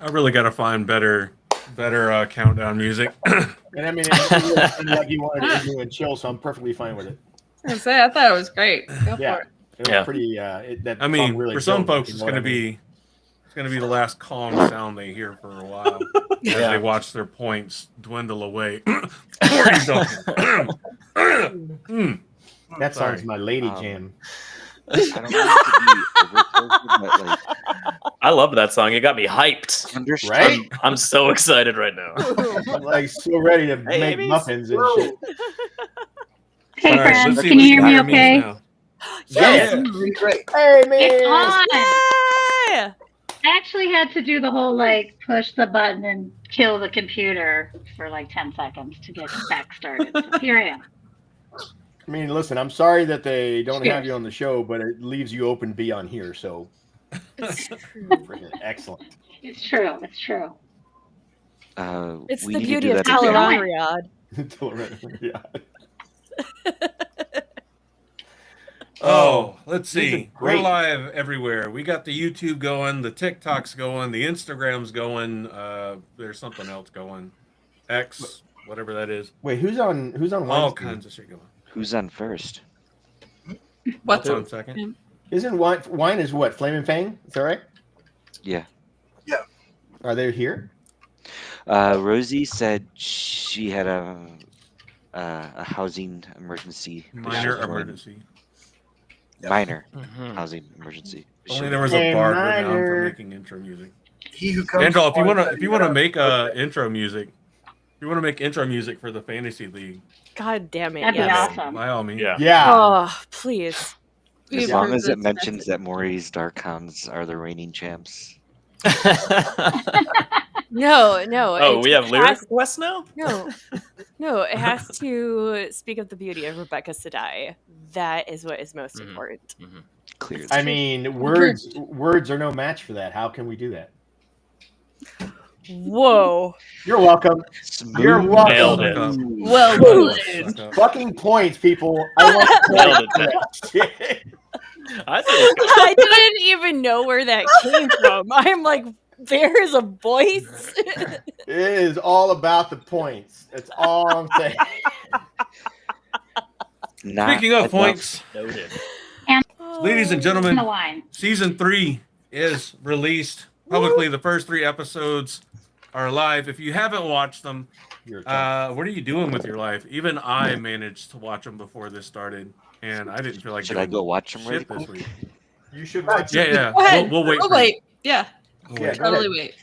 I really got to find better countdown music. And I mean, it like you wanted to do and chill, so I'm perfectly fine with it. I thought it was great. Go for it. It was pretty. That song really for some killed me, folks, it's going to be the last calm sound they hear for a while as they watch their points dwindle away. That song's my lady jam. I don't want to be but like, I love that song. It got me hyped. Right? I'm so excited right now. I'm like so ready to make muffins and shit. Hey, All right, friends, let's see can you what hear me Spider means okay? now. Yeah. Great. Hey, man. It's on. Yeah. I actually had to do the whole like push the button and kill the computer for like 10 seconds to get back started. So here I am. I mean, listen, I'm sorry that they don't Cheers. have you on the show, but it leaves you open to be on here. So It's true. freaking excellent. It's true. It's true. It's we the need to beauty do of that again. Adelorna, Riyadh. Oh, let's see. We're great. live everywhere. We got the YouTube going, the TikTok's going, the Instagram's going. There's something else going. X, whatever that is. Wait, who's on All Winespring? kinds of shit going. Who's on first? What's Hold on up? a second. Isn't wine is what? Flaming Fang? Is that right? Yeah. Are they here? Rosie said she had a housing emergency. Minor emergency. Minor housing emergency. Only there was Hey, a bard renowned for minor. making intro music. He who comes. Angel, if you want to make intro music, if you want to make intro music for the fantasy league, God damn it. That'd be Yes. awesome. by all means. Yeah. Yeah. Oh, please. We As long approved as it this. mentions that Maury's Darkhounds are the reigning champs. No. Oh, it we have lyric has- requests now? No, it has to speak of the beauty of Rebecca Sedai. That is what is most important. Clearly. I mean, words are no match for that. How can we do that? Whoa. You're welcome. Smooth. You're welcome. Nailed it. Well done. Suck up. Fucking points, people. I want Nailed it. that shit. I think I didn't even know where that came from. I'm like, there is a voice. It is all about the points. That's all I'm saying. Not Speaking of enough. points, noted. ladies and And gentlemen, the wine. season 3 is released publicly. The first 3 episodes are live. If you haven't watched them, You're a what are you doing with your life? Even I managed to watch them before this started, and I didn't feel like Should I doing go watch them really shit this quick? week. You should watch it. Yeah. Go ahead. We'll wait. Oh, for you. wait. Yeah. We'll Yeah, wait. go ahead. Totally wait.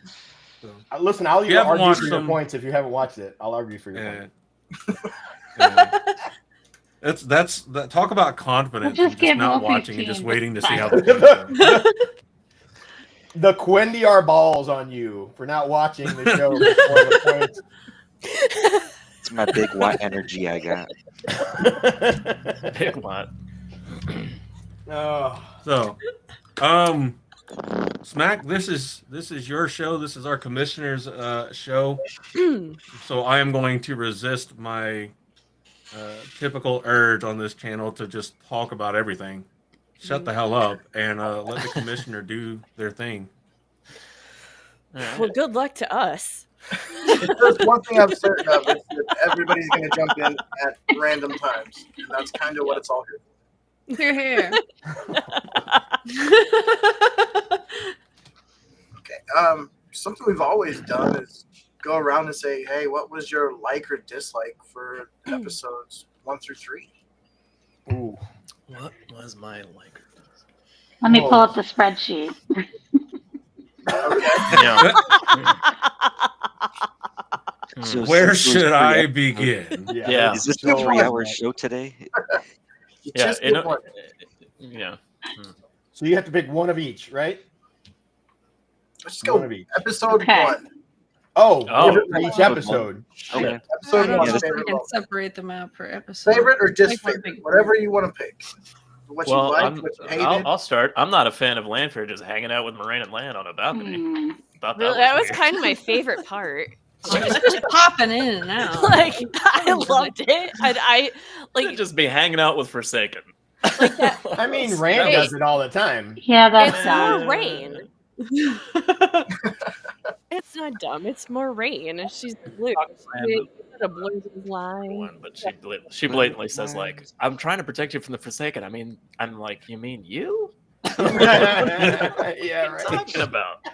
Listen, I'll If you haven't argue watched for your them- points if you haven't watched it. I'll argue for your Yeah. points. That's that. Talk about confidence. We'll And just just give not Wolfie watching and just team waiting to see five. how the things go. The Quendy are balls on you for not watching the show before the points. It's my big white energy I got. Big lot. Oh, So, Smack, this is your show. This is our commissioner's show. So I am going to resist my typical urge on this channel to just talk about everything. Shut the hell up and let the commissioner do their thing. Well, good luck to us. If there's one thing I'm certain of, it's that everybody's going to jump in at random times, and that's kind of what it's all here for. You're here. Okay. Something we've always done is go around and say, "Hey, what was your like or dislike for episodes 1 through 3?" ooh. What was my like? Let me pull up the spreadsheet. Okay. Yeah. So Where since it was should I free- begin? Yeah. Is this a So- 3-hour show today? You Yeah. just get one. Yeah. So you have to pick one of each, right? Let's One go. of each. Episode Okay. 1. Oh. For each episode. Okay. I Episode don't 1. know if Favorite we can moment. separate them out per episode. Favorite or Like one disfavorite? big- Whatever you want to pick. What Well, you liked, what you hated. I'll start. I'm not a fan of Lanfear just hanging out with Moraine and Lan on a balcony. Hmm. Thought Really, that was weird. kind of my favorite part. Just popping in and out. Like, I loved it. I like just be hanging out with Forsaken. like that. I mean, Rand does it all the time. Yeah, that's It's more rain. not dumb. It's Moraine. She's blue. She a blazing line. One, but she blatantly says like, "I'm trying to protect you from the Forsaken." I mean, I'm like, you mean you? Yeah, What are you right. talking about?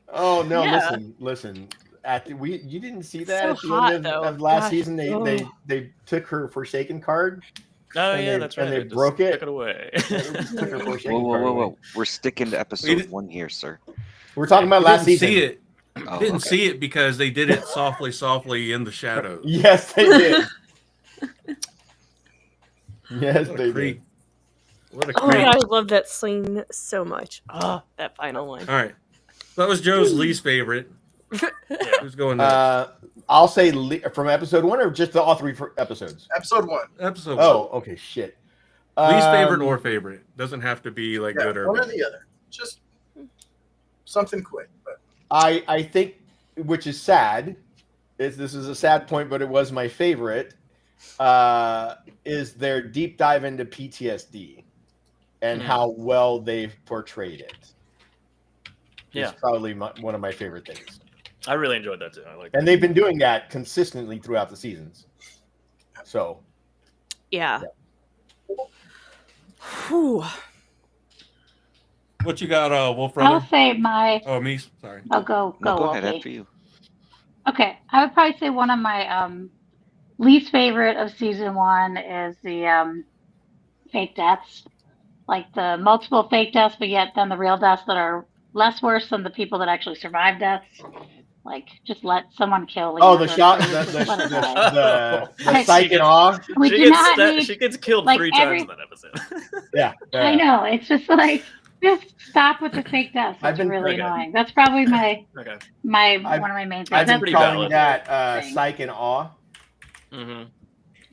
Oh no! Yeah. Listen. You didn't see that So at the hot, end though. of last Gosh, season. oh. They took her Forsaken card. Oh And yeah, they- that's and right. they Just broke it. Took it away. Took her Forsaken Whoa, card away. whoa! We're sticking to episode 1 here, sir. We're talking about You last didn't season. see it. Oh, Didn't okay. see it because they did it softly in the shadows. Yes, they did. Yes, What a they creep. did. What a Oh my creep. god, I love that scene so much. Oh, that final one. All right. So that was Joe's least favorite. Who's going next? I'll say from episode 1 or just all 3 episodes. Episode 1. Episode Oh, okay, shit. least favorite or favorite. Doesn't have to be like Yeah, good or one or bad. the other. Just something quick. But I think, which is sad, this is a sad point, but it was my favorite, is their deep dive into PTSD and how well they've portrayed it. Yeah. It's probably one of my favorite things. I really enjoyed that too. I like. And they've been doing that consistently throughout the seasons. So, Yeah. Whew. What you got, I'll WolfBrother? say my. Oh, me. Sorry. I'll go. No, go ahead Wolfie. after you. Okay, I would probably say one of my least favorite of season 1 is the fake deaths, like the multiple fake deaths, but yet then the real deaths that are less worse than the people that actually survive deaths. Like, just let someone kill. oh, the Leigh-a, shot, or just let her die. the psych and awe. We do not need. She gets killed like, 3 every- times in that episode. Yeah. I know, it's just like, just stop with the fake deaths. I've It's been- really Okay. annoying. That's probably my Okay. one of my main things. I've been pretty calling valid. that thing. psych and awe. Mm-hmm.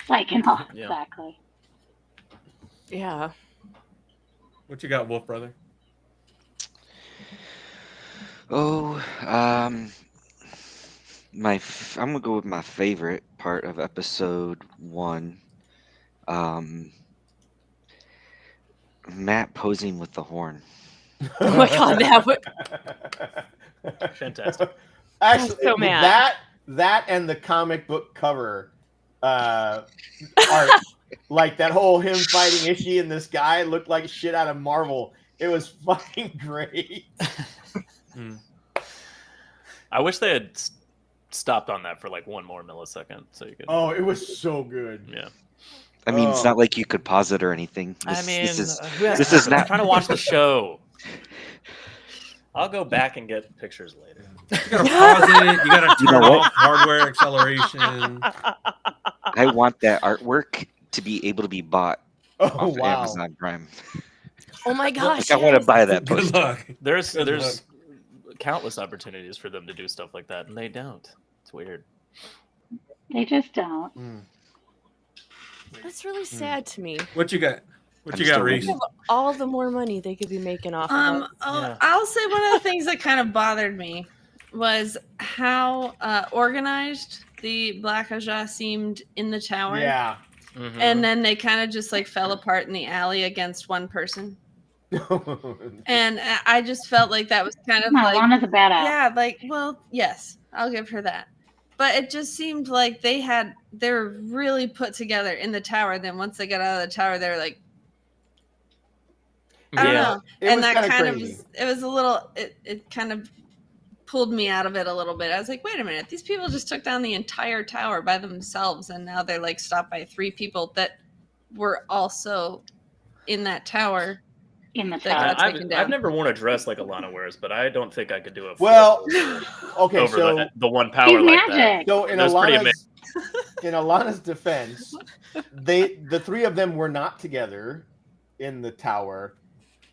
Like, and all, Yeah. exactly. Yeah. What you got, WolfBrother? Oh, I'm gonna go with my favorite part of episode 1. Matt posing with the horn. Oh my god, that would. Fantastic. Actually, so mad. that and the comic book cover art, like that whole him fighting Ishii and this guy looked like shit out of Marvel. It was fucking great. I wish they had stopped on that for like 1 more millisecond, so you could. Oh, it was so good. Yeah. I mean, it's Oh. not like you could pause it or anything. This is who has this time? is not- I'm trying to watch the show. I'll go back and get pictures later. You gotta pause it. You gotta You turn know what? off hardware acceleration. I want that artwork to be able to be bought Oh off of wow. Amazon Prime. Oh my gosh. Like, I want to yes. buy that Good poster. luck. There's Good there's countless opportunities for them to do stuff like that, and they don't. It's weird. They just don't. That's really sad to me. What you got? What I'm you got, still Reese? Think of all the more money they could be making off of it. Yeah. I'll say one of the things that kind of bothered me was how organized the Black Aja seemed in the tower. Yeah. Mhm. And then they kind of just like fell apart in the alley against one person. And I just felt like that was kind of No, like, Lana's a badass. yeah, like, well, yes, I'll give her that. But it just seemed like they were really put together in the tower. Then once they got out of the tower, they were like, I don't Yeah. know. It And was that kinda kind of crazy. it was a little, it kind of pulled me out of it a little bit. I was like, wait a minute, these people just took down the entire tower by themselves, and now they're like stopped by 3 people that were also in that tower. In the They tower. got taken down. I've never worn a dress like Alana wears, but I don't think I could do a flip Well, over, okay, over so the one power She's like that. magic. so in That's pretty Alana's defense, the 3 of them were not together in the tower.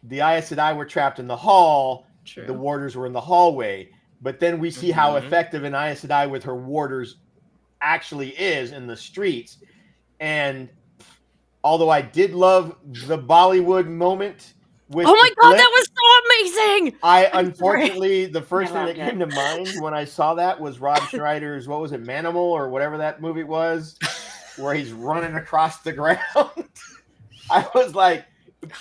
The Aes Sedai were trapped in the hall. True. The warders were in the hallway. But then we see how Mhm. effective an Aes Sedai with her warders actually is in the streets. And although I did love the Bollywood moment with Oh my the god, flip, that was so amazing! I unfortunately the first thing loved that came it. to mind when I saw that was Rob Schneider's what was it, Manimal or whatever that movie was, where he's running across the ground. I was like,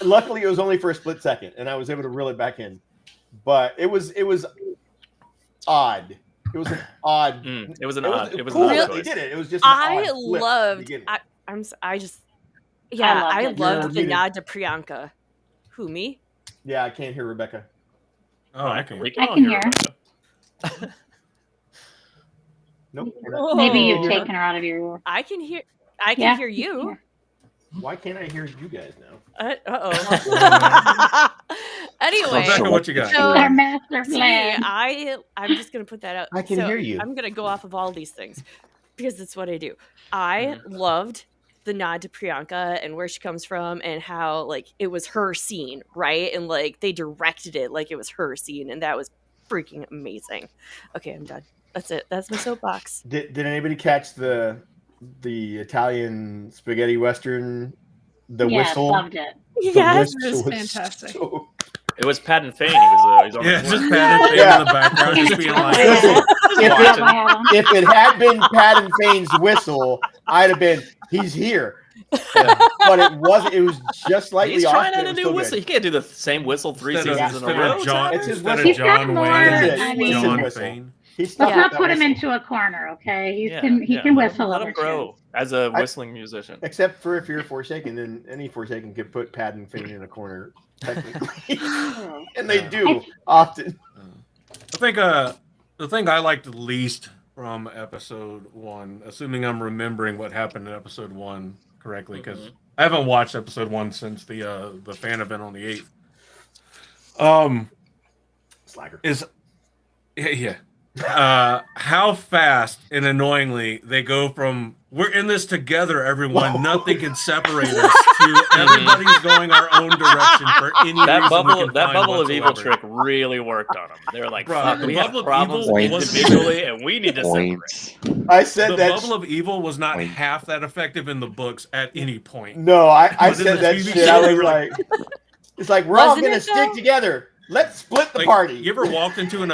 luckily it was only for a split second, and I was able to reel it back in. But it was odd. It was an odd. It was an It odd. was It was cool an odd that they choice. did it. It was just. An I odd flip at the loved. beginning. I loved it. loved You're the muted. nod to Priyanka. Who, me? Yeah, I can't hear Rebecca. Oh, I can. We I all can hear hear. Rebecca. Nope. Maybe you've Oh. taken her out of your ear. I can hear. I can Yeah, hear you. Why can't I hear you guys now? Uh-oh. Anyway, Rebecca, what you got? so Our master see, plan. I'm just gonna put that out. I can So hear you. I'm gonna go off of all these things because that's what I do. I loved the nod to Priyanka and where she comes from and how like it was her scene, right? And like they directed it like it was her scene, and that was freaking amazing. Okay, I'm done. That's it. That's my soapbox. Did anybody catch the Italian spaghetti western? The Yes, whistle. loved it. The Yes. whistle It was fantastic. so- It was Pat and Fane. He was on Yeah, the just floor. Pat and Fane Yeah. in the background, just being like, Listen, Watching. if it had been Pat and Fane's whistle, I'd have been, he's here. But it wasn't. It was just slightly He's off. trying but out it a was new still whistle. good. He can't do the same whistle three instead seasons of, in a row. John, It's his instead whistle. of He's got John more, Wayne, I mean- John whistle. Fane. He's Let's stuck not with put that him whistle. into a corner, okay? He Yeah, can yeah. whistle Let over him grow as a whistling musician. Except for if you're Forsaken, then any Forsaken could put Pat and Fane in a corner, technically. And they do often. I think the thing I liked the least from episode 1, assuming I'm remembering what happened in episode 1 correctly, because I haven't watched episode 1 since the fan event on the 8th. Slacker. Is yeah. How fast and annoyingly they go from we're in this together, everyone. Nothing can separate us. To everybody's going our own direction for any That reason we bubble, can that find bubble of evil whatsoever. trick really worked on them. They were like, Bro, "Fuck, the we have bubble of problems evil was- individually, and we need to separate." Points. I said The that. bubble of evil was not Wait. half that effective in the books at any point. No, I But in said the that TV shit. show, I they was were like, it's like we're all Wasn't gonna it, stick though? together. Let's split the Like, party. you ever walked into an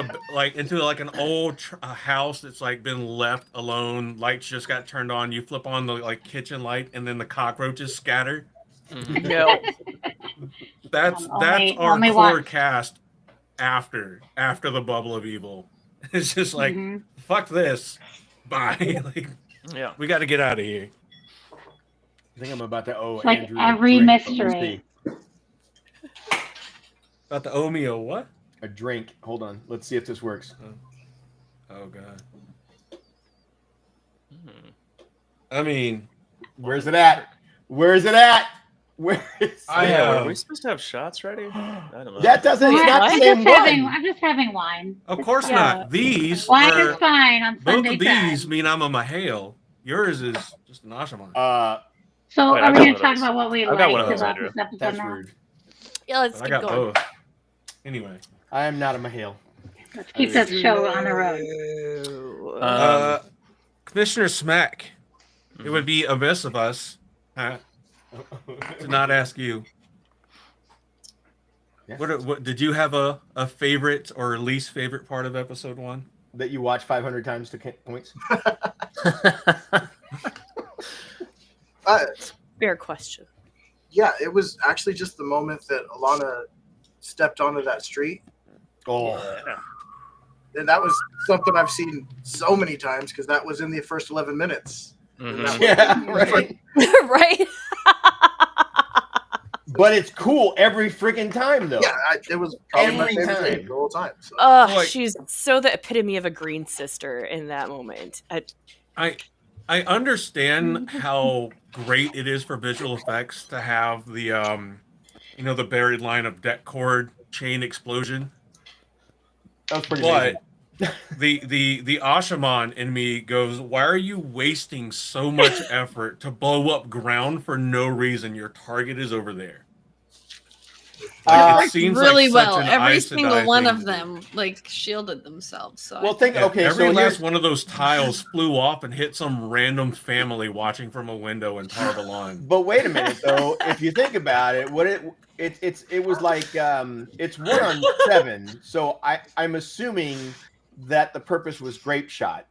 old house that's like been left alone, lights just got turned on, you flip on the like kitchen light and then the cockroaches scatter? No. That's Only our core one. cast after the bubble of evil. It's just like Mhm. fuck this. Bye. Like Yeah. we got to get out of here. I think I'm about to owe It's like Andrew every a drink, but we'll mystery. see. About the Omeo what? A drink. Hold on. Let's see if this works. Oh god. I mean, Where's it at? Where's it at? Where is I it? have- Are we supposed to have shots ready? I don't know. That doesn't. It's not the same one. I'm just having wine. of course Yeah. not. These Wine are is fine on both Sunday of these time. mean I'm a Mahale. Yours is just an Ashaman. So Wait, are I've we got going one to of talk those. about what we I've got one of liked those, about Andrew. this episode That's now? rude. Yeah, let's I keep got going. both. Anyway, I am not a Mahale. Let's keep this show on the road. Commissioner Smack, it would be amiss of us to not ask you. Yeah. What did you have a favorite or least favorite part of episode 1? That you watch 500 times to points. Fair question. Yeah, it was actually just the moment that Alana stepped onto that street. Oh, And that was something I've seen so many times because that was in the first 11 minutes. Mhm. yeah, right. Right? But it's cool every freaking time, though. Yeah, it was probably my Every favorite time. thing the whole time. So. Like- She's so the epitome of a green sister in that moment. I understand how great it is for visual effects to have the the buried line of deck cord chain explosion. That was pretty But amazing. the Ashaman in me goes, why are you wasting so much effort to blow up ground for no reason? Your target is over there. Uh, It seems really like such well. an Every Aes single Sedai one thing of to do. them like shielded themselves. So Well, think. Yeah, Okay, every so last here's, one of those tiles flew off and hit some random family watching from a window in Tarvalon. but wait a minute though. If you think about it, what it was like it's 1 on 7. So I'm assuming that the purpose was grape shot.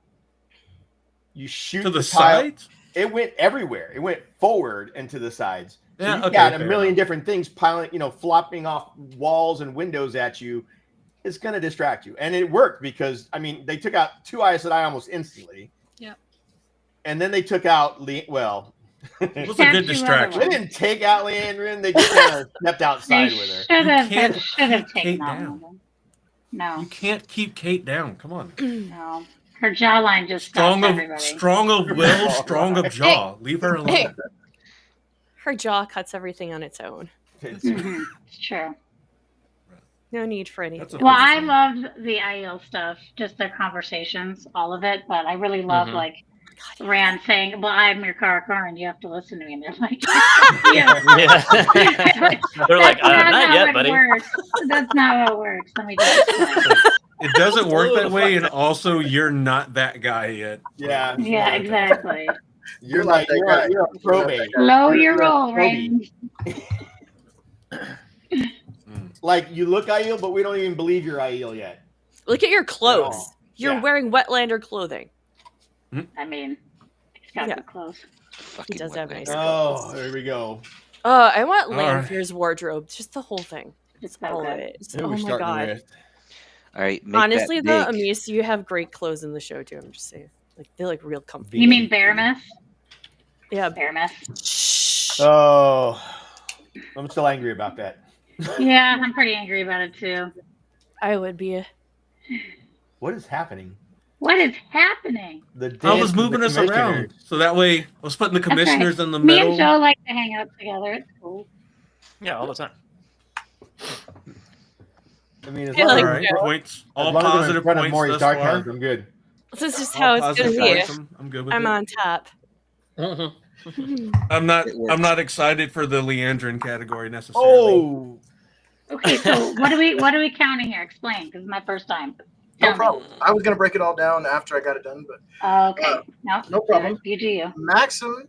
You shoot To the tile. sides? It went everywhere. It went forward and to the sides. So Yeah, you okay, got a fair million enough. different things piling, flopping off walls and windows at you. it's going to distract you. And it worked because, I mean, they took out 2 Aes Sedai almost instantly. Yep. And then they took out It was a good Capture other distraction. they didn't take out Leandrin. They just kind of stepped outside with her. Should have, can't they should have keep taken Kate that down. one. No, You can't keep Kate down. Come on. no. Her jawline just Strong stops of everybody. strong of will, strong of jaw. Leave her alone. Hey. Her jaw cuts everything on its own. Mhm, It's true. No need for anything. That's a Well, I physical- loved the IEL stuff, just their conversations, all of it. But I really loved Mhm. like Rand saying, "Well, I'm your Karakar, and you have to listen to me." And they're like, "Yeah." Yeah. They're like, That's not not how yet, it buddy. works. That's not how it works. Let me just explain. It doesn't work that way, and also you're not that guy yet. Yeah. Yeah, exactly. You're not like, that you're, guy. you're a probate. Lower your You're a roll, probie. Rand. Like, you look Aiel, but we don't even believe you're Aiel yet. Look at your clothes. all. You're Yeah. wearing Wetlander clothing. I mean, he's got Yeah. good clothes. Fucking does have wetland. nice- Oh, there we go. I want All right. Lanfear's wardrobe. Just the whole thing. It's All so of good. it. It's- Who oh we my starting god. with? All right, make Honestly, that though, big. Amis, you have great clothes in the show too. I'm just saying, like they look real comfy. You mean Baramis? Yeah. Baramis. Shh. Oh, I'm still angry about that. Yeah, I'm pretty angry about it too. I would be. What is happening? What is happening? The I dance was of the moving us commissioners. around, so that way I was putting the That's right. commissioners in the Me and middle. Joe like to hang out together. It's cool. Yeah, all the time. I mean, as Yeah, long All like, as right, yeah. points, all as long as I'm in positive front of points Maury's thus Darkhounds, far. I'm good. This is All how it's gonna positive be. points, I'm good with I'm it. on top. I'm not. It works. I'm not excited for the Leandrin category necessarily. Oh, Okay, so what are we counting here? Explain, because it's my first time. No Tell me. problem. I was gonna break it all down after I got it done, but Okay. No, no problem. You do you. Maxim,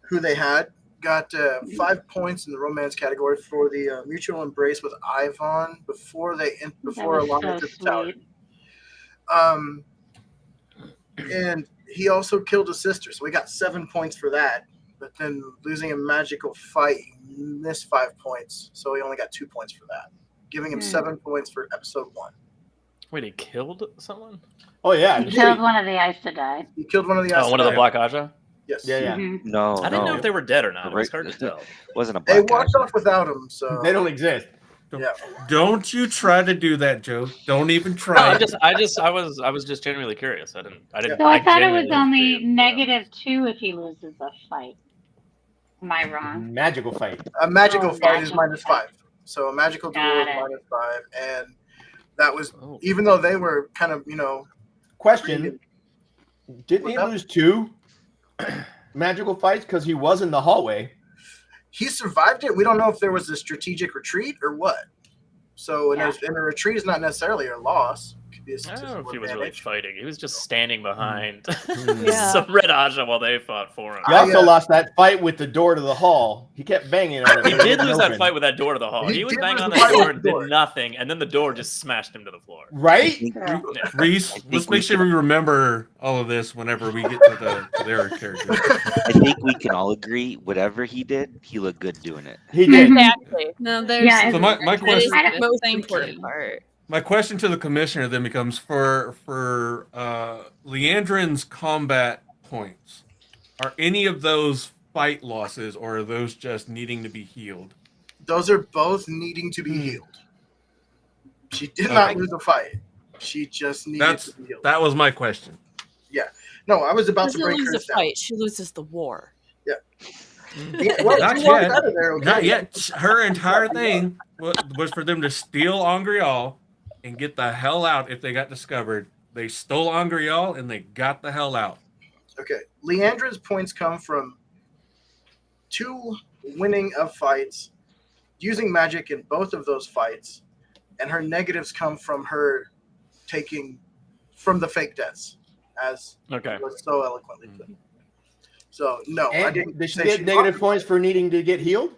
who they had, got 5 points in the romance category for the mutual embrace with Ivan before That before was Alana so took the tower. sweet. And he also killed his sister, so we got 7 points for that. But then losing a magical fight, he missed 5 points, so he only got 2 points for that, giving him 7 points for episode 1. Wait, he killed someone? oh yeah, He killed one of the Aes Sedai. He killed one of the Oh, one of the Aes Sedai. Black Aja? Yes. yeah, yeah. Mhm. No, I didn't know no. if they were dead or not. It was Right- hard to tell. Wasn't a They black walked guy. off without him, so They don't exist. yeah. Don't you try to do that, Joe. Don't even No, try. I was just genuinely curious. I didn't. So I thought it was genuinely only figured- -2 if he loses a fight. Am I wrong? Magical fight. A magical Oh, fight is magical -5. So a magical duel Got is it. -5, and that was Oh. even though they were kind of Question: didn't he What's up? lose 2 magical fights because he was in the hallway? he survived it. We don't know if there was a strategic retreat or what. So and a retreat is not necessarily a loss. It could be a I don't know statistical if he was really advantage. fighting. He was just standing behind Yeah. some Red Aja while they fought for him. He also lost that fight with the door to the hall. He kept banging on it. He but it did wouldn't lose that open. fight with that door to the hall. He He was did banging lose on the that fight door with and the door. did nothing, and then the door just smashed him to the floor. Right? Yeah. Yeah. Reese, think let's we make sure can- we remember all of this whenever we get to their character. I think we can all agree, whatever he did, he looked good doing it. He did. Exactly. No, there's Yeah, So my That is question, I the don't- most Thank important you. part. my question to the commissioner then becomes for Leandrin's combat points. Are any of those fight losses, or are those just needing to be healed? Those are both needing to be healed. She did not Okay. lose a fight. She just needed That's to be healed. that was my question. No, I was about She to break doesn't lose hers a down. fight. She loses the war. Yeah, well, Not she walked yet. out of there, okay? Not yet. Her entire thing was for them to steal Angrial and get the hell out if they got discovered. They stole Angrial and they got the hell out. Okay. Leandra's points come from 2 winning of fights, using magic in both of those fights, and her negatives come from her taking from the fake deaths, as Okay. was so eloquently put. So no, I And didn't. did she say get negative lost. points for needing to get healed?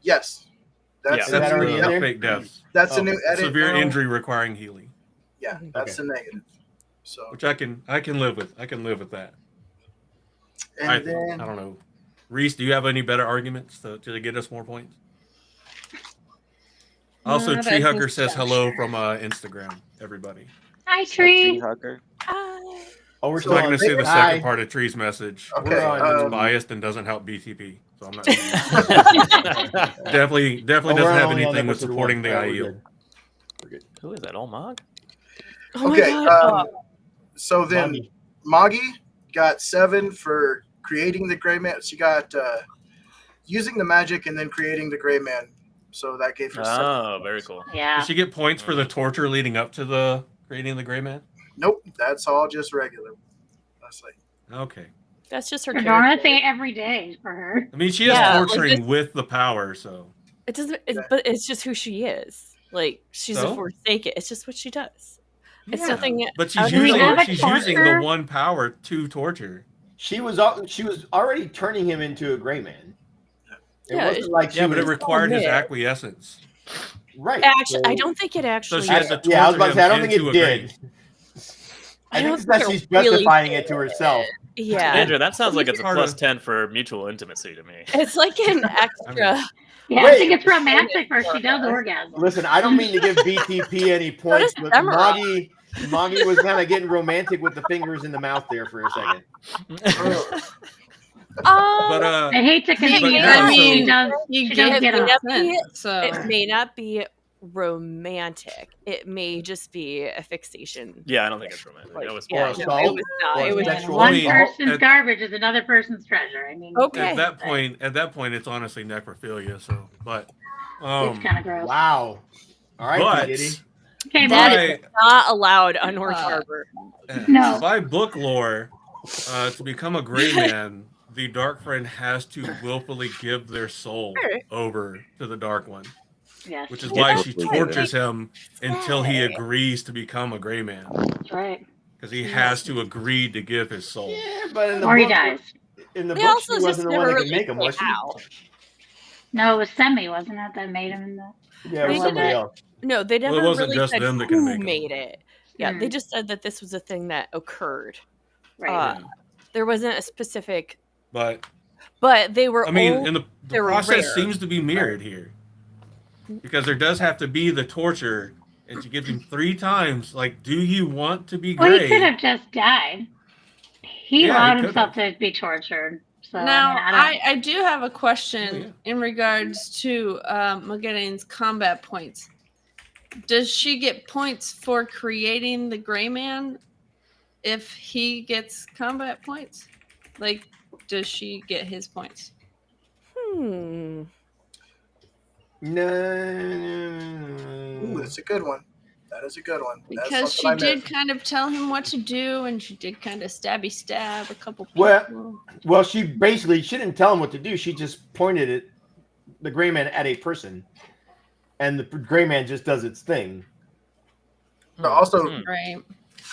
Yes, Yeah, that's Is the that new, already in yep, there? Fake deaths. that's the Oh, new edit. Severe now. injury requiring healing, Yeah, that's the negative. So which I can live with. I can live with that. and I then don't know. Reese, do you have any better arguments to get us more points? Also, Not Tree at Hugger this says juncture. hello from Instagram. Everybody. Hi, So, tree Tree. hugger. Hi. Oh, we're I'm not going to say the Hi. second part of Tree's message. Okay, We're on- It's um, biased and doesn't help BTP. So I'm not. definitely Oh, doesn't we're have only on anything with episode supporting one. the Alright, IU. we're good. Who is that? Olmog? Oh Okay, my god. so then Moggy. Moggy got 7 for creating the gray man. She got using the magic and then creating the gray man. So that gave her 7. Oh, very cool. Yeah. Does she get points for the torture leading up to the creating the Gray Man? Nope, that's all just regular. That's like Okay. That's just her They're character. honestly every day for her. I mean, she is Yeah, like torturing with the power, so. It doesn't. But it's just who she is. Like she's a So? Forsaken. It's just what she does. It's Yeah. nothing. But out she's of the using have a she's using the torture? one power to torture. She was already turning him into a gray man. It Yeah, wasn't like she Yeah, but it was required his mid. acquiescence. right. Actually, so- I don't think it actually. So she had to torture yeah, I was about to say I don't him think it into did. agreeing. I don't think it's that think she's it really justifying it to herself. Yeah, Andrew, that sounds like it's a Part plus of- 10 for mutual intimacy to me. it's like an extra. Yeah, Wait. I think it's romantic where she does orgasm. Listen, I don't mean to give BTP any points, does but Pevara. Moggy was kind of getting romantic with the fingers in the mouth there for a second. But I hate to concede, But but yeah, she so- does. You She gave does get it off. consent, so It may not be romantic. It may just be a fixation. Yeah, I don't think it's romantic. Like, That was yeah, Or no, assault, it was not. or It was sexual One I mean, person's at- garbage is another person's treasure. I mean, Okay. at that point, it's honestly necrophilia. So, but it's kind of gross. Wow. All right, but P. Diddy. Okay, That but is not allowed on North Harbor. No. by book lore, to become a gray man, the Dark Friend has to willfully give their soul Sure. over to the Dark One, yes, which is Yeah, why she totally. tortures him until he Sad. agrees to become a gray man, that's right. because he has to agree to give his soul. Yeah, but in the Or he book, dies. in the They book, also she just wasn't the never one that could really make him, was say she? how. No, it was Semi, wasn't it, that made him in the? Yeah, it was They somebody didn't- else. No, they Well, never it wasn't really just said them that could who make 'em. made it. Yeah, they Hmm. just said that this was a thing that occurred. Right. There wasn't a specific, But but they were. I mean, all, and the they were process rare. seems to be mirrored here, because there does have to be the torture, and she gives him 3 times. Like, do you want to be Well, he could gray? have just died. He Yeah, allowed he could himself to be tortured. So now I mean, I do have a question Oh, yeah. in regards to Moridin's combat points. Does she get points for creating the gray man if he gets combat points? Like, does she get his points? Hmm. ooh, that's a good one. That is a good one. That's Because she something I did missed. kind of tell him what to do, and she did kind of stabby stab a couple people. Well, she didn't tell him what to do. She just pointed at the gray man at a person, and the gray man just does its thing. But also, Right.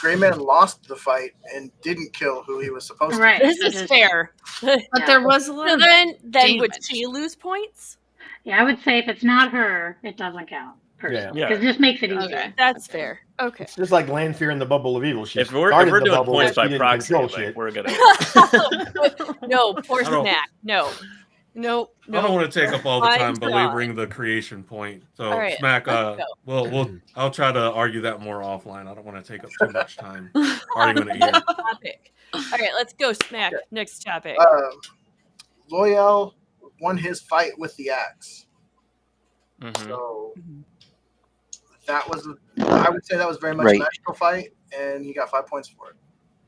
Gray Man lost the fight and didn't kill who he was supposed right. This so is just- fair. But Yeah. there was a So little. then would damage. she lose points? Yeah, I would say if it's not her, it doesn't count. Personally, Yeah. because it just makes it easier. Okay. That's fair. Okay. It's just like Lanfear in the Bubble of Evil. She If we're started the doing bubble, points but by she didn't proxy, control like, shit. we're gonna. No, poor I don't- Smack. No. No. I don't want to take up all the I'm time sorry. belaboring the creation point. So, All right, Smack, let's I'll try to argue that more offline. I don't want to take up too much time arguing it here. Topic. All right, let's go, Smack. Next topic. Loyal won his fight with the axe. Mhm. So Mhm. that was, I would say that was very much Right. a magical fight, and he got 5 points for it.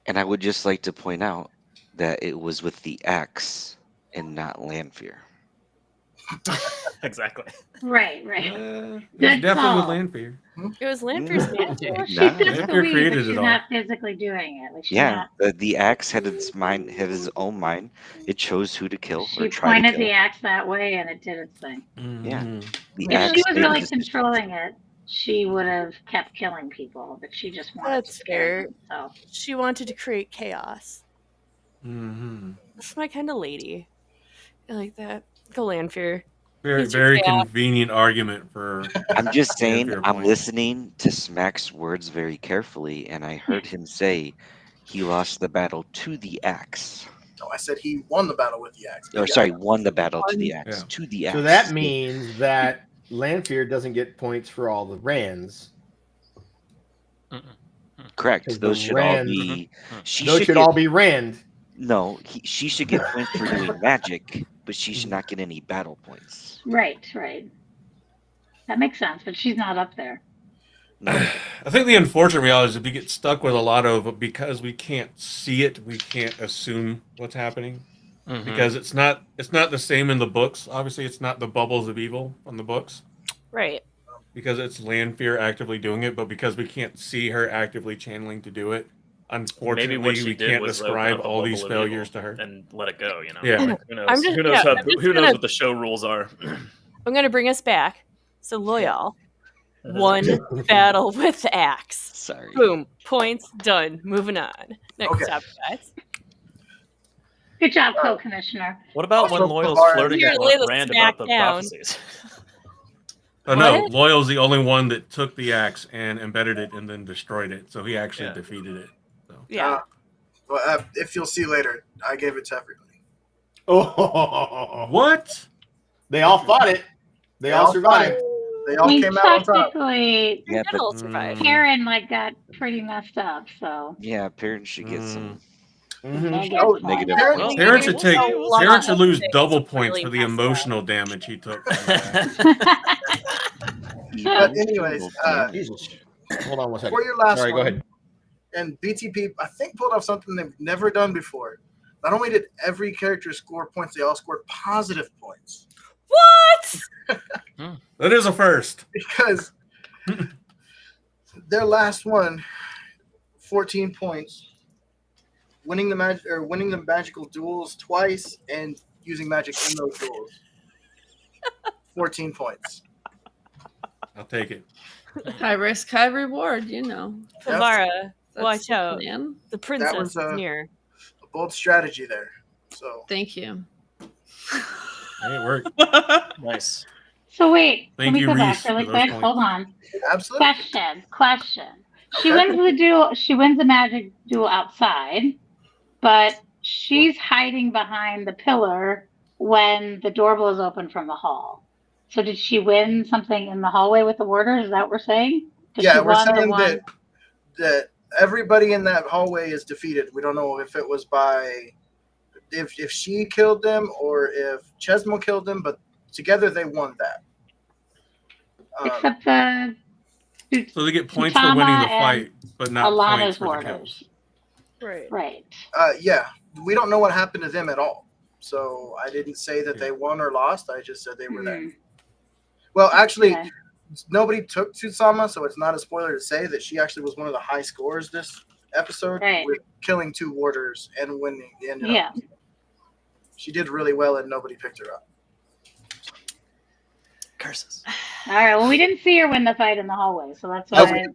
And I would just like to point out that it was with the axe and not Lanfear. Exactly. Right. It's Good definitely call. with Lanfear. It was Lanfear's magic. Well, she's Nah. just Lanfear sweet, created but it she's all. not physically doing it. Like she's Yeah, not, the axe had its mind, had his own mind. It chose who to kill or she try to pointed kill. the axe that way, and it did its thing. Yeah. Mhm. The If axe she was made really the- controlling it, she would have kept killing people, but she just wanted That's to scare fair. them, so. She wanted to create chaos. Mhm. That's my kind of lady. I like that. Go Lanfear. Very, He's your very chaos. convenient argument for. I'm just saying, Lanfear I'm point. listening to Smack's words very carefully, and I heard him say he lost the battle to the axe. No, I said he won the battle with the axe. Or sorry, won the battle to the axe. Yeah. To the axe. So that means that Lanfear doesn't get points for all the Rands. Correct. 'Cause Those the should all Rand- be. She Those should all be Rand. No, she should get points for doing magic, but she should not get any battle points. Right. That makes sense, but she's not up there. No. I think the unfortunate reality is if you get stuck with a lot of, because we can't see it, we can't assume what's happening. Because it's not the same in the books. Obviously, it's not the bubbles of evil on the books. Right. Because it's Lanfear actively doing it, but because we can't see her actively channeling to do it, unfortunately, Maybe what she we did can't was open describe up a all these bubble of failures evil to her. and let it go. You know. Yeah. Like, who knows? I'm just- who knows? yeah, I'm just Who knows gonna- what the show rules are? I'm gonna bring us back. So Loyal, one battle with the axe. Sorry. Boom, points done. Moving on. Next Okay. topic, guys. Good job, co-commissioner. What about when Also, Loyal's Pevara- flirting Here, with lay the Rand smack about the down. prophecies? Oh no, What? Loyal's the only one that took the axe and embedded it and then destroyed it. So he actually Yeah. defeated it. So. Yeah. Well, if you'll see later, I gave it to everybody. Oh, What? they all fought it. They all survived. They I all mean, came out on top. technically, Yeah, but That'll survive. Karen got pretty messed up. So yeah, parents should get some. Mhm. negative Oh, points. negative Karen- points. Parents should take. A lot Parents should of lose things double points really for the messed up. emotional damage he took. From that. But anyways, Jesus. Hold on one second. for your last Sorry, go one, ahead. and BTP, I think, pulled off something they've never done before. Not only did every character score points, they all scored positive points. What? That is a first. Because their last one, 14 points, winning the magical duels twice and using magic in those duels. 14 points. I'll take it. High risk, high reward. You know. Pevara, That's watch the out. plan. The princess was, is near. A bold strategy there. So Thank you. Hey, it worked. Nice. So wait, Thank let me you, go Reese, back really for those quick. points. Hold on. absolutely. Question. She Okay. wins the duel. She wins the magic duel outside, but she's hiding behind the pillar when the door blows open from the hall. So did she win something in the hallway with the warders? Is that what we're saying? Did Yeah, she we're won the saying one- that everybody in that hallway is defeated. We don't know if it was by if she killed them or if Chesmo killed them, but together they won that. except the So they get points for winning the Futama fight, but not Alana's points for the warders. kills. Right. Right. Yeah, we don't know what happened to them at all. So I didn't say that they won or lost. I just said they were there. Hmm. Well, actually, Okay. nobody took Tsutsama, so it's not a spoiler to say that she actually was one of the high scorers this episode, Right. with killing 2 warders and winning. Ended Yeah. up. She did really well, and nobody picked her up. Curses. All right. Well, we didn't see her win the fight in the hallway, so that's why Okay.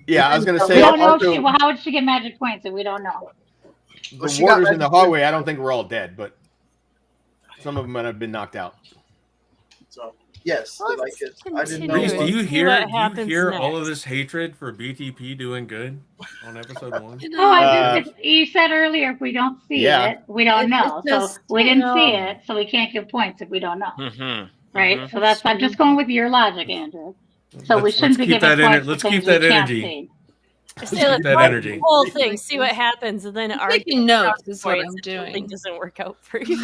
Yeah, I was gonna we say don't know. also, How would she get magic points? And we don't know. Well, the she got warders in the magic hallway. I don't think we're all dead, but some of them might have been knocked out. So yes, Well, like it. I didn't know. Reese, do Let's you see hear? what Do you happens hear all of next. this hatred for BTP doing good on episode 1? You Oh, know, I just, you said earlier if we don't see Yeah. it, we don't It's know. just, So we you didn't know- see it, so we can't give points if we don't know. Mm-hmm. Right? So that's I'm just going with your logic, Andrew. So we shouldn't be keep giving that in it. points. Let's to keep things we that can't energy. see. Say, Keep let's that watch energy. the whole thing, see what happens, and then argue taking notes about is what points I'm if something doing. doesn't work out for you.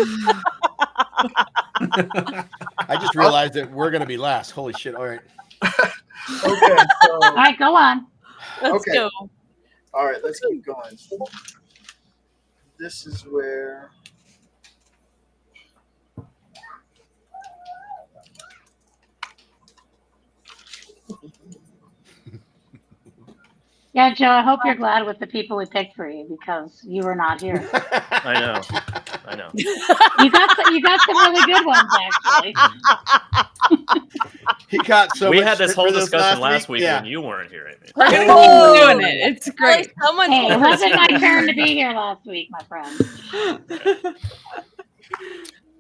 I just realized that we're gonna be last. Holy shit! All right. Okay, so All right, go on. Let's Okay. go. all right, let's keep going. This is where. Yeah, Joe, I hope you're glad with the people we picked for you because you were not here. I know. I know. You got some really good ones actually. He got so. We much had this shit whole for discussion last week Yeah. when you weren't here. I mean. we're gonna Oh. keep doing it. It's great. Someone Hey, it told wasn't my us- turn to be here last week, my friend.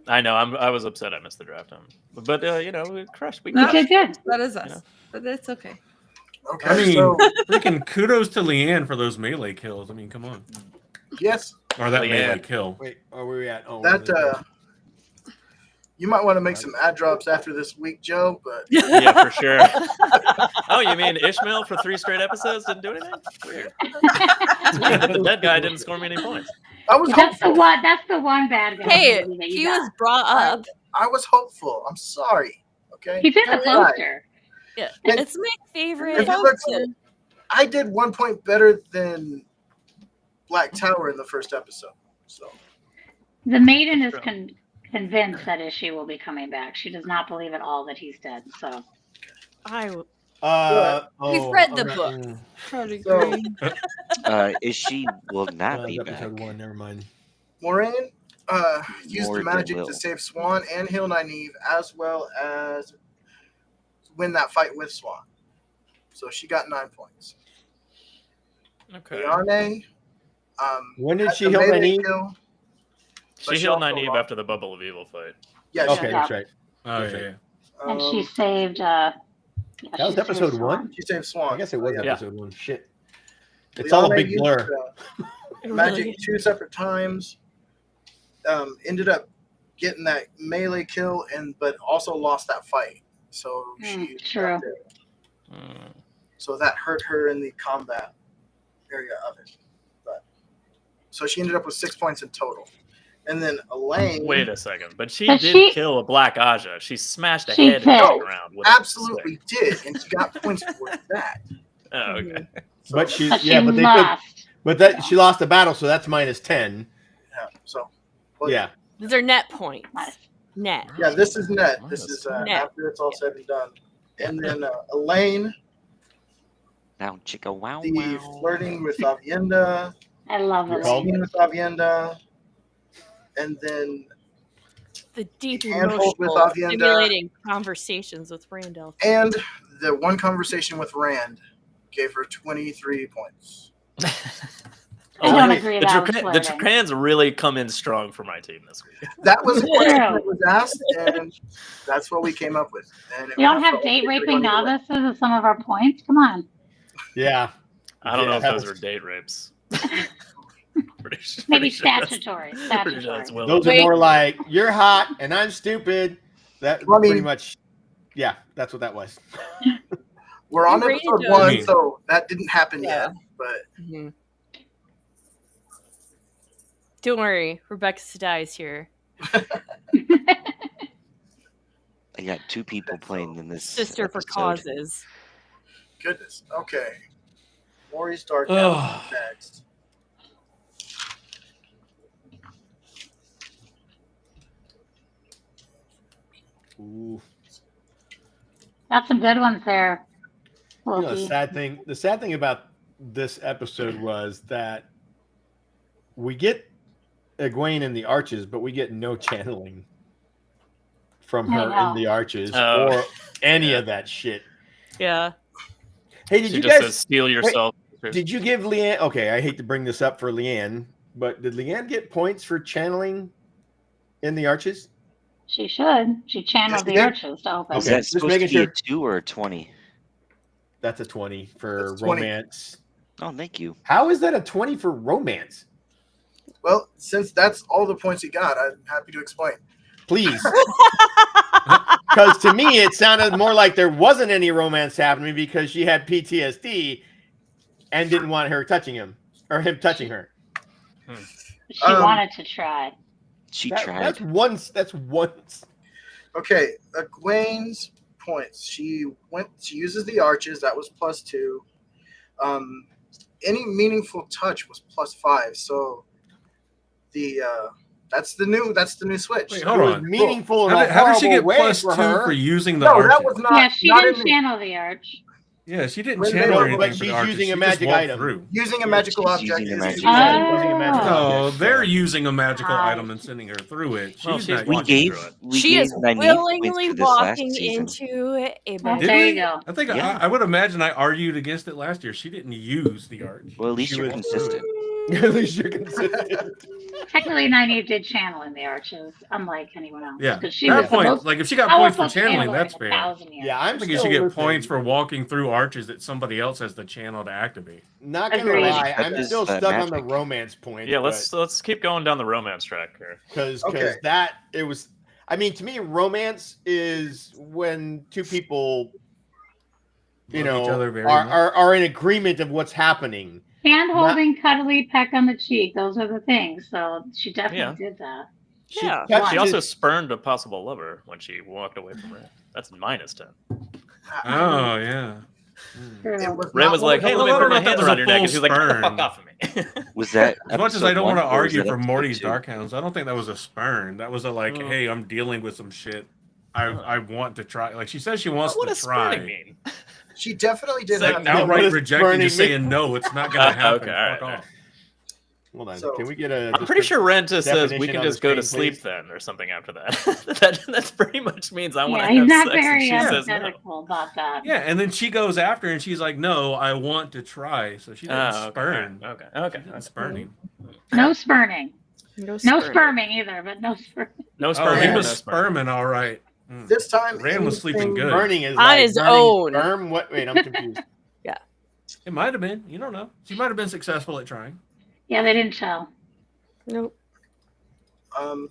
I know. I was upset I missed the draft. But you know, we crushed. We You crushed. did good. That is us. You know. But it's okay. Okay, I mean, so freaking kudos to Leanne for those melee kills. I mean, come on. yes, Or that Leanne. melee kill. Wait, where were we at? Oh, that You might want to make some ad drops after this week, Joe. But Yeah, for sure. Oh, you mean Ishmael for 3 straight episodes didn't do anything? Weird. It's weird that the dead guy didn't score me any points. I was That's hopeful. the one bad guy. Hey, movie that you he got. was brought up. I was hopeful. I'm sorry. Okay. He's in the Right. poster. Yeah, And it's my favorite. if you look, I did 1 point better than Black Tower in the first episode. So The maiden is convinced that Ishi will be coming back. She does not believe at all that he's dead. So We've read the okay. book. Ishi will not be back. Episode 1, never mind. Moraine used the Moridin magic will. to save Swan and heal Nynaeve, as well as win that fight with Swan. So she got 9 points. Okay. Liane, When did had she the heal melee Nynaeve? kill, but She healed also Nynaeve lost. after the Bubble of Evil fight. Yeah, Okay, Yeah. that's right. Oh That's yeah. right. and she um, saved. That was she episode saved 1? she saved Swan. I guess it was Yeah. episode 1. Shit. It's all a Liane big used, blur. Magic 2 separate times. Ended up getting that melee kill, but also lost that fight. So she true. got there. So that hurt her in the combat area of it. But so she ended up with 6 points in total. And then Elaine Wait a second, but she But did she- kill a Black Aja. She smashed a She head did. around with a absolutely did, and she got points for that. stick. Oh, okay. So, But she, But she yeah, but they took, lost. but that she lost the battle, so that's minus 10. yeah, so well, Yeah. These are net points. Nice. Net. yeah, this is net. This Minus is net. after it's all said and done. And then Elaine, Now, chicka wow the wow. flirting with Avienda, I love You're it. called? scene with Avienda, and then The deep Handhold with emotional, Avienda. stimulating conversations with Randall. and the one conversation with Rand gave her 23 points. I don't wait, agree The that was Dracans flirting. really come in strong for my team this week. That was a question Yeah. that was asked, and that's what we came up with. And it We don't have felt date like raping everyone knew it. novices as some of our points. Come on. Yeah. I don't know if Yeah, those that are was- date rapes. Pretty Maybe sure that's- statutory. pretty sure that's Statutory. Willow. Those are more like, you're hot and I'm stupid. That Well, I mean- pretty much, yeah, that's what that was. We're on You rated episode those- 1, so that didn't happen Yeah. yet. But Mhm. Don't worry, Rebecca Sedai is here. I got 2 people playing in this Sister for episode. causes. goodness, okay. Maurice Darkhounds next. Ooh. Got some good ones there. You know, Wolfie. the sad thing about this episode was that we get Egwene in the arches, but we get no channeling from I her know. in the arches Oh. or any of that shit. Yeah. Hey, did She you just guys says steal yourself. did you give Leanne? Okay, I hate to bring this up for Leanne, but did Leanne get points for channeling in the arches? She should. She channeled Yes, the she did. arches to open. Is Okay, that just supposed making to be sure. a 2 or a 20? That's a 20 for That's 20. romance. Oh, thank you. How is that a 20 for romance? Well, since that's all the points he got, I'm happy to explain. Please. Because to me, it sounded more like there wasn't any romance happening because she had PTSD and didn't want her touching him or him touching her. She Um, wanted to try. She That- tried. That's once. That's once. Okay, Egwene's points. She uses the arches. That was +2. Any meaningful touch was +5. So that's the new switch. Wait, It hold was on. meaningful in How a did she get horrible way +2 her. for using the No, arches? that was not. Yeah, she not didn't in the- channel the arch. Yeah, she didn't When they channel were- anything but for the she's arches. using a She just magic walked item. through. Using a Yeah, magical she's object. using a is magic the- item. Using a magic No, object, they're so- using a magical Ah. item and sending her through it. She's Well, she's not We walking using gave it. we She gave is Nynaeve points willingly for this last walking season. into a Well, bed. Did there we? you go. I think Yeah. I would imagine I argued against it last year. She didn't use the arch. Well, at least She you're was- consistent. At least you're consistent. Technically, Nynaeve did channel in the arches, unlike anyone else. Yeah, 'cause she that was point, supposed- like if she got I was points for supposed to channel channeling, her that's in fair. 1,000 years. Yeah, I I'm think you still should get listening. points for walking through arches that somebody else has the channel to activate. Not gonna Agreed. lie, I'm That still is, stuck on the magic. romance point. Yeah, let's keep going down the romance track here. because Okay. that it was. I mean, to me, romance is when two people, Love each other very much. are in agreement of what's happening. Hand holding, cuddly, peck on the cheek. Those are the things. So she definitely did that. Yeah. She also spurned a possible lover when she walked away from Ren. That's -10. Oh yeah. Ren was like, "Hey, let me put my hands around your neck," and he was like, "Get the fuck off of me." Was that As much as I don't want to argue for Morty's Morty's Darkhounds, I don't think that was a spurn. That was a like, hey, I'm dealing with some shit. I want to try. Like she says, she wants What to does try. spurning mean? She definitely did It's like have outright What rejecting, spurning just saying no, it's not gonna happen. Okay, all Fuck right, off. Hold on. So- Can we get a? I'm pretty sure Ren just says we definition can on the just go to screen, sleep please? then, or something after that. That's pretty much means I want Yeah, to he's have not sex, and very she says no. empathetical about that. Yeah, and then she goes after, and she's like, "No, I want to try." So she didn't Oh, spurn. Okay. She didn't spurning. No spurning. No No sperming. sperming either, but no sperming. No Oh, sperm. he yeah, was no sperm. sperming, all right. Mm. This time, Ran was sleeping anything- good. Burning is On like his burning own. sperm. What? Wait, I'm confused. It might have been. You don't know. She might have been successful at trying. Yeah, they didn't show. Nope.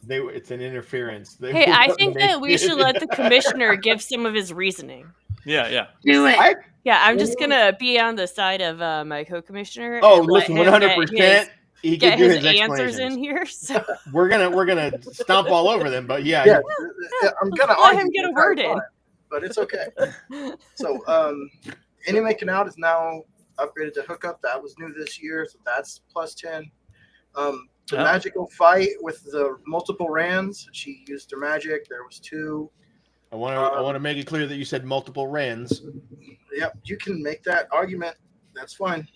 It's an interference. They Hey, moved I up think and they that we should did. let the commissioner give some of his reasoning. Yeah. Do it. Yeah, I'm just gonna be on the side of my co-commissioner. Oh, and let listen, him 100%. He Get can do his his answers explanations. in here. So We're gonna stomp all over them, but yeah, Yeah, I'm gonna let argue him get the a entire word in. time, but it's okay. So, Any Making Out is now upgraded to Hookup. That was new this year, so that's +10. The Oh. magical fight with the multiple Rans. She used her magic. There was 2. I want to make it clear that you said multiple Rans. Yep, you can make that argument. That's fine.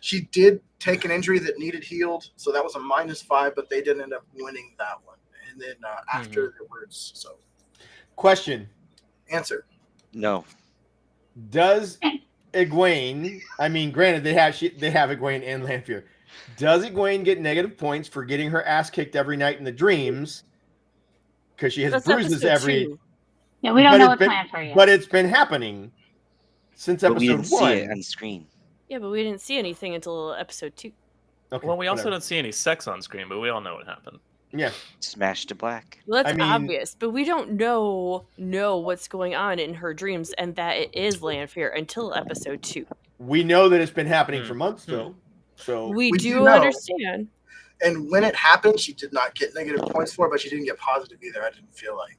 She did take an injury that needed healed, so that was a -5, but they did end up winning that one. And then after there was Question: answer. No. Does Egwene? I mean, granted, they have Egwene and Lanfear. Does Egwene get negative points for getting her ass kicked every night in the dreams? Because she has that's bruises episode every. 2. Yeah, we don't But know it's what's been- planned for you. But it's been happening since But we episode didn't see 1. it on screen. Yeah, but we didn't see anything until episode 2. Okay, Well, we also whatever. don't see any sex on screen, but we all know what happened. Yeah. Smash to black. Well, that's I mean- obvious, but we don't know what's going on in her dreams and that it is Lanfear until episode 2. We know that it's been happening Hmm. for months, though. So We We do do know. understand. And when it happened, she did not get negative points for it, but she didn't get positive either. I didn't feel like.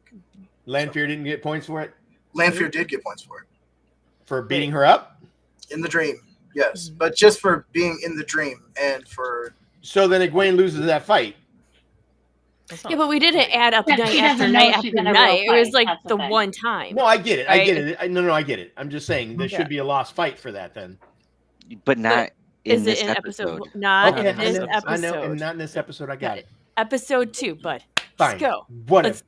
Lanfear didn't get points for it Lanfear did get points for it. for beating her up. In the dream, yes. But just for being in the dream and for. So then Egwene loses that fight. That's not- Yeah, but we didn't add up Yeah, night she after doesn't know night she's after in a real night. It was fight, like that's the the thing. one time. No, I get it. I get Right. it. No, I get it. I'm just saying there Yeah. should be a lost fight for that then. But not in Is this it in episode. Not Okay, in this I know, episode. and not in this episode. I got it. Episode 2, bud. Fine. Let's go. Whatever. Let's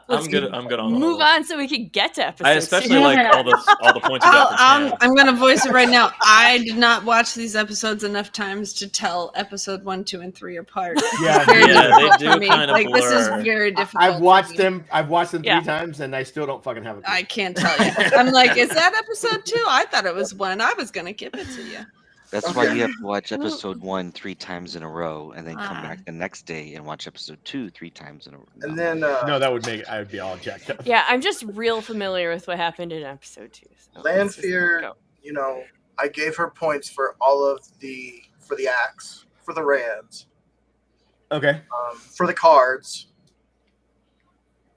I'm good. I'm good on all move of this. on so we can get to episode I 2. especially like all the points you got for Chan. I'm gonna voice it right now. I did not watch these episodes enough times to tell episode 1, 2, and 3 apart. Yeah, Very Yeah, difficult they do for me. kinda Like this is blur. very difficult. I've watched for me. them. I've watched them 3 Yeah. times, and I still don't fucking have a clue. I can't tell you. I'm like, is that episode 2? I thought it was 1. I was gonna give it to you. That's why you have to watch episode 1 3 times in a row, and then come Ah. back the next day and watch episode 2 3 times in a row. And then No, that would make it. I would be all jacked up. Yeah, I'm just real familiar with what happened in episode 2. So let's just Lanfear, go. I gave her points for all of the axe, for the Rans, Okay. for the cards,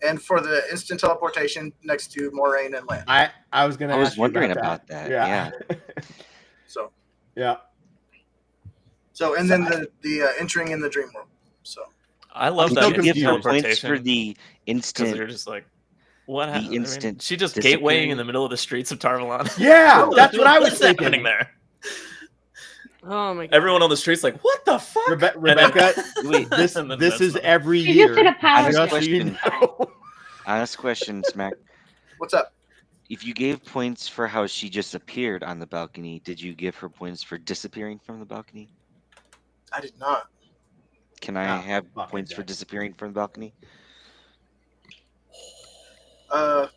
and for the instant teleportation next to Moraine and Land. I was gonna. I was ask you wondering about that. Yeah. So Yeah. and then the entering in the dream world. So I love Did that you give instant her points for teleportation the because instant? you're just like, what happened? instant she just disappearing. gatewaying in the middle of the streets of Tarvalon. Yeah, that's what I was What's thinking. happening there? Oh my god. Everyone on the streets like, what the fuck? Rebecca, Wait, this And then this that's is fine. every She year. just did a power Honest Just so shift. you question. know. Honest question, Smack. what's up? If you gave points for how she just appeared on the balcony, did you give her points for disappearing from the balcony? I did not. Can I Ah, have fucking points for Jack. disappearing from the balcony?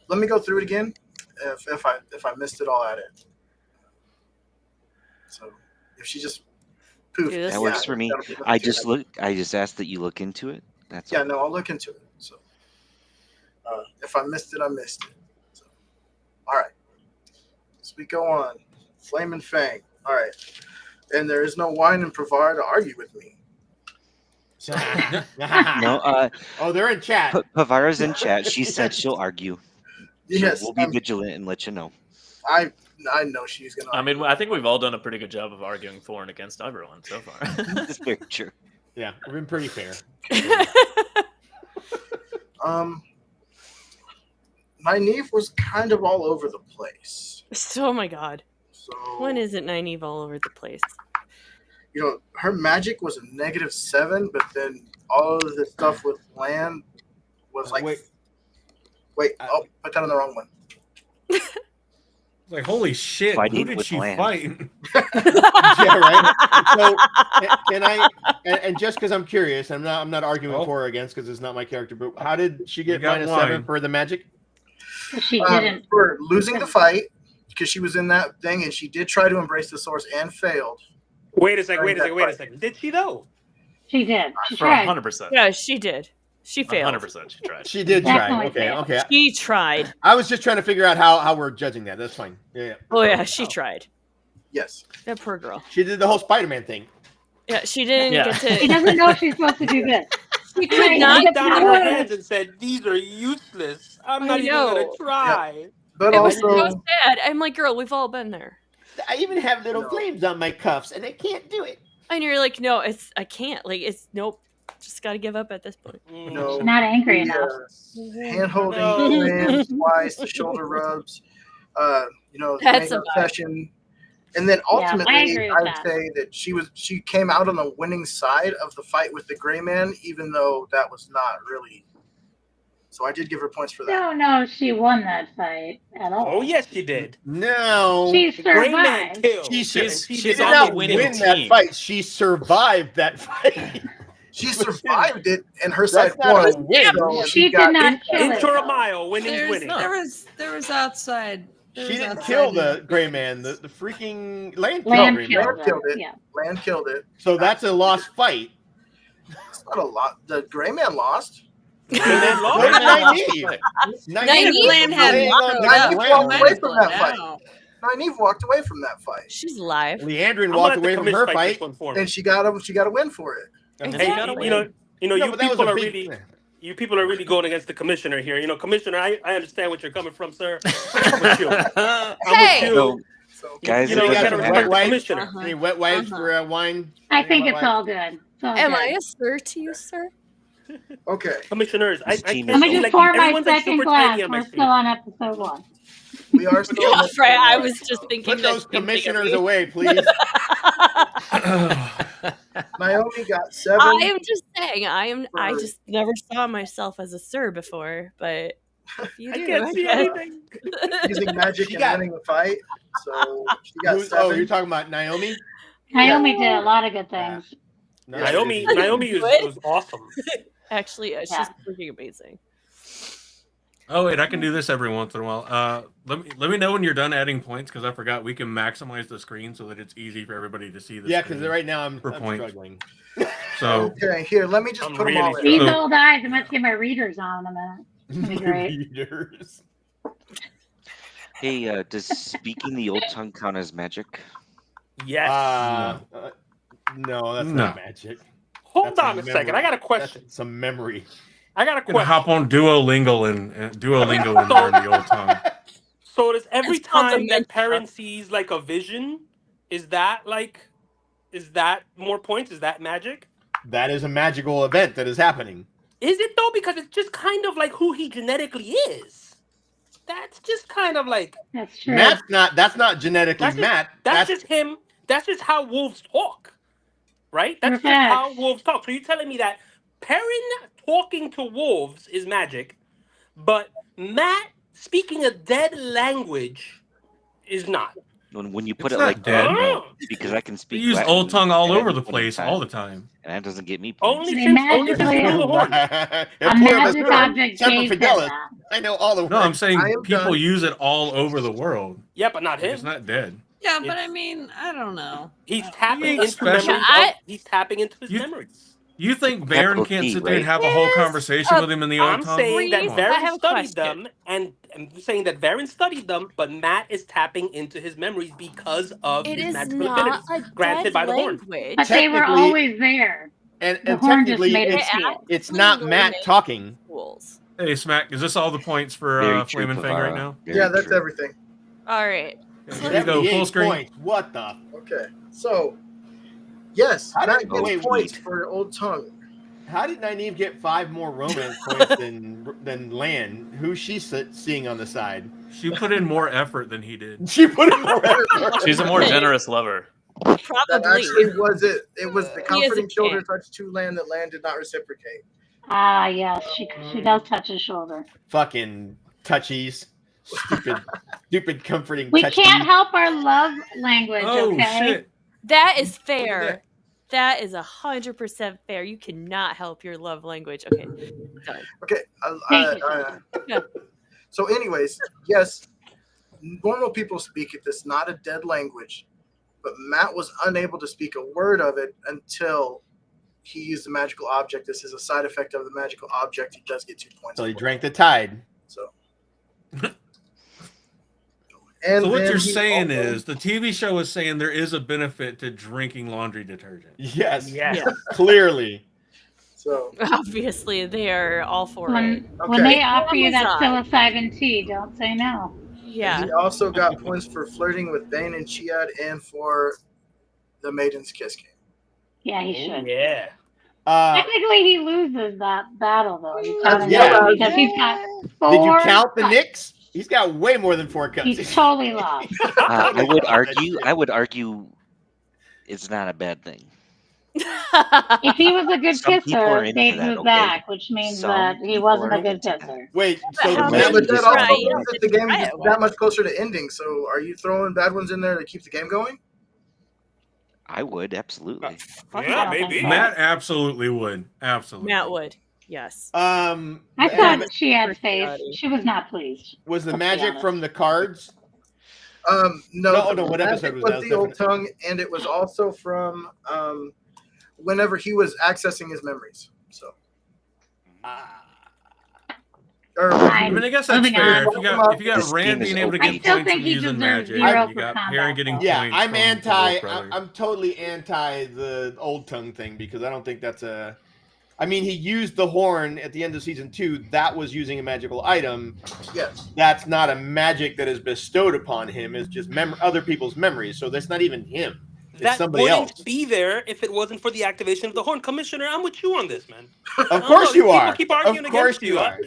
Let me go through it again. If I missed it all at it. So if she just poof, Dude, this That works for me. that'll be I nothing. just asked that you look into it. That's Yeah, all. no, I'll look into it. So if I missed it, I missed it. So, all right. So we go on. Flame and Fang. All right. And there is no wine and Pevara to argue with me. So, No, Oh, they're in chat. Pevara's in chat. She said she'll argue. yes, We'll be vigilant and let you know. I know she's gonna. I mean, I think we've all done a pretty good job of arguing for and against everyone so far. That's very true. Yeah, we've been pretty fair. Nynaeve was kind of all over the place. Oh my god. So When is it Nynaeve all over the place? you know, her magic was a -7, but then all of the stuff with land was like, wait, oh, put that on the wrong one. Like, holy shit, Fighting who did with she land. fight? Yeah, right. So can I? And just because I'm curious, I'm not arguing Oh. for or against because it's not my character. But how did she get You got -7 wine. for the magic? She didn't. For losing the fight because she was in that thing and she did try to embrace the source and failed. Wait a second. Did she though? She did. She For tried. 100%. Yeah, she did. She failed. 100% she tried. She did try. Definitely Okay, failed. okay. She tried. I was just trying to figure out how we're judging that. That's fine. Yeah. Oh yeah, she tried. Yes. That poor girl. She did the whole Spider-Man thing. Yeah, she didn't Yeah. get She to. doesn't know she's supposed to do this. She could tried not to get Down the on her word. hands and said, "These are useless. I'm I not even know. gonna try." But It was also, so sad. I'm like, girl, we've all been there. I even have little No. flames on my cuffs, and I can't do it. And you're like, no, I can't. Like, it's nope. Just gotta give up at this point. no, Not angry the, enough. hand holding, No. commands, twice, the shoulder rubs, you know, the That's makeup a vibe. session. And then I ultimately, agree with I would that. say that she came out on the winning side of the fight with the gray man, even though that was not really. So I did give her points for that. No, she won that fight at all. Oh yes, she did. No. She The gray man survived. killed. She's- She she's did on not the winning win that team. fight. She survived that fight. She survived it, and her side That's not a won. win. So She got did not kill it. Inch or a though. mile, winning's winning. There was outside. There She was didn't outside kill the movement. gray man. The freaking land Land killed killed Gray Man. her. killed it. Yeah. Land killed it. So that's a lost fight. It's not a lot. The gray man lost. And then what did Nynaeve? Nynaeve was had laying on the Nynaeve ground. walked away from that fight. Nynaeve walked away from that fight, She's live. Leandrin I'm gonna walked let the away from commish her fight fight. this one for me. and she got a win for it. Exactly. Hey, gotta you know, No, you but that was people a are big- really, you people are really going against the commissioner here. You know, commissioner, I understand what you're coming from, sir. I'm with you. I'm Hey! with you. So, So guys, You know, you you got gotta some respect white the wipes? commissioner. Uh-huh. Any wet wipes Uh-huh. for wine? I think Any it's wet all good. It's all Am good. I a sir to you, sir? okay, Commissioners, I This team can't Let me is see just like pour my everyone's like second super glass. tiny on my We're screen. still on episode 1. we are still. Yeah, right. I was just thinking. Put those that same thing of commissioners me. away, please. Naomi got 7. I am just saying. I For- just never saw myself as a sir before, but if you I do, can't I see guess. anything. using magic She and got- winning the fight. So she got Oh, 7. you're talking about Naomi? Naomi did a lot of good things. Naomi What? was awesome. Actually, she's Yeah. freaking amazing. Oh wait, I can do this every once in a while. Let me know when you're done adding points because I forgot we can maximize the screen so that it's easy for everybody to see the Yeah, screen. because right now I'm Per point. struggling. So Okay, here, let me just I'm put them really all in. These So- old eyes. I'm about to get my readers on in a minute. It's gonna be great. Readers. hey, does speaking the old tongue count as magic? Yes. No, that's No. not magic. Hold that's on a second. I got a question. That's some memory. I got a you can question. hop on Duolingo and Duolingo and learn the old tongue. So does every It's called time dementia. that parent sees like a vision, is that more points? Is that magic? That is a magical event that is happening. Is it though? Because it's just kind of like who he genetically is. That's just kind of like That's true. That's not genetically That's just- Matt. that's just him. That's just how wolves talk, right? That's just Correct. how wolves talk. So you're telling me that Perrin talking to wolves is magic, but Matt speaking a dead language is not. When you put It's it not like dead. that, Oh. because I can We speak. use Latin old tongue all at over any the point in place time, all the time. and that doesn't get me points. Only They since only since magically- Blue the Horn. A magic object gave him that. I know all the No, I'm words. saying I am people done. use it all over the world. Yeah, but not Like, him. it's not dead. Yeah, but It's- I mean, I don't know. He's tapping ain't into special. memories. He's tapping into his You- memories. You think Varen Capital can't T, sit there and right? have a whole Yes. conversation with him in the old I'm tongue? saying that Reese, I Varen have a studied question. them, and I'm saying that Varen studied them, but Matt is tapping into his memories because of It his is magical not abilities a granted dead by the horn. language. But they were Technically- always there. And The horn just technically, made They it see it. it's not Matt learning talking. Rules. Hey, Smack, is this all the points for Very true, Flamin' Fang right Pevara. now? Very Yeah, that's true. everything. All right. Here you go, full 78 screen. points. What the? Okay, so yes, How Matt did- gets wait, points wait. for Old Tongue. How did Nynaeve get 5 more romance points than Lan? Who's she seeing on the side? She put in more effort than he did. She put in more effort. She's a more generous lover. That Probably. actually was it. It was the He is a comforting shoulder king. touch to Lan that Lan did not reciprocate. Ah, yes, she does touch his shoulder. Fucking touchies. Stupid comforting We touchies. can't help our love language, Oh, okay? shit. That is at fair. That is 100% fair. You cannot help your love language. Okay, done. Okay. Thank you. Yeah. So, anyways, yes, normal people speak it. It's not a dead language, but Matt was unable to speak a word of it until he used the magical object. This is a side effect of the magical object. He does get 2 points. So he for it. drank the tide. So. And So what then you're he saying also- is the TV show is saying there is a benefit to drinking laundry detergent. Yes. Yeah. Clearly. So Obviously, they are all for it. When they offer you that Amazon. psilocybin tea, don't say no. Yeah. he also got points for flirting with Bane and Chiad and for the Maiden's Kiss game. Yeah, he Oh, should. yeah. Technically, he loses that battle, though. You That's- count yeah. because he's got 4. Did you count the cuts. Knicks? He's got way more than 4 cuts. He's totally lost. I would argue it's not a bad thing. If he was a good Some people are kisser, into they'd that, move okay? back, which means Some that he people wasn't are a good into that. kisser. Wait, so How the Yeah, many but magic that is Right. also Yeah. means that the game Try is it. that much closer to ending. So, are you throwing bad ones in there to keep the game going? I would absolutely. Yeah, I don't maybe. think so. Matt absolutely would. Absolutely. Matt would. Yes. I the- thought she had face. Personality. She was not pleased. was the Let's be magic honest. from the cards? No, No, what episode was was that? the Old Tongue, and it was also from whenever he was accessing his memories. So, or I mean, I guess that's Moving fair. on. If you got This Rand game is being able to OP. get I still points think from he using deserves magic, 0 you for got combat, Perrin getting though. Yeah, points. I'm from the anti. WolfBrother. I'm totally anti the Old Tongue thing because I don't think that's a. I mean, he used the horn at the end of season 2. That was using a magical item. yes, That's not a magic that is bestowed upon him. It's just other people's memories. So that's not even him. It's That somebody wouldn't else. be there if it wasn't for the activation of the horn. Commissioner, I'm with you on this, man. Of course you People are. keep arguing Of course against you you. are.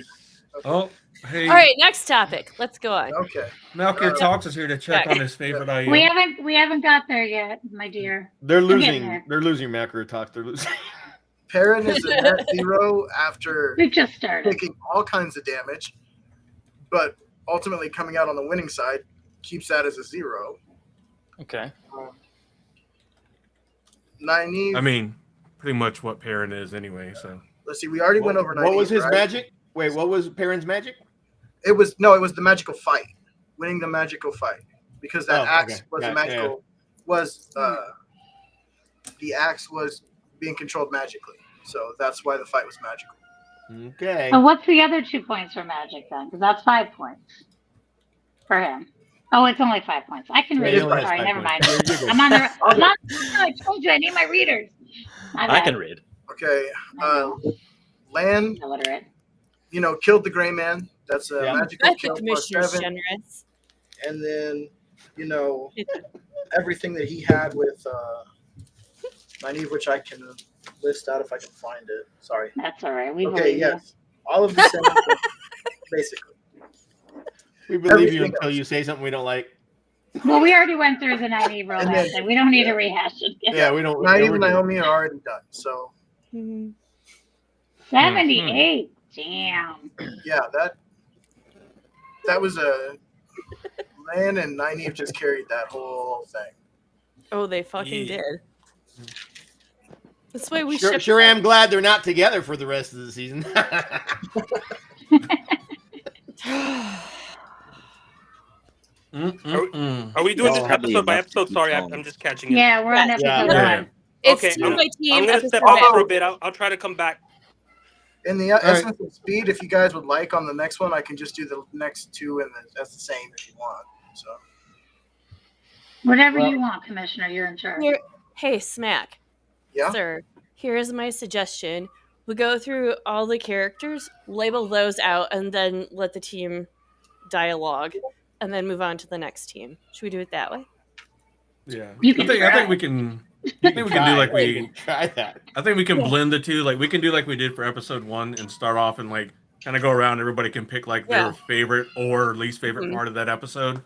Oh, hey, All right, next topic. Let's go on. okay. Malkier Talks is here to check on his favorite IU. We haven't got there yet, my dear. They're getting losing. there. They're losing macro talk. They're losing. Perrin is a net 0 after We've just started. taking all kinds of damage, but ultimately coming out on the winning side keeps that as a 0. Okay. Nynaeve, I mean, pretty much what Perrin is anyway. So let's see, we already went over Nynaeve. What was his right? magic? Wait, what was Perrin's magic? It was the magical fight, winning the magical fight, because that Oh, axe okay. was Yeah, the magical the axe was being controlled magically, so that's why the fight was magical. Okay. So what's the other 2 points for magic then? Because that's 5 points for him. Oh, it's only 5 points. I can Yeah, read he it. only has Sorry, 5 never mind. points. You're good. I'm on the. I told you I need my readers. I can read. Okay, I Lan, illiterate. killed the Gray Man. That's a Yeah. magical That's the kill for commissioner's 7, generous. and then everything that he had with Nynaeve, which I can list out if I can find it. Sorry. That's all right. We Okay, believe yes, all of the same, basically. We believe you everything until else. you say something we don't like. you. Well, we already went through the 90 romance thing. We don't need to rehash it again. Yeah, we don't. Nynaeve we're and good. Naomi are already done. So 78. Damn. yeah, that was a Lan and Nynaeve just carried that whole thing. Oh, they fucking Yeah. did. That's why we Sure, ship sure am glad they're not together for the rest of the season. Mm-mm-mm. Are we doing Well, this probably episode by enough to episode? keep Sorry, going. I'm just catching it. Yeah, we're on Yeah. episode Yeah. 1. It's Okay, team by team. I'm gonna episode step by out for a episode. bit. I'll try to come back. In the essence of speed, if you guys would like on the next one, I can just do the next two and that's the same if you want. So Whatever you want, Commissioner. You're in charge. Hey, Smack. yeah. Sir, here's my suggestion. We go through all the characters, label those out, and then let the team dialogue, and then move on to the next team. Should we do it that way? Yeah, You I can think try. we can. I think we can do like we. try that. I think we can blend the two. Like we can do like we did for episode 1 and start off and like kind of go around. Everybody can pick like Yeah. their favorite or least favorite Mhm. part of that episode,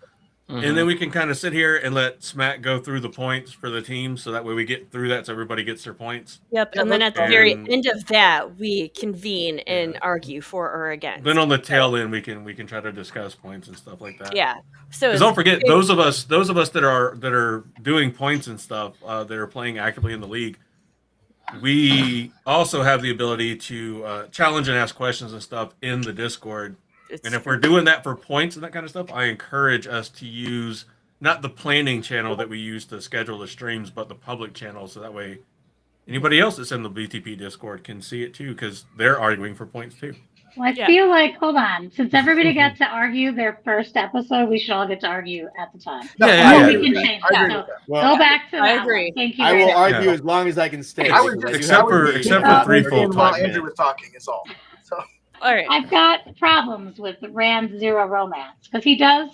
Mhm. and then we can kind of sit here and let Smack go through the points for the team, so that way we get through that, so everybody gets their points. Yep, Yeah, and then that's at the very fine. end of that, we convene and argue for or against. Then on the tail end, we can try to discuss points and stuff like that. Yeah. So Because don't forget, those of us that are doing points and stuff, that are playing actively in the league, we also have the ability to challenge and ask questions and stuff in the Discord. And if we're doing that for points and that kind of stuff, I encourage us to use not the planning channel that we use to schedule the streams, but the public channel, so that way anybody else that's in the BTP Discord can see it too, because they're arguing for points too. Well, I Yeah. feel like, hold on, since everybody got to argue their first episode, we should all get to argue at the time. Yeah, And yeah, then yeah. we can change I that. agree So with that. Well, go back to I that agree. one. Thank you. I very will much. argue as long as I can stay. I would because just, Except I would for- be except for 3 talking full while 5 Andrew was talking. It's all. So all right. I've got problems with Rand's zero romance because he does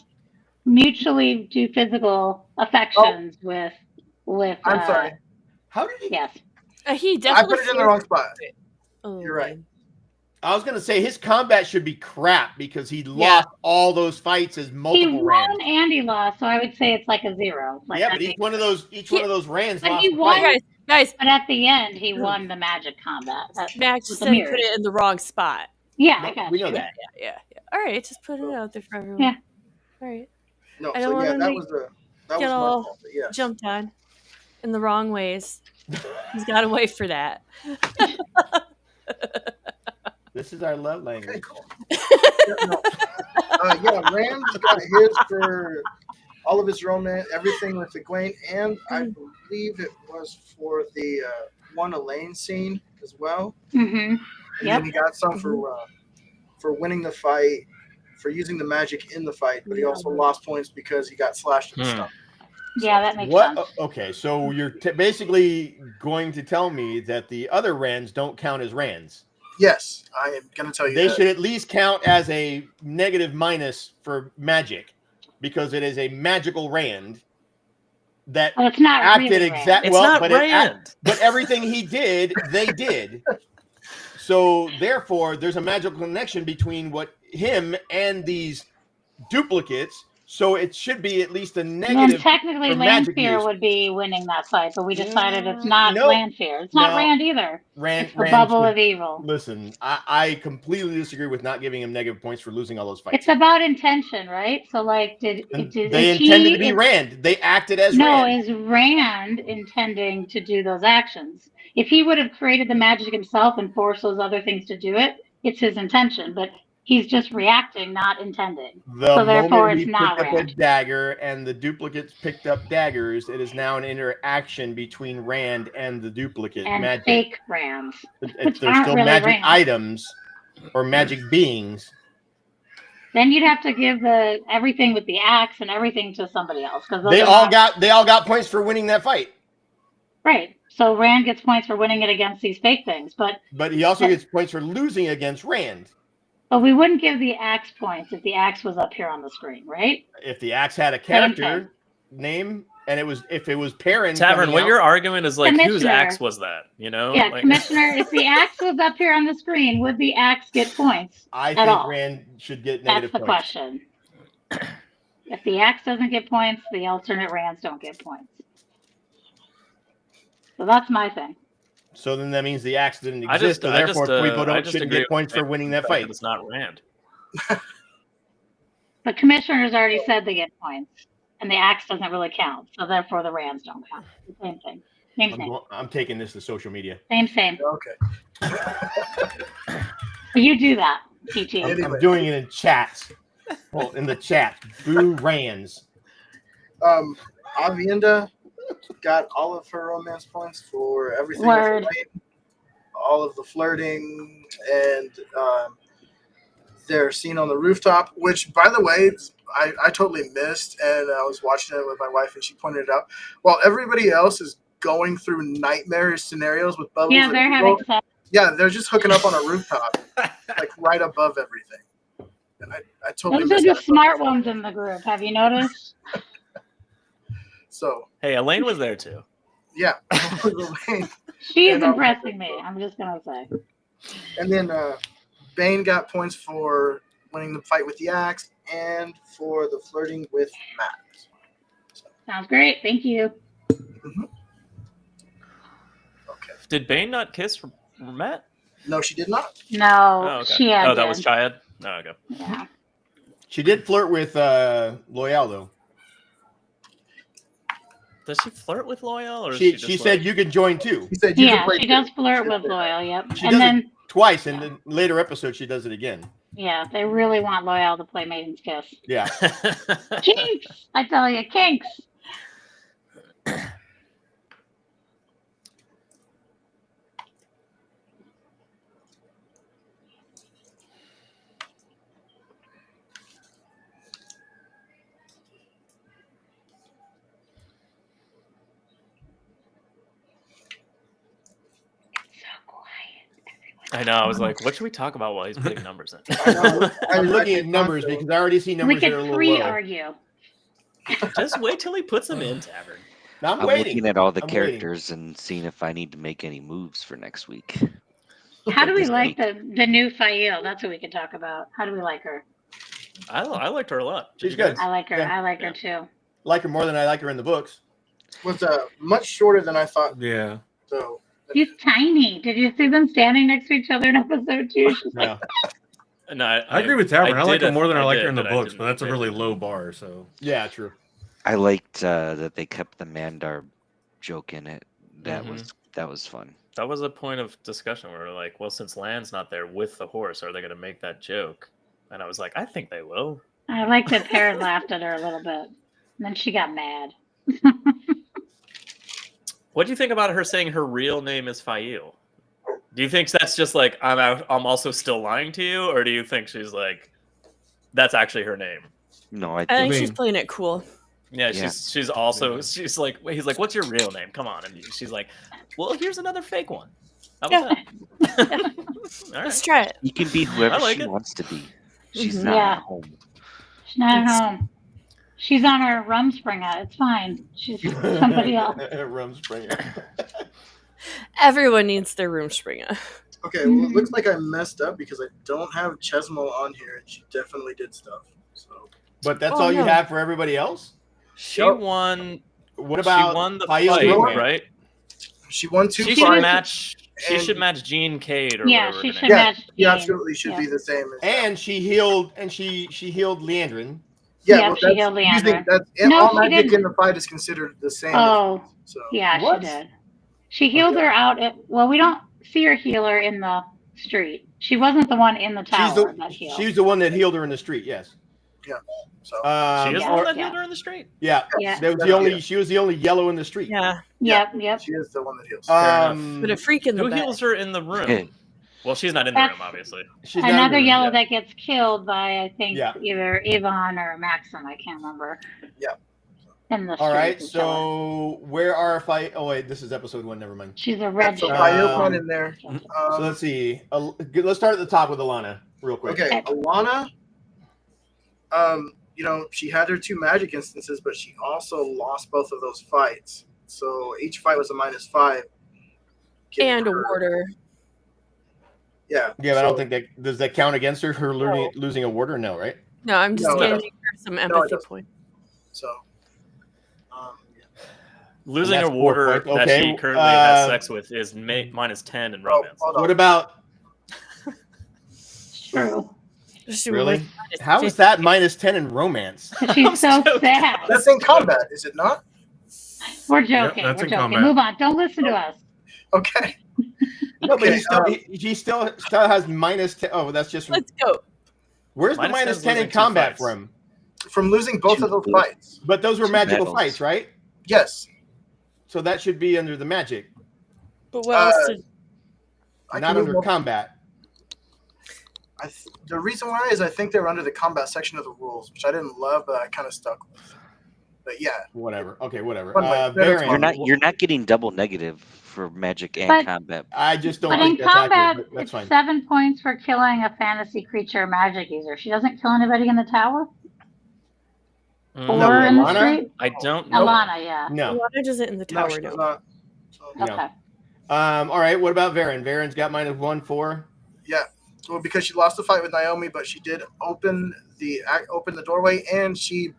mutually do physical affections with. I'm sorry. How did he? Yes. He I definitely. put it in the wrong spot. Oh, You're right. man. I was gonna say his combat should be crap because he lost all those fights as He multiple won rands. and he lost, so I would say it's like a 0. Like, Yeah, I but each think- one of those rands But lost. he a won. fight. Guys, But at the end, he won the magic combat. Max with the said mirrors. put it in the wrong spot. Yeah, No, I got we you. know that. Yeah. All right, just put it out there for everyone. Yeah. All right. No, I don't so yeah, wanna that make- was my get all fault. But yes. Jumped on in the wrong ways. He's got to wait for that. This is our love Okay, language. cool. Yeah, Rand's got his for all of his romance, everything with Egwene, and I believe it was for the one Elaine scene as well. Mm-hmm. And Yep. then he got some for winning the fight, for using the magic in the fight, but he also lost points because he got slashed in the stomach. Yeah, that makes What? sense. Okay, so you're basically going to tell me that the other rands don't count as rands. Yes, I am going to tell you They that. should at least count as a negative minus for magic, because it is a magical rand that Well, it's not acted really exactly It's well, not but Rand. but everything he did, they did. So therefore, there's a magical connection between him and these duplicates. So it should be at least a And negative. technically, for magic Landfear use. would be winning that fight, but we decided it's not No. Landfear. It's not No. Rand either. Rand, It's the bubble should- of evil. Listen, I completely disagree with not giving him negative points for losing all those fights. It's about intention, right? So, like, And did they is intended he, to be Rand. They acted as No, Rand. is Rand intending to do those actions? If he would have created the magic himself and forced those other things to do it, it's his intention. But he's just reacting, not intending. The So therefore, moment it's he not picked up a Rand. dagger and the duplicates picked up daggers, it is now an interaction between Rand and the duplicate And magic. fake Rands. If they're aren't still really magic Rand. items or magic beings. Then you'd have to give everything with the axe and everything to somebody else because They all got points for winning that fight. right. So Rand gets points for winning it against these fake things, but But he also gets points for losing against Rand. we wouldn't give the axe points if the axe was up here on the screen, right? If the axe had a Same character name and if it was Perrin. Tavern, coming what out- you're arguing is like whose Commissioner. axe was that? You know? Yeah, Like- Commissioner, if the axe was up here on the screen, would the axe get points I at think all? Rand should get That's negative the points. question. If the axe doesn't get points, the alternate Rands don't get points. So that's my thing. So then that means the axe didn't I exist, just, and I therefore just, people I don't just shouldn't agree get points with for winning that the fact fight. It's not Rand. But Commissioner's already said they get points, and the axe doesn't really count. So therefore, the Rands don't count. Same thing. I'm taking this to social media. Same. Okay. You do that, TT. I'm doing it in chats. Well, in the chat. Boo Rands. Avienda got all of her romance points for everything. Word. With Elaine, all of the flirting, and their scene on the rooftop, which, by the way, I totally missed, and I was watching it with my wife, and she pointed it out. While everybody else is going through nightmare scenarios with bubbles, Yeah, they're having sex. yeah, they're just hooking up on a rooftop, like right above everything. And I totally Those are missed the that. smart ones in the group. Have you noticed? So Hey, Elaine was there too. yeah, She is And, impressing me. I'm just gonna say. and then Bane got points for winning the fight with the axe and for the flirting with Matt. Sounds great. Thank you. Okay. Did Bane not kiss Matt? No, she did not. No, Oh, okay. she had. Oh, that was Chiad? Oh, okay. Yeah. She did flirt with Loyal though. Does she flirt with Loyal, or is She just said like... you can join too. He said you can Yeah, play she too. does flirt with Loyal. Yep. She And does then it twice, and then later episode she does it again. yeah, they really want Loyal to play Maiden's Kiss. Yeah. Kinks, I tell you, kinks. I know. I was like, what should we talk about while he's putting numbers in? I'm looking at numbers because I already see We numbers that are a could little low. pre-argue. Just wait till he puts them in, Tavern. I'm I'm waiting. looking at all the I'm waiting. characters and seeing if I need to make any moves for next week. How do we This like week. the new Fail? That's what we could talk about. How do we like her? I liked her a lot. Did She's you guys? good. I like her. Yeah. I like her too. Like her more than I like her in the books. Was much shorter than I thought. Yeah. So She's tiny. Did you see them standing next to each other in episode 2? She's like, Yeah. No, I agree with Tavern. I like her more than I like her in the did, books, I but that's a didn't. really low bar. So Yeah, true. I liked that they kept the Mandar joke in it. That Mhm. was fun. That was a point of discussion where we're like, well, since Land's not there with the horse, are they going to make that joke? And I was like, I think they will. I like that Parrot laughed at her a little bit. And then she got mad. What do you think about her saying her real name is Fail? Do you think that's just like I'm also still lying to you, or do you think she's like that's actually her name? No, I I think mean- she's playing it cool. Yeah, Yeah. she's also she's like he's like, what's your real name? Come on, and she's like, well, here's another fake one. How about that? All Let's right. try it. You can be whoever I like she it. wants to be. She's Mhm. not Yeah. at home. She's not at home. She's on her Rumspringa. It's fine. She's somebody else. Rumspringer. Everyone needs their room springer. okay, well, it looks like I messed up because I don't have Chesmo on here, and she definitely did stuff. So But that's Oh, all you no. have for everybody else? She Yep. won. What about she won the Fayo's fight, romance? right? she won 2 She fights. should match. She and- should match Jean Cade or Yeah, whatever. she her should name Yeah, match. She Jean. absolutely should Yeah. be the same as And she healed Leandrin. yeah, Yep, well, she that's healed using Leandra. that's No, all she magic didn't. in the fight is considered the same. Oh, So yeah, What? she did. She healed her out at, well, we don't see her heal her in the street. She wasn't the one in the tower that healed. She's the one that healed her in the street, yes. so She is the Yeah, one that yeah. healed her in the street. Yeah. Yeah. That was the only she was the only yellow in the street. Yeah. Yep. she is the one that heals. Fair Mm. But a freak in the Who bed. heals her in the room? Well, she's not in the room, obviously. She's not in Another the room, yellow yeah. that gets killed by, I think, Yeah. either Yvonne or Maxim. I can't remember. Yeah. In the All right, street, so where are fight? Oh wait, this is episode 1. Never mind. she's a red So shirt. Fayo's not in there. So let's see. Let's start at the top with Alana, real quick. Okay, Alana. She had her 2 magic instances, but she also lost both of those fights. So each fight was a -5. giving And a her- warder. Yeah. Yeah, but I don't so- think that does that count against her. Her losing a warder, no, right? No, I'm just No, it getting doesn't. her some No, it empathy doesn't. points. So. Losing And a that's 4 warder points. that Okay, she currently has uh, sex with is -10 in Oh, romance. hold on. What about True. She really? was How is that -10 in romance? She's so sad. That's in combat, is it not? We're joking. that's We're in joking. combat. Move on. Don't listen to us. Okay. No, but Okay, he still has -10. Oh, that's just Let's go. where's the -10 is -10 in losing 2 combat fights. from? From losing both of those fights. But those were 2 magical battles. fights, right? Yes. So that should be under the magic, But what else did I not can move under up. combat. The reason why is I think they were under the combat section of the rules, which I didn't love, but I kind of stuck with. But yeah, Whatever. Okay, whatever. One way. Baron, You're not getting double negative for magic and But- combat. I just don't But in think that's combat, accurate. But that's it's fine. 7 points for killing a fantasy creature or magic user. She doesn't kill anybody in the tower Mm, or No, in the Adelorna? street. I don't know. Alana, yeah. No. Latte does it in the no, tower? she No. does not. So, No. Okay. All right. What about Varen? Varen's got -1 for. yeah, well, because she lost the fight with Naomi, but she did open the doorway and she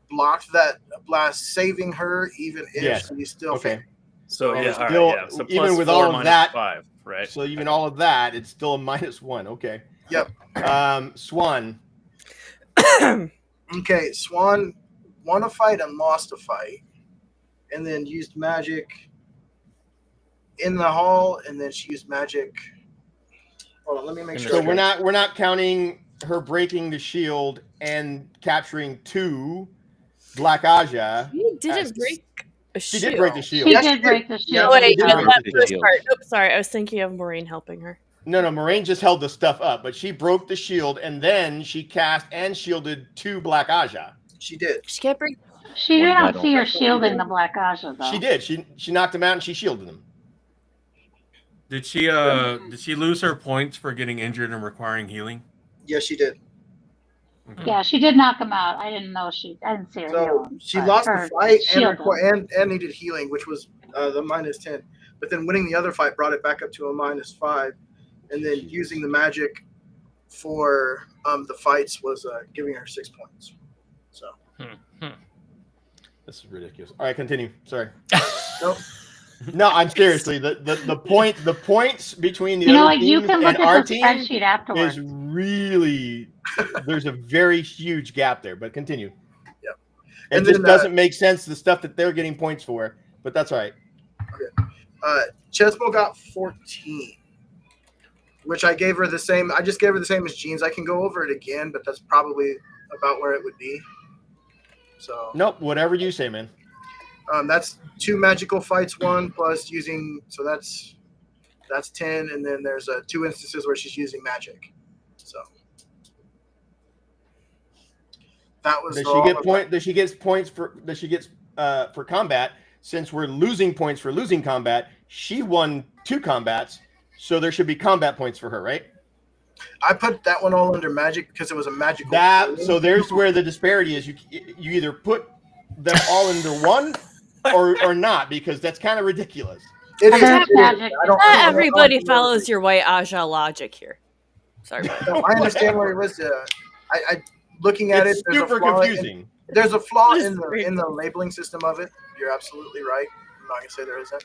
blocked that blast, saving her even if Yes. she's still Okay. fading. So And yeah, it's all right, still- yeah. So even plus with 4 all of minus that- 5, right? So even all of that, it's still a -1. Okay. Yep. Swan. Okay, Swan won a fight and lost a fight, and then used magic in the hall, and then she used magic. Hold on, let me make In sure. the So we're not counting her breaking the shield and capturing 2 Black Aja. You didn't break a She shield. did break the shield. She Yes, did she break the did. shield. Oh, wait, She you did meant break that the first shield. part. Nope, sorry. I was thinking of Maureen helping her. No, Moraine just held the stuff up, but she broke the shield and then she cast and shielded 2 Black Aja. She did. She can't break. She One didn't battle. see her shielding the Black Aja, though. She did. She knocked him out and she shielded him. Did she lose her points for getting injured and requiring healing? Yes, she did. Okay. Yeah, she did knock him out. I didn't see her So heal him, she but lost her the fight shield him. and needed healing, which was the -10. But then winning the other fight brought it back up to a -5, and then using the magic for the fights was giving her 6 points. So This is ridiculous. All right, continue. Sorry. Nope. No, I'm seriously the points between the You know, other like you teams can look and our at the team spreadsheet afterwards. is really there's a very huge gap there. But continue. Yep. It And just then, doesn't make sense the stuff that they're getting points for, but that's all right. Chesmo got 14, which I gave her the same. I just gave her the same as Jeans. I can go over it again, but that's probably about where it would be. So Nope, whatever you say, man. that's 2 magical fights, 1 plus using. So that's 10, and then there's 2 instances where she's using magic. So that was. Does all she get of point? Does she get points for? Does she get for combat? Since we're losing points for losing combat, she won 2 combats, so there should be combat points for her, right? I put that one all under magic because it was a magical. So there's where the disparity is. You either put them all into one or not, because that's kind of ridiculous. It is. That's magic. I don't. Not everybody follows your white Aja logic here. Sorry. No, I understand where it was. I looking at It's it, there's super a flaw confusing. There's a flaw It's in great. the labeling system of it. You're absolutely right. I'm not gonna say there isn't.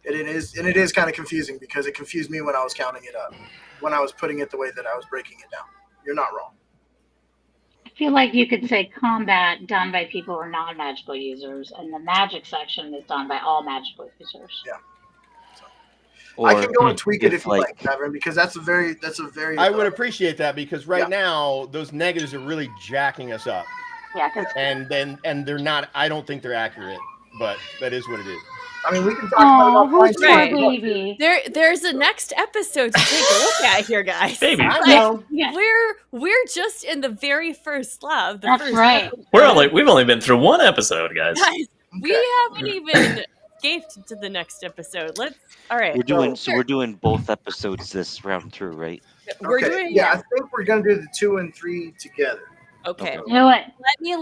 It is kind of confusing because it confused me when I was counting it up, when I was putting it the way that I was breaking it down. You're not wrong. I feel like you could say combat done by people who are non-magical users, and the magic section is done by all magical users. Yeah. Or I can go and tweak it if, if you like, Tavern, because that's a very. I would appreciate that, because right Yeah. now those negatives are really jacking us up, Yeah, because and they're not. I don't think they're accurate, but that is what it is. I mean, we can talk about who's points. poor Right. baby? There's a next episode to take a look at here, guys. Baby. I Like, know. Yeah, we're just in the very first slab. The that's first right. episode. We've only been through 1 episode, guys. Guys, we Okay. haven't even escaped to the next episode. All right. we're doing both episodes this round through, right? We're Okay, doing Yeah, I think we're gonna do the 2 and 3 together. Okay. Do it. Let me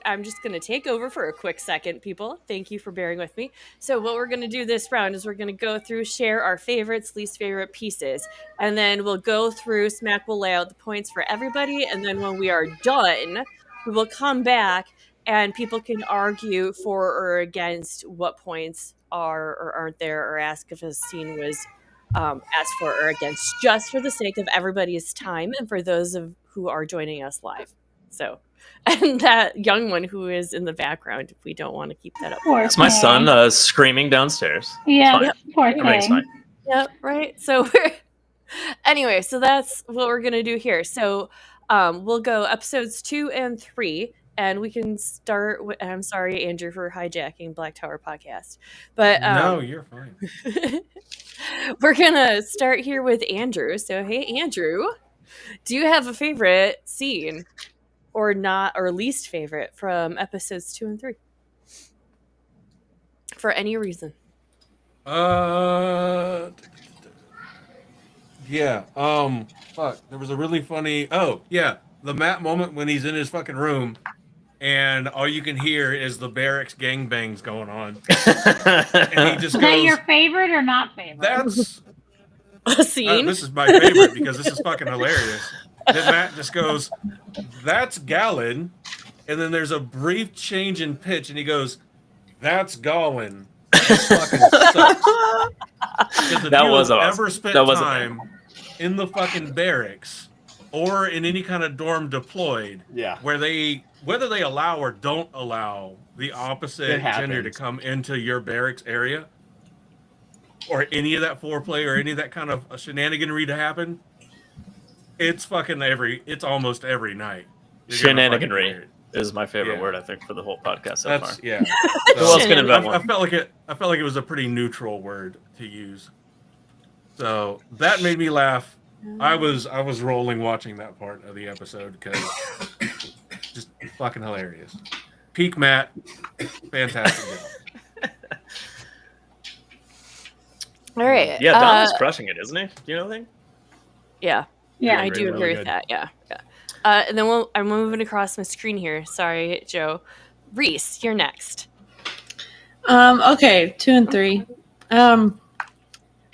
I'm just going to take over for a quick second, people. Thank you for bearing with me. So what we're going to do this round is we're going to go through, share our favorites, least favorite pieces, and then we'll go through, Smack will lay out the points for everybody, and then when we are done, we will come back and people can argue for or against what points are or aren't there, or ask if a scene was asked for or against, just for the sake of everybody's time and for those of who are joining us live. So, and that young one who is in the background, if we don't want to keep that up. Poor It's my thing. son screaming downstairs. Yeah, Fine. poor Everything's thing. fine. Yep, right. So anyway, so that's what we're gonna do here. So we'll go episodes 2 and 3, and we can start with, I'm sorry, Andrew, for hijacking Black Tower podcast, but No, you're fine. we're gonna start here with Andrew. So, hey, Andrew, do you have a favorite scene or not, or least favorite from episodes 2 and 3 for any reason? Yeah. Fuck. There was a really funny. Oh, yeah. The Matt moment when he's in his fucking room, and all you can hear is the barracks gangbangs going on, and he just Is that goes, your favorite or not favorite? "That's A scene? this is my favorite because this is fucking hilarious." Then Matt just goes, "That's Gallon," and then there's a brief change in pitch, and he goes, "That's Gollin." This fucking sucks. Because if That you was have awesome. ever spent That was time in the fucking barracks or in any kind of dorm deployed, Yeah. where whether they allow or don't allow the opposite It gender to happens. come into your barracks area, or any of that foreplay or any of that kind of shenaniganry to happen, it's almost every night. You're gonna fucking Shenaniganry hear it. is my favorite Yeah. word, I think, for the whole podcast so That's far. yeah. Who else can invent I one? felt like it was a pretty neutral word to use. So that made me laugh. I was rolling watching that part of the episode because just fucking hilarious. Peak Matt, fantastic. All right. Yeah, Donna's crushing it, isn't he? Do you know anything? Yeah. Yeah. I do really agree with good. that. Yeah. And then I'm moving across my screen here. Sorry, Joe. Reese, you're next. Okay, 2 and 3.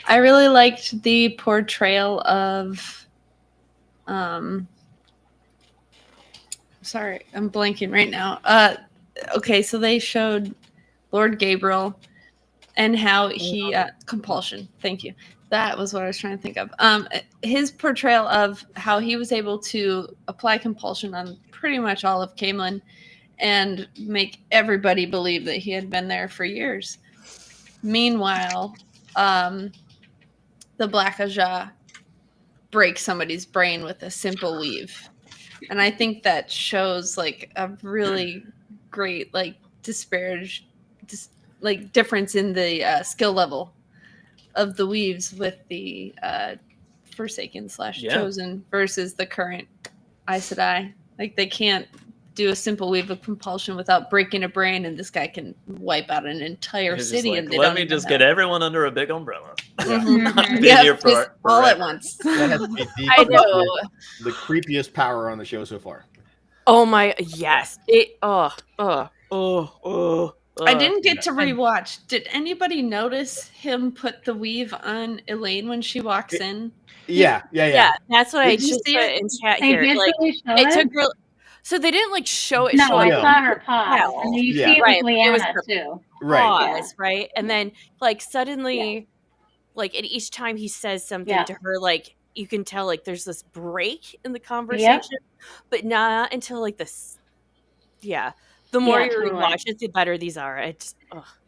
I really liked the portrayal of sorry, I'm blanking right now. Okay, so they showed Lord Gabriel and how he compulsion. Thank you. That was what I was trying to think of. His portrayal of how he was able to apply compulsion on pretty much all of Camelin and make everybody believe that he had been there for years. Meanwhile, the Black Aja breaks somebody's brain with a simple weave. And I think that shows like a really great difference in the skill level of the weaves with the Forsaken / Chosen versus the current Aes Sedai. Like they can't do a simple weave of compulsion without breaking a brain, and this guy can wipe out an entire He's city. just And like, they let don't me even just know. get everyone under a big umbrella. Mhm. Be Yeah, here just all at forever. once. That has to be I know. the creepiest power on the show so far. Oh my, yes. I didn't get to rewatch. Did anybody notice him put the weave on Elaine when she walks in? Yeah. Yeah, that's what I Did you just see put it? in chat They here. did Like, really show it it? took real. So they didn't like show it. No, show I it No. saw her pause. Well, And you yeah. see it Right, with it was Leanna her too. Right. pause, right? And then like suddenly, like at each time he says something Yeah. to her, like you can tell like there's this break in the conversation, but not until like this. Yeah, the more Yeah, you totally. rewatch it, the better these are. It's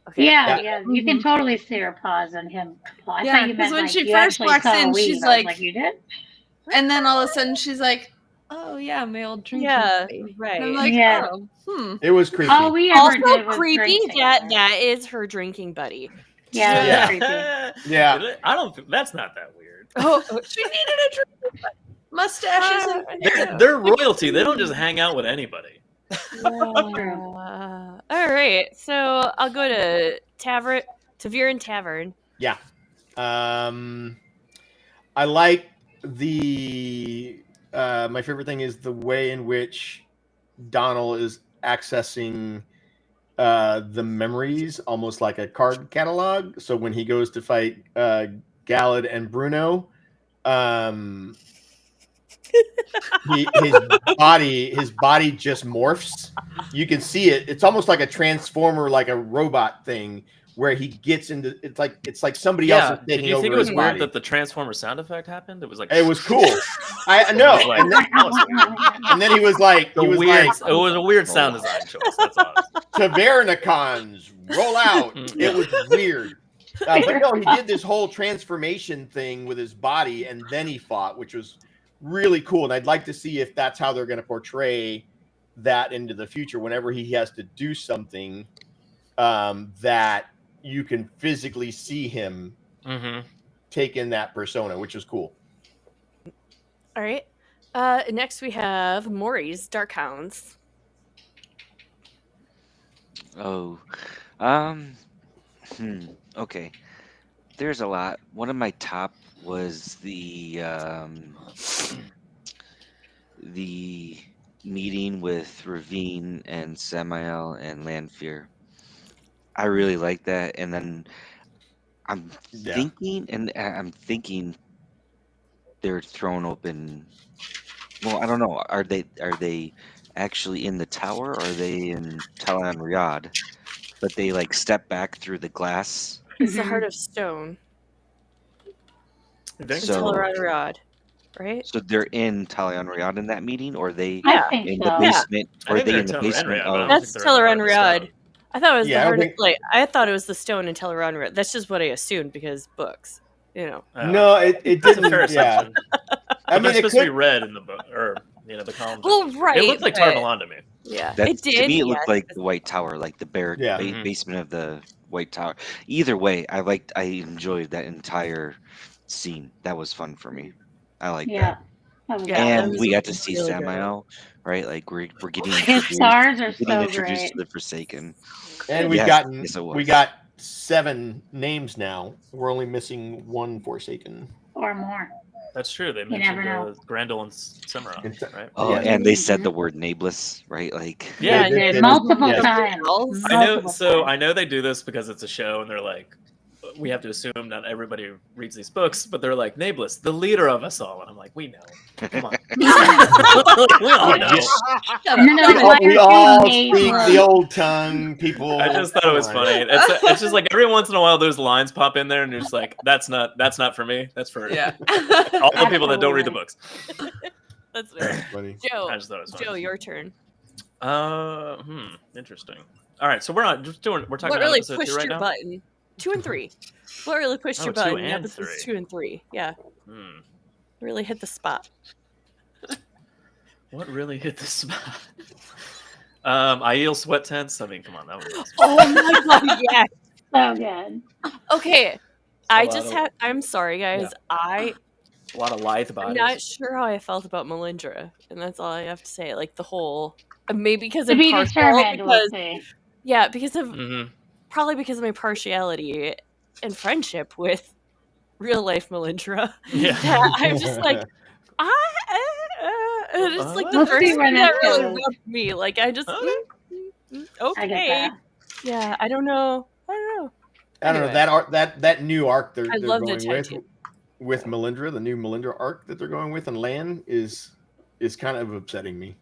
okay. Yeah. You can Mhm. totally see her pause and him. I Yeah, thought you 'cause meant when like she you first actually walks saw a in, weave. she's I was like- you did? And then all of a sudden she's like, "Oh yeah, my old drinking Yeah, buddy." right. And I'm like, Yeah. "Oh, It was creepy. All we ever Also did was creepy drink that together. that is her drinking buddy. Yeah, Yeah. creepy. Yeah. I don't think that's not that weird. Oh, she needed a drink. Mustaches and They're royalty. They don't just hang out with anybody. all right. So I'll go to Tavern, Tavern. Yeah. I like the my favorite thing is the way in which Donald is accessing the memories almost like a card catalog. So when he goes to fight Galad and Bruno, his body just morphs. You can see it. It's almost like a transformer, like a robot thing, where he gets into. It's like somebody else is Did taking you over think it was his weird body. that the Transformer sound effect happened? It was like It was cool. I know. It was like- And then, that was weird. and then he was like, It was a weird sound design choice. That's all. Tavernicons, roll out. Yeah. It was weird. But no, he did this whole transformation thing with his body, and then he fought, which was really cool. And I'd like to see if that's how they're going to portray that into the future whenever he has to do something that you can physically see him take in that persona, which is cool. All right. Next we have Maury's Darkhounds. Oh, okay. There's a lot. One of my top was the meeting with Ravine and Samael and Landfear. I really like that. And then I'm thinking they're thrown open. Well, I don't know. Are they actually in the tower, or are they in Talon Riyadh? But they like step back through the glass. It's the Heart of Stone. So, Rod, right? So they're in Talon Riyadh in that meeting, or are they I think in so. the basement? I Or are think they they're in the in Teleran basement? Riyadh, but I don't That's think they're in the Teleran Heart of Riyadh. Stone. I thought it was Yeah, I the don't Heart think- of like I thought it was the stone in Teleran Riyadh. That's just what I assumed because books, you know. No, it That's didn't. a fair Yeah, assumption. I But mean, they're it supposed to be could. red in the book, or the columns. Well, right. It looked like but- Tarvalon to me. Yeah, That, it did. to me, it looked yes. like the White Tower, like the barrack Yeah. basement of the White Tower. Either way, I enjoyed that entire scene. That was fun for me. I like Yeah. that. That was Yeah, that And was we got to see really good. Samael, right? Like we're getting His introduced, stars are getting so introduced great. to the Forsaken. And we've Yes, gotten yes, it was. we got 7 names now. We're only missing 1 Forsaken. Or more. That's true. They never mentioned know. Grendel and Cimarron, right? Oh, Yeah. and they said the word nameless, right? Like Yeah, They did. Multiple Yeah. times. I know. Multiple So times. I know they do this because it's a show, and they're like, we have to assume not everybody reads these books, but they're like, Nameless, the leader of us all, and I'm like, we know. Come on. we all know. We all speak the old tongue, people. I just thought it was Come on. funny. It's just like every once in a while those lines pop in there, and you're just like, that's not for me. That's for Yeah. all the people that don't read the books. That's That's funny. Joe. I just thought it was funny. Joe, your turn. Interesting. All right, so we're talking What about really episode pushed 2 right your now. button? 2 and 3. What really pushed your 2 button? in and episodes 3. 2 and 3. Yeah. Really hit the spot. What really hit the spot? Aiel sweat tents. I mean, come on, that was awesome. Oh my god, yes. So good. Okay. I'm sorry, guys. Yeah. A lot of lithe I'm bodies. not sure how I felt about Melindra, and that's all I have to say. Like the whole, maybe because To I'm be partial, determined, we'll because see. yeah, because of Mhm. probably because of my partiality and friendship with real life Melindra. Yeah. that I'm just like, it's like the We'll first see where thing that that really goes. rubbed me. Like I just I get okay, that. yeah. I don't know. I don't know Anyway. that arc, that new arc they're love the going tattoo. with Melindra, the new Melindra arc that they're going with, and Lan is kind of upsetting me.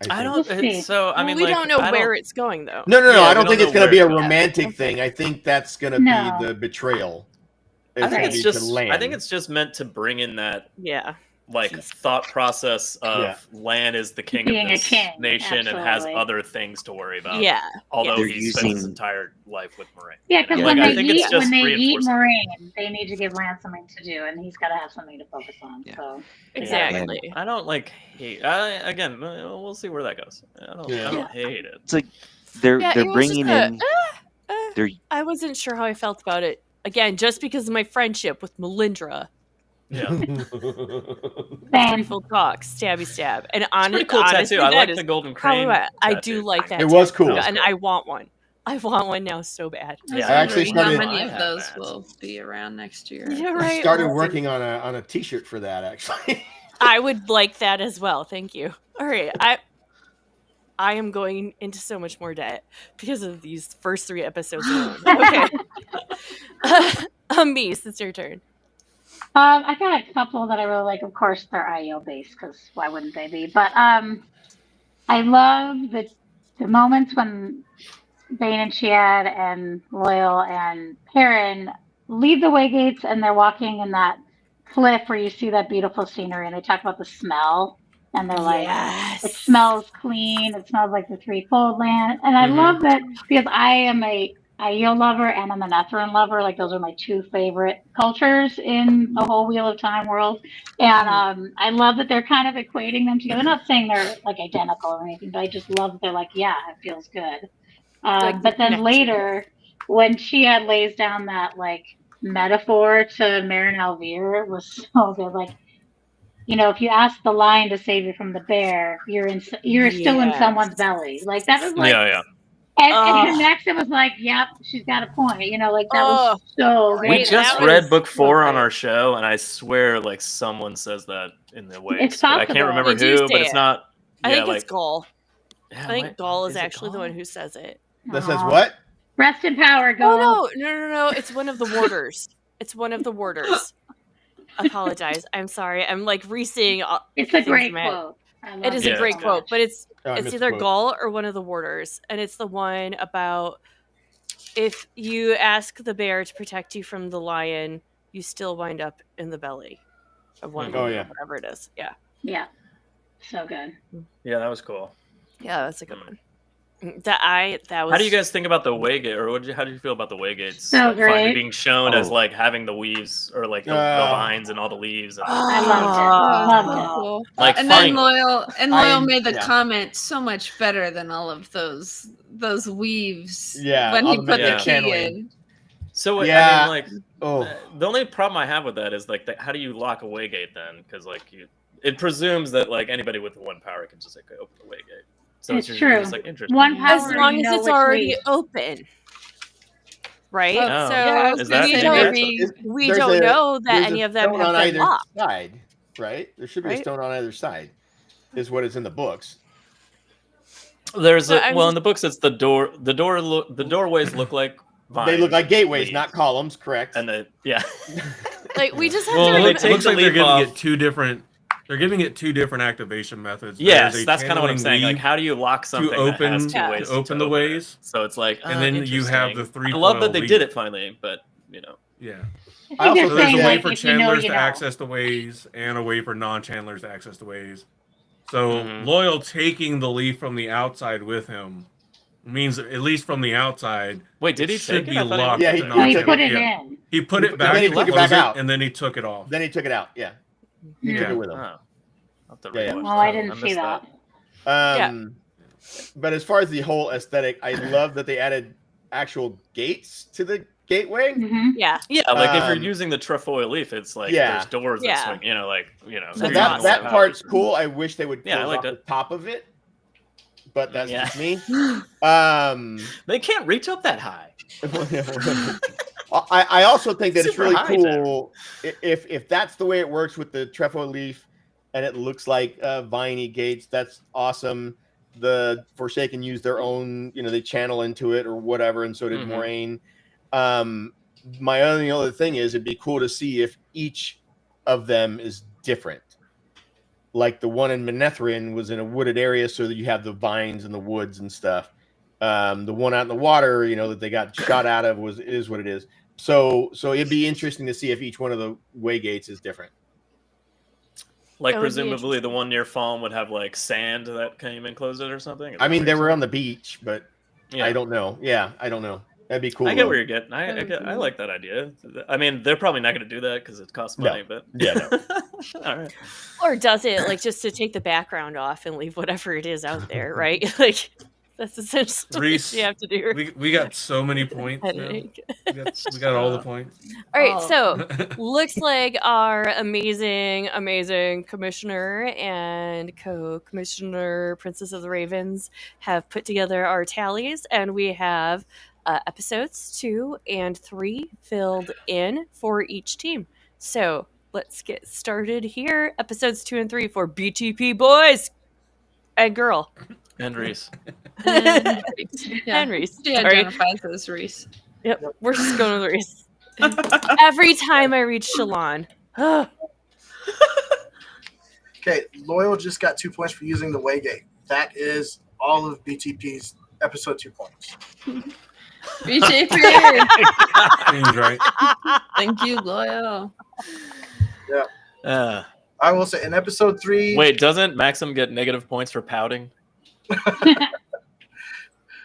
I think. don't. We'll see. So I Well, mean, we like, don't know I where it's going though. No. Yeah, I we don't don't think it's know going to be a where it's at. romantic thing. I think that's going to No. be the betrayal. I It's think gonna it's be just. to Lan. I think it's just meant to bring in that Yeah. like thought process of Yeah. Lan is the king Being of a this king, nation and has absolutely. other things to worry about. Yeah. Although They're he spends his using- entire life with Moraine. Yeah, because Yeah, when I they think it's eat just Moraine, reinforcing. they need to give Lance something to do, and he's got to have something to focus on. Yeah. So Exactly. I don't like hate. Again, we'll see where that goes. I don't Yeah. hate it. it's like they're Yeah, they're it was bringing just in. a, They're I wasn't sure how I felt about it. Again, just because of my friendship with Melindra. Yeah. Bang. Beautiful talk, stabby stab. And It's a pretty cool honestly, tattoo. I that like is the golden probably crane. what I tattoo. do like that. It was tattoo, cool. and I want one. I want one now so bad. I was Yeah, I actually wondering started- how many I of have those that. will be around next year. Yeah, I right. started We'll see. working on a T-shirt for that actually. I would like that as well. Thank you. All right. I am going into so much more debt because of these first 3 episodes alone. Okay. Mies, it's your turn. I got a couple that I really like. Of course, they're IO based because why wouldn't they be? But I love the moments when Bane and Chiad and Loyal and Perrin leave the way gates and they're walking in that cliff where you see that beautiful scenery, and they talk about the smell, and they're like, it smells clean. It smells like the Threefold Land, and I love that because I am a Aiel lover and a Manetheren lover. Like those are my two favorite cultures in the whole Wheel of Time world. And I love that they're kind of equating them together. I'm not saying they're like identical or anything, but I just love that they're like, yeah, it feels good. Like the But then connection. later, when she lays down that like metaphor to Marin Alvear, it was so good. Like, you know, if you ask the lion to save you from the bear, you're still in Yes. someone's belly. Like that was like, Yeah. and Oh. her next it was like, yep, she's got a point. You know, like that Oh, was so right? We good. just That read was book 4 on great. our show, and I swear, like, someone says that in the waves. It's But I can't possible. remember They do who, but say it's it. not. I yeah, think like, it's Gull. yeah, I think wait, Gull is it actually the one Gull? who says it. That says Aw. what? Rest in power, go. Oh no! It's one of the warders. It's one of the warders. Apologize. I'm sorry. I'm like re-seeing. It's a things great in my head. quote. I love It is Yeah, a great it's quote, much. but it's Oh, I it's missed either the quote. Gull or one of the warders, and it's the one about if you ask the bear to protect you from the lion, you still wind up in the belly of one of them, Oh, or yeah. whatever it is. Yeah, Yeah, so good. Yeah, that was cool. yeah, that's a good one. That was. How do you guys think about the Waygate, or how do you feel about the Waygates? So like, finally great. being shown as Oh. like having the weaves or like the vines and all the leaves. And, I loved it. Oh, Loved it. cool. like, And then finally. Loyal made the yeah. comment so much better than all of those weaves. Yeah, when all he the put the yeah. key channeling. in. So I Yeah. mean, like, Oh, the only problem I have with that is like, how do you lock a Waygate then? Because like it presumes that like anybody with one power can just like open the Waygate. So It's just, true. Just like interesting. One as power, long you as know it's which already leaf. open, right? Oh. So Yeah, I was Is gonna that- say you think that's- maybe we there's don't a- know that there's any a of them stone have on been either locked. side, right? There should be a Right? stone on either side, is what is in the books. There's So a I'm well just- in the books it's the doorways look like vines. They look like and gateways, leaves. not columns, correct? And the yeah. Like we just have Well, to it they remember. take looks the like they're leaf giving off. it two different. They're giving it two different activation methods. Yes, There's a that's kind of what I'm channeling saying. Like, weave, how do you lock something open- that has two Yeah. ways to open to the it? ways, So it's like, and then you have the interesting. three. I love that they leaf. did it finally, but you know, Yeah. I think also So they're there's saying a way like for if you know, channelers you to know. access the ways and a way for non-channelers to access the ways. So Mhm. Loyal taking the leaf from the outside with him means, at least from the outside, wait, did it he should take be it? I thought locked Yeah, to he- No, he non-channelers. put it Yeah. in. He put He it put- back, then he he took it closed back out. and then he took it off. Then he took it out. Yeah, he Yeah. took it with him. Oh, I'll have to Yeah. rewatch Oh, I that. didn't see missed that. But as far as the whole aesthetic, I love that they added actual gates to the gateway. Hmm. Yeah, Yeah, like if you're Um, using the trefoil leaf, it's like yeah. there's doors that Yeah. swing. You know, like So That's that awesome. that part's cool. I wish they would close Yeah, I like off the that. top of it, but that's Yeah. just me. They can't reach up that high. I also think that it's Super really high cool if that's the way it works with the trefoil leaf and it looks like viney gates. That's awesome. The Forsaken use their own, they channel into it or whatever, and so did Mhm. Moraine. My only other thing is it'd be cool to see if each of them is different. Like the one in Manetheren was in a wooded area, so that you have the vines and the woods and stuff. The one out in the water, that they got shot out of is what it is. So it'd be interesting to see if each one of the waygates is different. Like That would be presumably the one near Falm would have like sand that came and closed it or something. Is I that mean, what they you're were on saying? the beach, but Yeah. I don't know. Yeah, I don't know. That'd be cool. I get though. where you're getting. I like that idea. I mean, they're probably not going to do that because it costs No. money. But Yeah, no. all right. or does it like just to take the background off and leave whatever it is out there, right? Like that's essentially Reese, what you have to do. We got so many points. now. Editing. We got all the points. All right, Oh. so looks like our amazing commissioner and co-commissioner Princess of the Ravens have put together our tallies, and we have episodes 2 and 3 filled in for each team. So let's get started here. Episodes 2 and 3 for BTP boys and girl. And Reese. And Reese. Yeah. And Reese. She Sorry. identifies as Reese. Yep, we're just going with Reese. Every time I reach Shalon. Okay, Loyal just got 2 points for using the Waygate. That is all of BTP's episode 2 points. BJP. Seems right. Thank you, Loyal. I will say in episode 3. Wait, doesn't Maxim get negative points for pouting?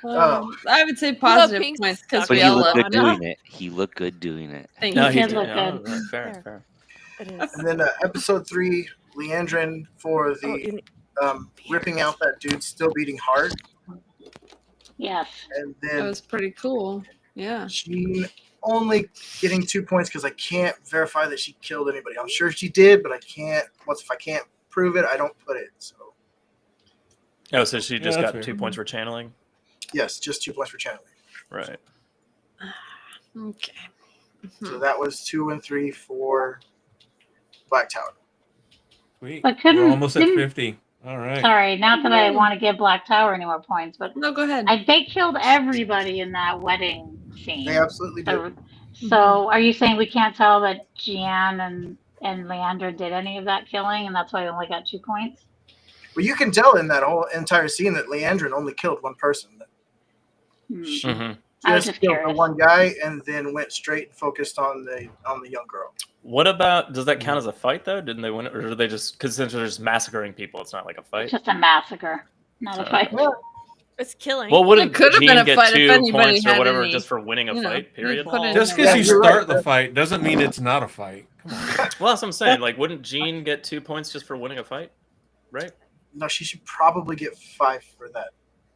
I would say Well, positive Pink's points because stuck But we he all looked love good him. doing it. He looked good doing it. Thank No, you. he did did. look No, good. fair, Fair. fair. It is. And then episode 3, Leandrin for Oh, the ripping out that dude still beating hard. Yes. And That then was pretty cool. Yeah. Jean only getting 2 points because I can't verify that she killed anybody. I'm sure she did, but I can't. If I can't prove it, I don't put it. So Oh, so she just that's got fair. 2 points for channeling? yes, just 2 points for channeling. Right. Okay. So that was 2 and 3 for Black Tower. Sweet. But We're couldn't- almost at didn't- 50. All right. Sorry, not that I want to give Black Tower any more points, but No, go ahead. they killed everybody in that wedding scene. They absolutely did. So are you saying we can't tell that Gian and Leandra did any of that killing, and that's why they only got 2 points? Well, you can tell in that whole entire scene that Leandrin only killed one person. Hmm. She Mm-hmm. I was just just killed the curious. one guy and then went straight and focused on the young girl. What about, does that count as a fight, though? Didn't they win it? Or did they just, because since they're just massacring people, it's not like a fight? It's just a massacre, not a fight. It's killing. Well, wouldn't could have been Jean a get fight if 2 anybody points or had whatever any, just for winning a you know, fight, period? put in Just there. because Yeah, you you're start right. the fight doesn't mean it's not a fight. Come on. Well, that's what I'm saying. Like, wouldn't Jean get 2 points just for winning a fight? Right? No, she should probably get 5 for that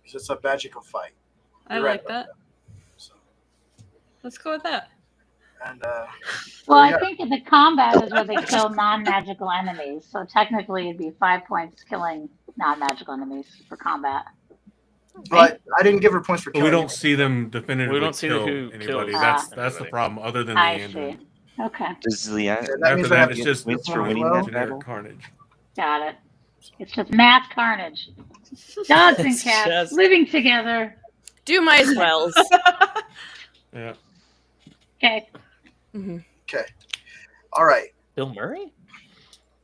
because it's a magical fight. I You're like right that. about So, Let's go with that. and Well, yeah. I think the combat is where they kill non-magical enemies, so technically it'd be 5 points killing non-magical enemies for combat. But I didn't give her points for But killing. we don't see them definitively We don't see kill who anybody. kills That's the anybody. problem. Other than I Leandrin. see. Okay, Does Leanne And that After means I that, have it's to just points for point winning well. that generic battle? carnage. got it. It's just mass carnage. Dogs and It's cats just- living together. Do my as wells. Yeah. Okay. Mhm. Okay. All right. Bill Murray?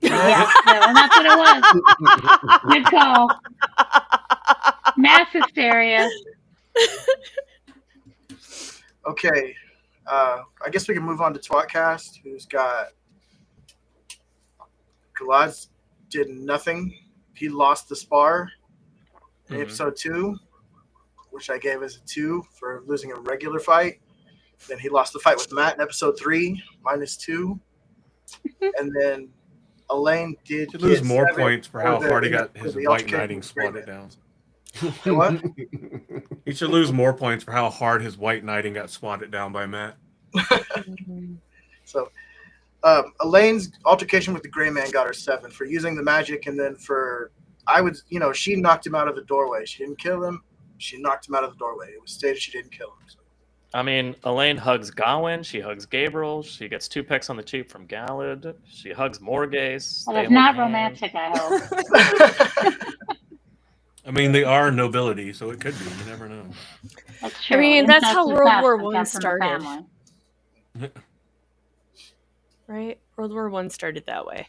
Yeah, and that's what it was. Good call. Mass hysteria. Okay. I guess we can move on to tWoTcast, who's got Galaz did nothing. He lost the spar in Mhm. episode 2, which I gave as a 2 for losing a regular fight. Then he lost the fight with Matt in episode 3, -2. And then Elaine did Should lose get more 7 points for how the- hard he for got his the white altercation knighting with swatted Grayman. down. What? He should lose more points for how hard his white knighting got swatted down by Matt. So Elaine's altercation with the gray man got her 7 for using the magic, and then she knocked him out of the doorway. She didn't kill him. She knocked him out of the doorway. It was stated she didn't kill him. So. I mean, Elaine hugs Gawain. She hugs Gabriel. She gets 2 pecks on the cheek from Galad. She hugs Morghese. Well, They it's hold not hands. romantic, I hope. I mean, they are nobility, so it could be. You never know. That's true. mean, that's how Incest is World best War when I kept in the started. family. Right? World War I started that way.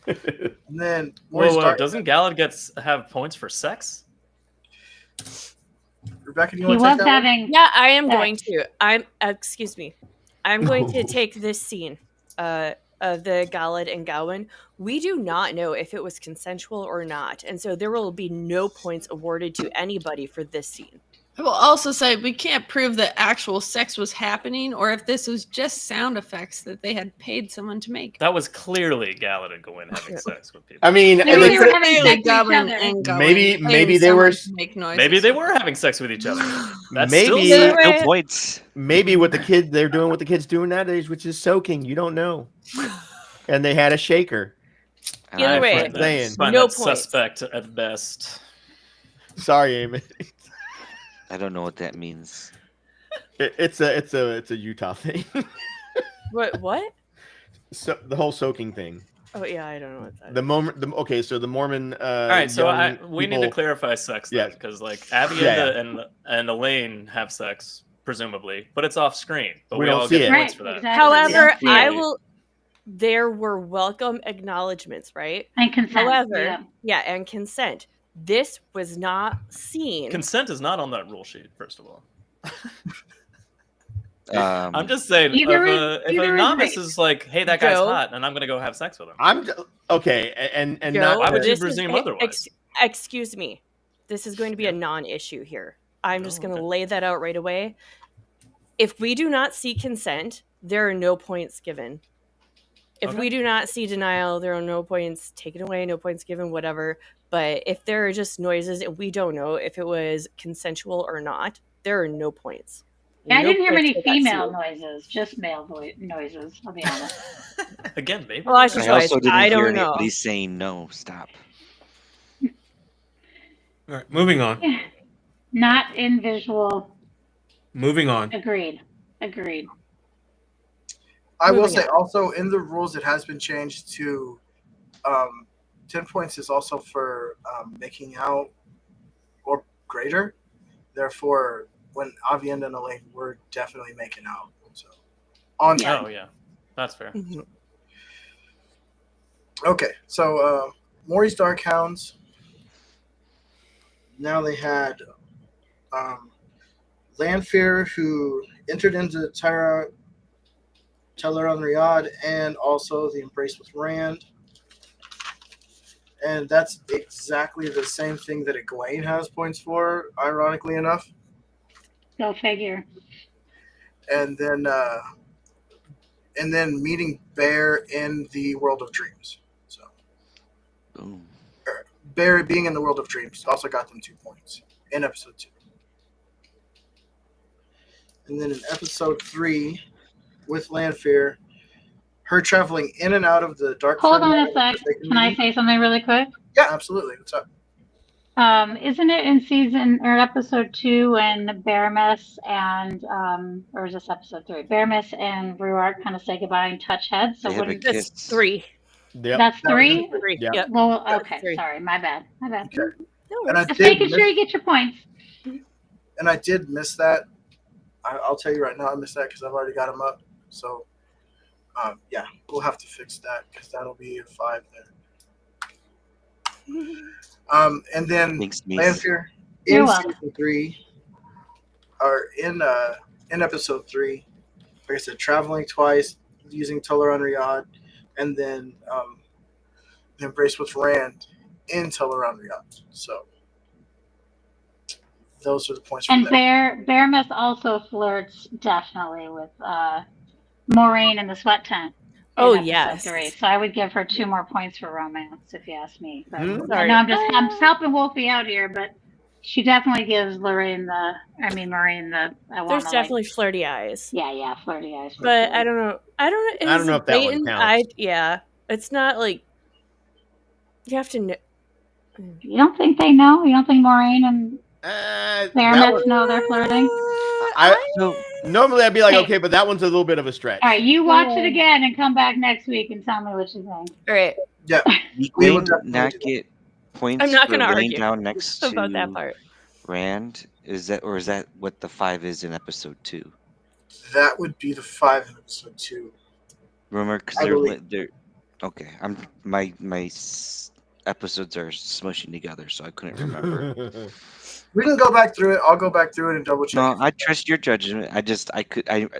And then Whoa, doesn't Galad have points for sex? Rebecca, do you He want to take was that one? having. Yeah, I am Sex. going to. Excuse me. I'm going to take this scene of the Galad and Gawain. We do not know if it was consensual or not, and so there will be no points awarded to anybody for this scene. I will also say we can't prove that actual sex was happening or if this was just sound effects that they had paid someone to make. That was clearly Galad and Gawain having sex with people. I mean, Maybe they they were could- having sex with each Goblin other. and Goblin Maybe- paying maybe they someone were- to make noises. Maybe they were having sex with each other. That's Maybe- still Either No way- points. maybe what they're doing what the kids doing nowadays, which is soaking. You don't know. And they had a shaker. And Either I way, find that- Saying. find No that points. suspect at best. Sorry, Amy. I don't know what that means. It's a Utah thing. What? So the whole soaking thing. Oh yeah, I don't know what that. The moment. Okay, so the Mormon. All right, so we need to people- clarify sex Yeah. then, because like Abienda Yeah. and Elaine have sex presumably, but it's off screen. But We we, don't all see get it. points Right, for that. exactly. However, Yeah. I will. There were welcome acknowledgments, right? And consent. However, yeah. and consent. This was not seen. Consent is not on that rule sheet. First of all, Um, I'm just saying Either if either a is novice right. is like, "Hey, that guy's Joe? hot," and I'm gonna go have sex with him. I'm okay, and Joe, not. Why would you this is- presume otherwise? excuse me. this is going to be a non-issue here. I'm just going to okay. lay that out right away. If we do not see consent, there are no points given. If we do not see denial, there are no points taken away, no points given, whatever. But if there are just noises and we don't know if it was consensual or not, there are no points. Yeah, I No didn't hear points many for that female scene. noises, just male noises, I'll be honest. Again, maybe. Well, I should I twice. also didn't I hear don't know. anybody saying no. Stop. All right, moving on. Not in visual. Moving on. Agreed. I will Moving say on. also in the rules it has been changed to 10 points is also for making out or greater. Therefore, when Avi and Elaine were definitely making out. So on Yeah. Oh yeah, that's fair. Mhm. Okay, so Maury's Darkhounds. Now they had Lanfear, who entered into Tavern Riyadh, and also the Embrace with Rand. And that's exactly the same thing that Egwene has points for, ironically enough. Go figure. And then meeting Bear in the World of Dreams. So Boom. Bear being in the World of Dreams also got them 2 points in episode 2. And then in episode 3, with Lanfear, her traveling in and out of the dark. Hold on a sec. Can I say something really quick? Yeah, absolutely. What's up? Isn't it in season or episode 2 when Baramis and or is this episode 3? Baramis and Ruart kind of say goodbye and touch heads. So They have a wouldn't kiss. It's 3. Yep. that's 3? 3. Yeah. Yep. Well, okay, 3. sorry, my bad. Okay. No And I worries. Just did making miss, sure you get your points. and I did miss that. I'll tell you right now, I missed that because I've already got them up. So, yeah, we'll have to fix that because that'll be a 5 there. And then Thanks, Mace. Lanfear You're in welcome. season 3, or in episode 3, like I said, traveling twice using Tavern Riyadh, and then the Embrace with Rand in Tavern Riyadh. So those are the points. And for that. Baramis also flirts definitely with Moraine in the sweat tent. in Oh, episode yes. 3. So I would give her 2 more points for romance, if you ask me. But I Sorry. know I'm helping Wolfie out here, but she definitely gives Moraine the. I There's wanna, definitely flirty eyes. Yeah, flirty eyes. for But sure. I don't know. I don't I don't know if that one blatant? counts. Yeah. It's not like you have to know. You don't think they know? You don't think Moraine and That Baramis one, know they're flirting? So normally I'd be like, Hey. okay, but that one's a little bit of a stretch. All right, you watch it again and come back next week and tell me what you think. All right. Yeah, did We will Egwene definitely not do that. get points I'm not for gonna laying argue down next about that to part. Rand? Is that what the 5 is in episode 2? that would be the 5 in episode 2. Remember, because I believe. they're okay. My episodes are smushing together, so I couldn't remember. We can go back through it. I'll go back through it and double check. No, I trust your judgment.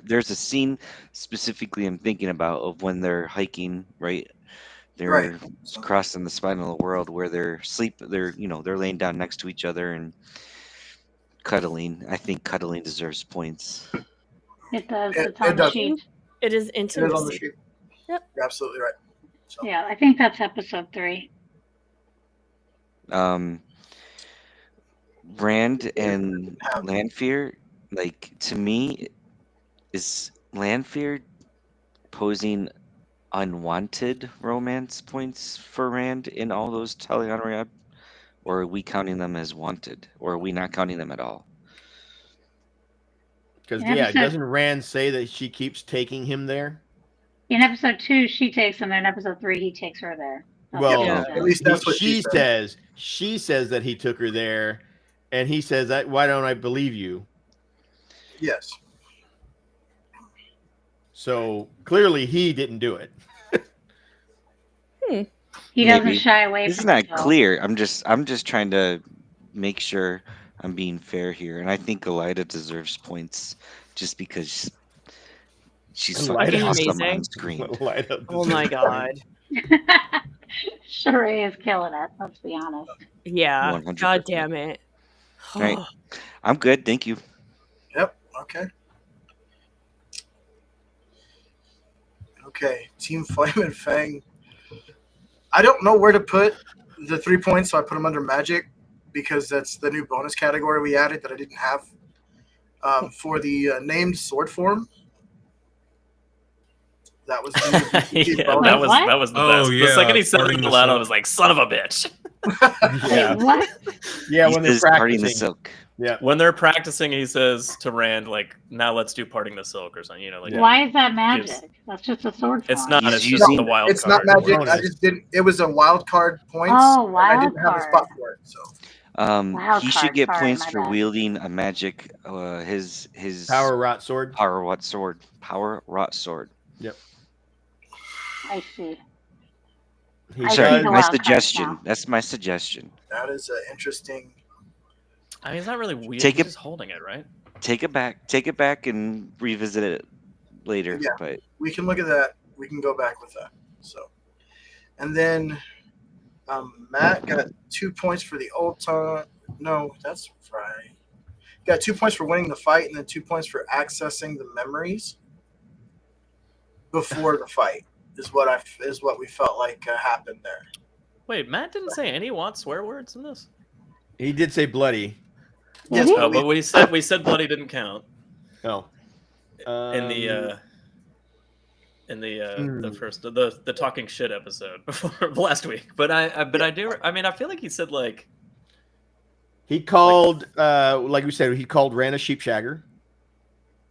There's a scene specifically I'm thinking about of when they're hiking, right? They're Right. crossing the spinal world where they're laying down next to each other and cuddling. I think cuddling deserves points. It does. It- It's on it the does. sheet. It is It is on the intimacy. sheet. Yep. You're absolutely right. So, Yeah, I think that's episode 3. Rand and Lanfear, like, to me, is Lanfear posing unwanted romance points for Rand in all those Talion, or are we counting them as wanted, or are we not counting them at all? Because In yeah, episode- doesn't Rand say that she keeps taking him there? In episode 2, she takes him. In episode 3, he takes her there. That's Well, what Yeah. it says. at least that's what she she said. says. She says that he took her there, and he says that. Why don't I believe you? Yes. So clearly, he didn't do it. He doesn't Maybe. shy away It's from not it. though. clear. I'm just trying to make sure I'm being fair here, and I think Elida deserves points just because she's Elida fucking awesome amazing. on screen. Light up Oh the- my god. Sheree is killing it. Let's be honest. Yeah. 100%. God damn it. Right. I'm good, thank you. Yep. Okay. Okay. Team Flame and Fang. I don't know where to put the 3 points, so I put them under Magic because that's the new bonus category we added that I didn't have. For the named sword form, that was the Yeah, bonus. that was the Oh, best. yeah, The second he said parting it the out loud, I silk. was like, son of a bitch. Yeah, Wait, what? yeah. He When they're says parting the practicing. silk. Yeah. When they're practicing, he says to Rand, like, now let's do parting the silk or something. You know, like Why is that gives- magic? That's just a sword It's form. not. He's It's just using- the wild It's card. not Magic. Bonus. I just didn't. It was a wild card points. Oh, and I wild didn't have a card. spot for it. So Wild He should card, get sorry, points my for bad. wielding a magic. His Power rot sword. power what sword? Power rot sword. I see. He I see Sorry, the does. my wild cards suggestion. now. That's my suggestion. that is an interesting. I mean, it's not really weird. Take He's it- just holding it, right? Take it back, and revisit it later. Yeah. But We can look at that. We can go back with that. So, and then Matt got 2 points for the old time. No, that's right. Got 2 points for winning the fight, and then 2 points for accessing the memories before the fight. Is what we felt like happened there. Wait, Matt didn't say any WoT swear words in this. He did say bloody. Yes, Did he? Oh, but but we said bloody didn't count Oh. in the first the talking shit episode before last week. But I do. I mean, I feel like he said like. He called, like we said, he called Rand a sheepshagger.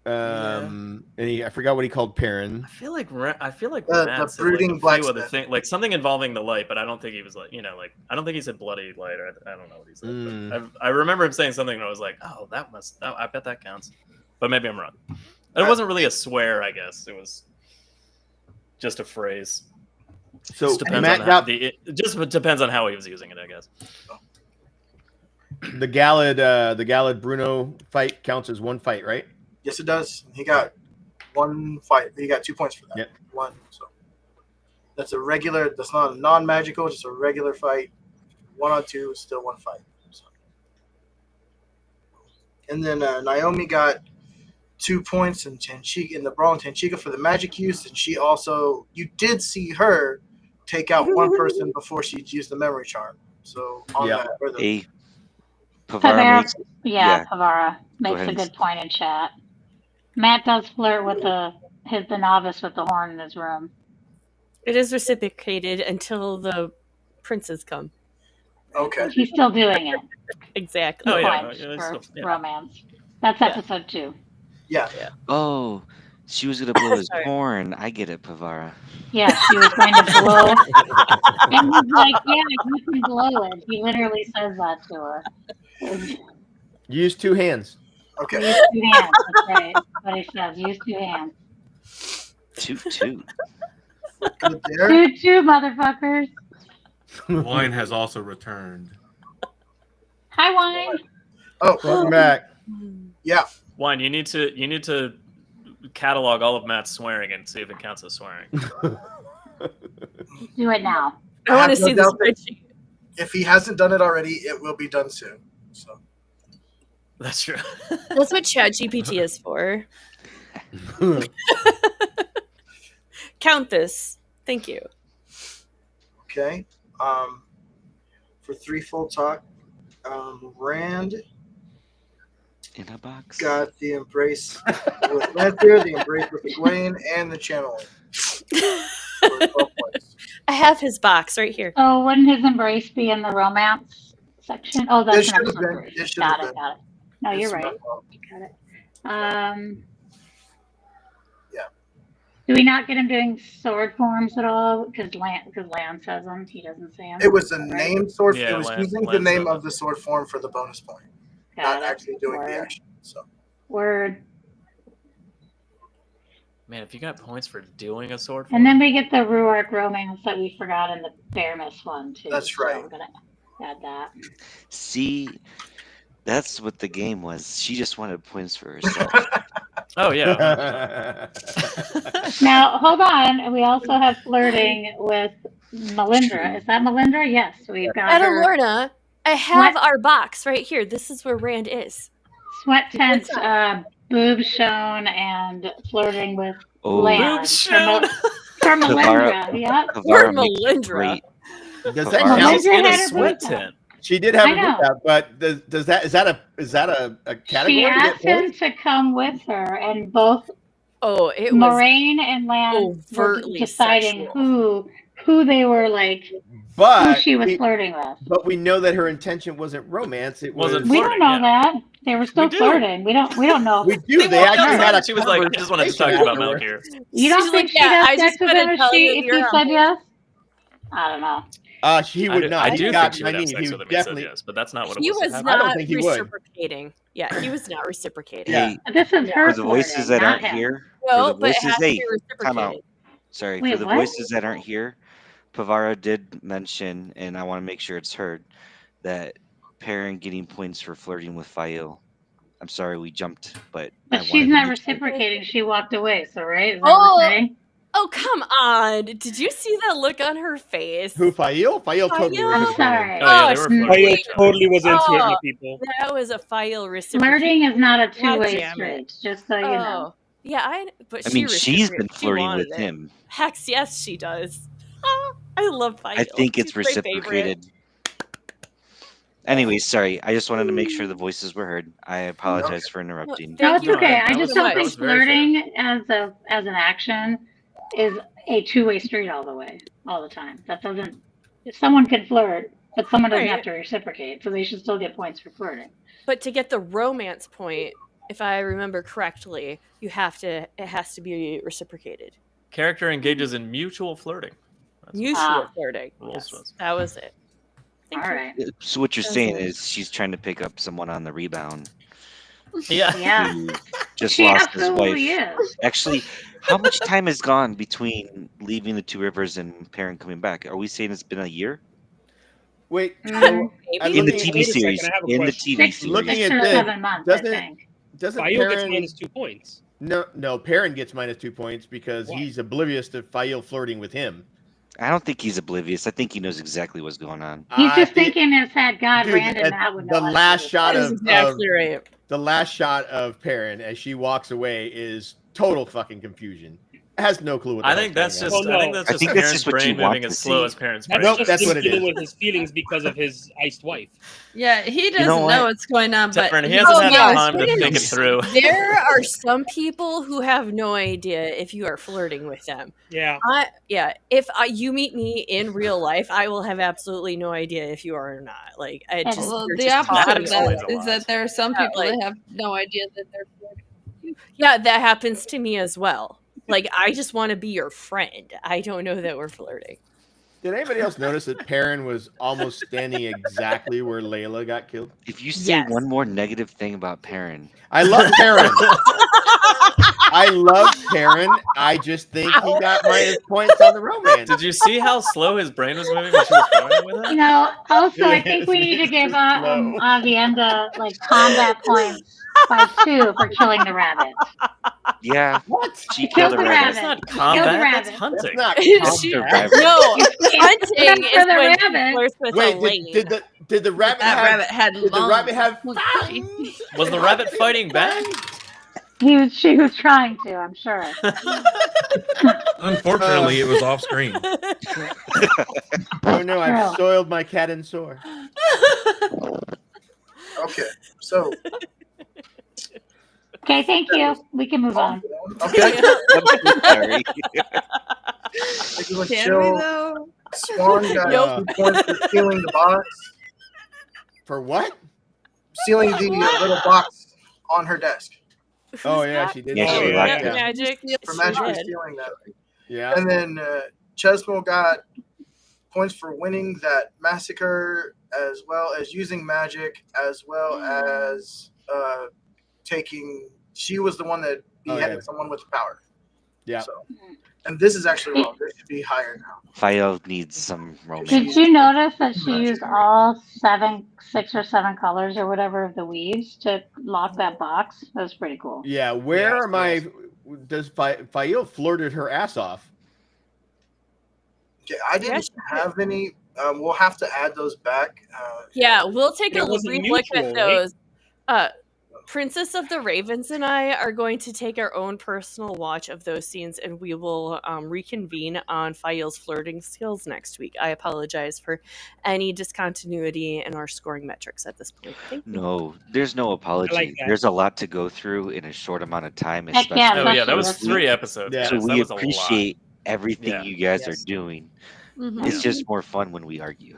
And I forgot what he called Perrin. I feel like Matt the said brooding like a few other blacksmith. things, like something involving the light, but I don't think he was like, you know, like I don't think he said bloody light, or I don't know what he said. But I remember him saying something, and I was like, oh, I bet that counts, but maybe I'm wrong. It wasn't really a swear, I guess. It was just a phrase. So Just depends Matt on how, got it just depends on how he was using it, I guess. the Gallad Bruno fight counts as one fight, right? Yes, it does. He got one fight. He got 2 points for that. Yep. One. So that's a regular. That's not a non-magical. Just a regular fight. 1-on-2 is still one fight. So. And then Naomi got 2 points in the brawl in Tanchica for the magic use, and she also you did see her take out one person before she used the memory charm. So on Yeah. that, or the, a Pevara Pevara, makes yeah, Pevara makes ahead a and good point in chat. Matt does flirt with the novice with the horn in his room. It is reciprocated until the princes come. okay. He's still doing it. Exactly. Oh, yeah. Points Yeah, it's for still- yeah. romance. That's episode 2. Yeah. Oh, she was gonna blow his Sorry. horn. I get it, Pevara. Yeah, she was going to blow. And he's like, yeah, you can blow it. He literally says that to her. Use two hands. Okay. Use 2 hands. That's right. That's what he says. Use 2 hands. Toot. Good there. 2, motherfuckers. Wine has also returned. Hi, Wine. Oh, Welcome back. yeah. Wine, you need to catalog all of Matt's swearing and see if it counts as swearing. Do it now. I want to have no see the doubt that- spreadsheet. If he hasn't done it already, it will be done soon. So That's true. That's what ChatGPT is for. Count this. Thank you. okay. For 3 full talk, Rand In a box. got the embrace with Lanthier, the embrace with Egwene, and the channeling. For 12 points. I have his box right here. Oh, wouldn't his embrace be in the romance section? Oh, It that's should an have episode been. 3. It should have Got it, been. got it. No, you're It's right. my fault. Got it. Yeah. Do we not get him doing sword forms at all? Because Lan says them. He doesn't say them. It was a Right? named sword. Yeah, it was Lance- using the Lance name said of the sword form for the bonus point, Got not it. actually doing the Word. action. So Word. Man, if you got points for doing a sword And form, then we get the Ruark romance that we forgot in the Fairness one, too. That's So right. we're going to add that. See, that's what the game was. She just wanted points for herself. oh yeah, Now, hold on. We also have flirting with Melindra. Is that Melindra? Yes, we've got her Adelorna, I have our box right here. This is where Rand is. sweat tent, Inside. boobs shown, and flirting with Oh, land. Boobs shown. For Melindra, yeah. Word Pevara makes a Melindra. great. Does that Pevara count? makes- She's in a had a sweat boob out. tent. She did have I a know. boot out, but is that a category? She to get asked him points? to come with her, and both Oh, it was Moraine and Land were overtly deciding sexual. who they were like, who But she was we, flirting with. but we know that her intention wasn't romance. It was. Wasn't We don't flirting, know yeah. that they were still We do. flirting. We don't know. We do. They actually had a She was like, I just wanted to talk conversation about afterwards. Malakir. You don't She's think like, she yeah, does I sex just with wanna him tell you if you're he on said board. yes? I don't know. He I would do, not. I He do got think she would my have knee. sex He with would him. He said definitely. yes, but that's not what it He was. was Have I don't not think he would. reciprocating. Yeah, he was not reciprocating. Yeah. Hey, This is her for the voices flirting, that not aren't him. here, No, for the but it has voices, to be hey, time out. reciprocated. Sorry, Wait, for the what? voices that aren't here, Pevara did mention, and I want to make sure it's heard, that Perrin getting points for flirting with Fael. I'm sorry we jumped, but I But she's wanted to not make sure. reciprocating. She walked away. So right? Is that what we're saying? Oh, come on. Did you see that look on her face? Who Fael? Fael totally Fael? I'm reciprocated. sorry. Oh yeah, they were flirting. Fael with each other. totally was into it, my Oh. people. That was a Fael reciprocation. Flirting is not a God two-way damn it. street. Just so you know. Oh. Yeah, but I she mean, she's been reciprocated. She flirting wanted with it. him. Heck, yes, she does. I love Fael. I think it's She's my favorite. reciprocated. Anyways, sorry. I just wanted to make sure the voices were heard. I apologize for interrupting. No, Thank it's you. okay. that I was- just don't that think was very fair. flirting as an action is a two-way street all the time. That doesn't. Someone can flirt, but someone doesn't Right. have to reciprocate, so they should still get points for flirting. But to get the romance point, if I remember correctly, it has to be reciprocated. Character engages in mutual flirting. That's Mutual flirting. Rules Yes, was. that was it. Thank All you. right. So what you're That's saying it. is she's trying to pick up someone on the rebound Yeah. Yeah. who just She lost his wife. absolutely is. Actually, how much time has gone between leaving the Two Rivers and Perrin coming back? Are we saying it's been a year? Wait. Mhm. So, I'm In the looking- TV wait a second, series. I have a In the question. TV Six Looking series. at or this, 7 months, I doesn't- think. doesn't Fael gets Perrin? minus 2 points. No. Perrin gets minus 2 points because Why? he's oblivious to Fael flirting with him. I don't think he's oblivious. I think he knows exactly what's going on. He's I just think- thinking in his head, God, Dude, Rand and at Matt would know. the how to last do this. shot That is of exactly right. the last shot of Perrin as she walks away is total fucking confusion. Has no clue what. The I hell's think that's going just. on. Oh, no. I think that's I just think that's Perrin's just what brain you want moving to as slow see. as Perrin's That's brain. Nope, just that's him what it dealing is. with his feelings because of his iced wife. Yeah, he doesn't know know, what? what's going on, but Tavern, he he hasn't Oh, had no, time to it's think it through. There are some people who have no idea if you are flirting with them. Yeah. If you meet me in real life, I will have absolutely no idea if you are or not. Like, I And just well, you're the just opposite talking of Maddox that explains about a is lot. that there are some Yeah, people like- that have no idea that they're flirting. Yeah, that happens to me as well. Like, I just want to be your friend. I don't know that we're flirting. Did anybody else notice that Perrin was almost standing exactly where Layla got killed? If you say Yes. one more negative thing about Perrin, I love Perrin. I love Perrin. I just think he got minus points on the romance. Did you see how slow his brain was moving when she was flirting with You him? know, also, I think we need to give Slow. Avienda like combat points by 2 for killing the rabbit. yeah, What? she Killed killed a the rabbit. That's not Kill the combat. That's rabbit. That's hunting. not She- combat. No, It's hunting for is the when she rabbit. flirts with a Wait, lane. did the rabbit That have? rabbit had Did the lungs. rabbit have? Was the rabbit fighting back? She was trying to, I'm sure. Unfortunately, it was off screen. Oh no, I've True. soiled my cat and sore. Okay, so Okay, thank you. We can move on. okay, I'm so sorry. I do like to Can we show though? Swan got Nope. 2 points for stealing the box, For what? stealing the little box on her desk. Oh yeah, she did. Yeah, Oh, she yeah, liked yeah. it. Magic. For she magically did. stealing that. Yeah. And then Chesmo got points for winning that massacre, as well as using magic, as well as taking. She was the one that beheaded yeah. someone with power. Yeah. So, and this is actually wrong. This should be higher now. Fael needs some romance. Did you notice that she used all 6 or 7 colors or whatever of the weaves to lock that box? That was pretty cool. Yeah. Where Yeah, am I? Does Fael flirted her ass off? Okay, I didn't have any. We'll have to add those back. Yeah, we'll take It a wasn't re-look at mutual, right? those. Princess of the Ravens and I are going to take our own personal watch of those scenes, and we will reconvene on Fael's flirting skills next week. I apologize for any discontinuity in our scoring metrics at this point. Thank you. No, there's no apology. that. There's a lot to go through in a short amount of time, Heck yeah, especially. Oh yeah, that was especially 3 episodes. Yeah. guys. So That we was a lot. appreciate everything Yeah. you guys Yes. are doing. Mhm. It's just more fun when we argue.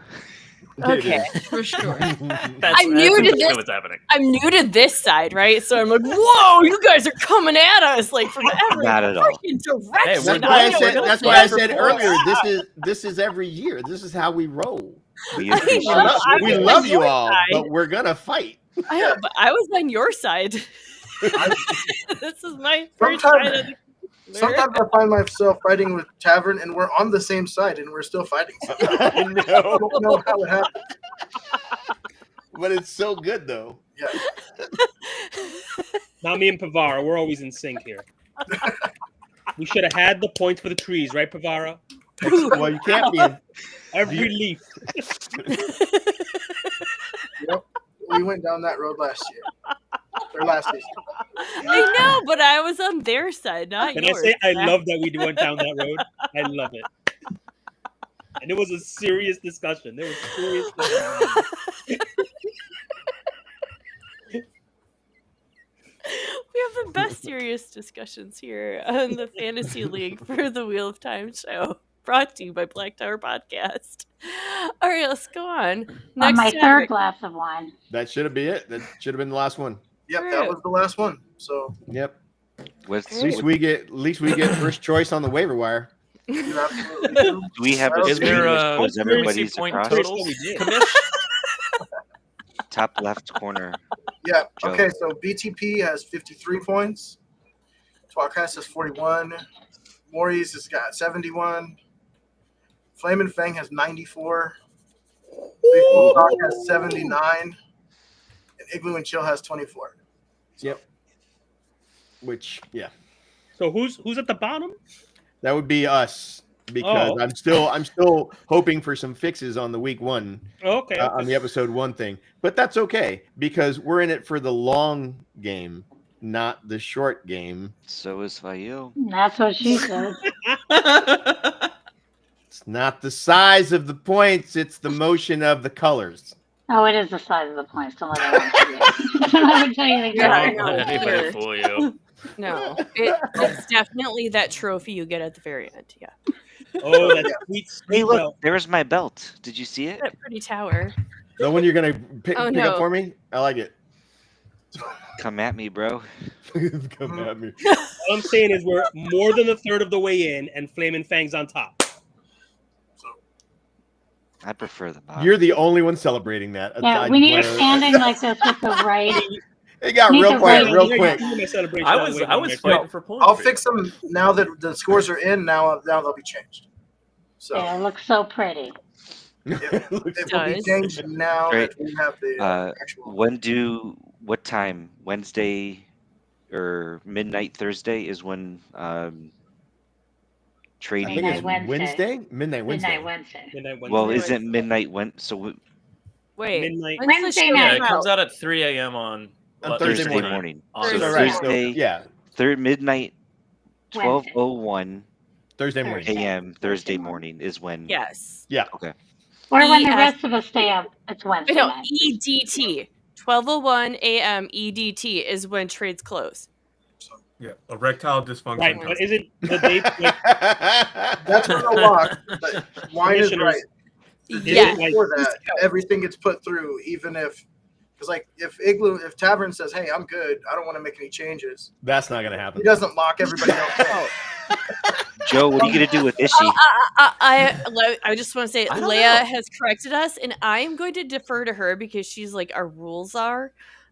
Okay. For sure. That's I'm new to exactly this. what's happening. I'm new to this side, right? So I'm like, whoa, you guys are coming at us like from every Not at all. freaking direction. we're That's why I not- said. we're That's not why I for said points. earlier. This is every year. This is how we roll. We I appreciate know, it. I We was love on you your all, side. but we're gonna fight. But I was on your side. This is my first Sometimes- side of the Sometimes I find myself fighting with Tavern, and we're on the same side, and we're still fighting. Somehow. I I know, don't know how it happened. but it's so good though. Yeah. Now me and Pevara, we're always in sync here. We should have had the points for the trees, right, Pevara? Well, you can't be. In, Every leaf. Yep. We went down that road last year. Or last season. I know, but I was on their side, not Can I yours. say I love that we went down that road? I love it. And it was a serious discussion. There was serious discussion. We have the best serious discussions here on the Fantasy League for the Wheel of Time show, brought to you by Black Tower Podcast. All right, let's go on. On Next my topic. third glass of wine. that should have been it. That should have been the last one. Yep, that was the last one. So Yep. What's, At least we get first choice on the waiver wire. you absolutely do. do we have a Is screen there, that shows let me see everybody's point across? totals? We did. Commish? Top left corner. Yeah. Joe. Okay. So BTP has 53 points. tWoTcast has 41. Maurice has got 71. Flame and Fang has 94. Talk has 79. And Igloo and Chill has 24. Yep. Which, yeah, So who's at the bottom? that would be us because Oh. I'm still hoping for some fixes on the week one Okay. on the episode one thing, but that's okay because we're in it for the long game, not the short game. So is Fael. That's what she said. It's not the size of the points; it's the motion of the colors. Oh, it is the size of the points. Don't let anyone tell you. Don't let me tell you the Yeah, I exact- know. Don't let anybody fool you. No, it's definitely that trophy you get at the very end. Yeah, Oh, that sweet, sweet Hey, look, belt. there's my belt. Did you see it? that pretty tower. The one you're gonna pick Oh, up no. for me? I like it. Come at me, bro. Come at me. All I'm saying is we're more than a third of the way in, and Flamin' Fang's on top. I prefer the bottom. You're the only one celebrating that. Yeah, aside we need from- standing like this with the right. It got Need real to quiet wait. real Yeah, quick. you see my celebration I all the was way I down was there. fighting for points. I'll for you. fix them now that the scores are in. Now they'll be changed. So Yeah, it looks so pretty. it will be does. changed now Great. that we have the actual. What time? Wednesday or midnight Thursday is when trading. Midnight and- Wednesday. Midnight Wednesday. Midnight Wednesday. Midnight Wednesday. well, isn't midnight when? So Wait, Midnight. when's the Wednesday show night. Yeah, it come comes out? out at 3 a.m. on Thursday Thursday morning. morning. On Thursday. So, right, so, Thursday, yeah, midnight, Wednesday. 12:01 Thursday morning. Thursday. a.m. Thursday morning is when. Yes. Or when the ES rest of us stay up, it's Wednesday No, night. EDT. 12:01 a.m. EDT is when trades close. Yeah, erectile dysfunction. Right, but isn't the day like, That's when the lock. But wine is Commissioners- right. The day Yeah. before that, everything gets put through, even if, because like if Tavern says, "Hey, I'm good. I don't want to make any changes," That's not gonna he happen. doesn't lock everybody else. out. Joe, what are you gonna do with Ishi? I just want to say I don't Leigh-a know. has corrected us, and I am going to defer to her because she's like our rules are,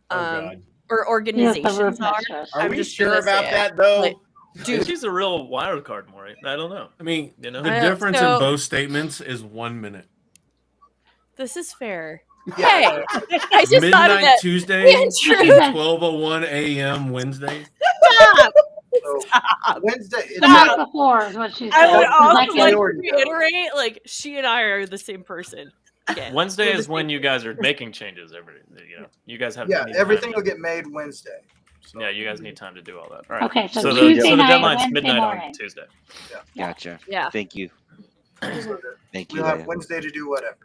Oh, God. or Yes, the organizations roof are. mistress. Are I'm we just sure gonna about say it. that though? Like, dude, She's a real wild card, Maury. I don't know. I mean, You know? the I know, difference so- in both statements is 1 minute. this is fair. Yeah. Hey, I just thought of Midnight that. Tuesday Andrew. and 12:01 a.m. Wednesday. Stop! So Stop. Wednesday. It's The night before is what she said. I would also Like, like to priority, though. reiterate, like, she and I are the same person. Again, Wednesday we're the is when same you guys are making changes. You guys have yeah, need everything time. will get made Wednesday. So, Yeah, you guys need time to do all that. All right. Okay, so the Tuesday the night, deadline's Wednesday midnight morning. on Tuesday. Gotcha. Yeah. Thank you. so Thank you. we'll have Leigh-a. Wednesday to do whatever.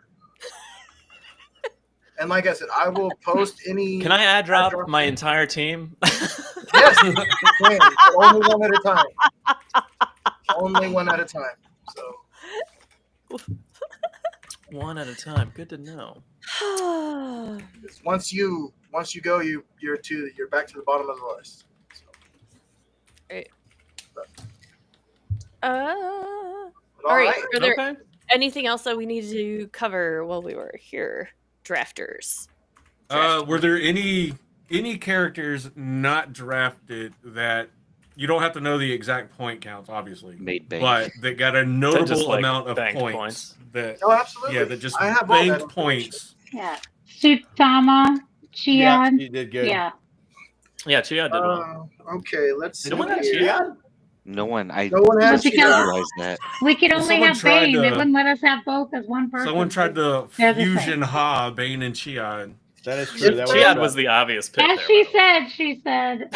And like I said, I will post any. Can I add drop my entire team? Yes, you can, but only one at a time. Only one at a time. So One at a time. Good to know. once you go, you're back to the bottom of the list. So, All all right. right. Are there Okay. anything else that we need to cover while we were here, drafters? Were there any characters not drafted that you don't have to know the exact point counts, obviously, Made bank. but that got a notable just, like, amount of banked points, points. that Oh, absolutely. yeah, that just I have all that banked information. points. Yeah. Sutama, Yeah, Chian. you did good. Yeah. Yeah, Chia did one. Okay, let's see. Did one have here. Chia? No one. I No one has just Chia. realized that. We could Well, only someone have tried Bane. They to- wouldn't let us have both as one person. Someone tried to They're the same. fusion Ha, Bane, and Chiad. That is true. That Chia was was the obvious pick. As there, she by the way. she said,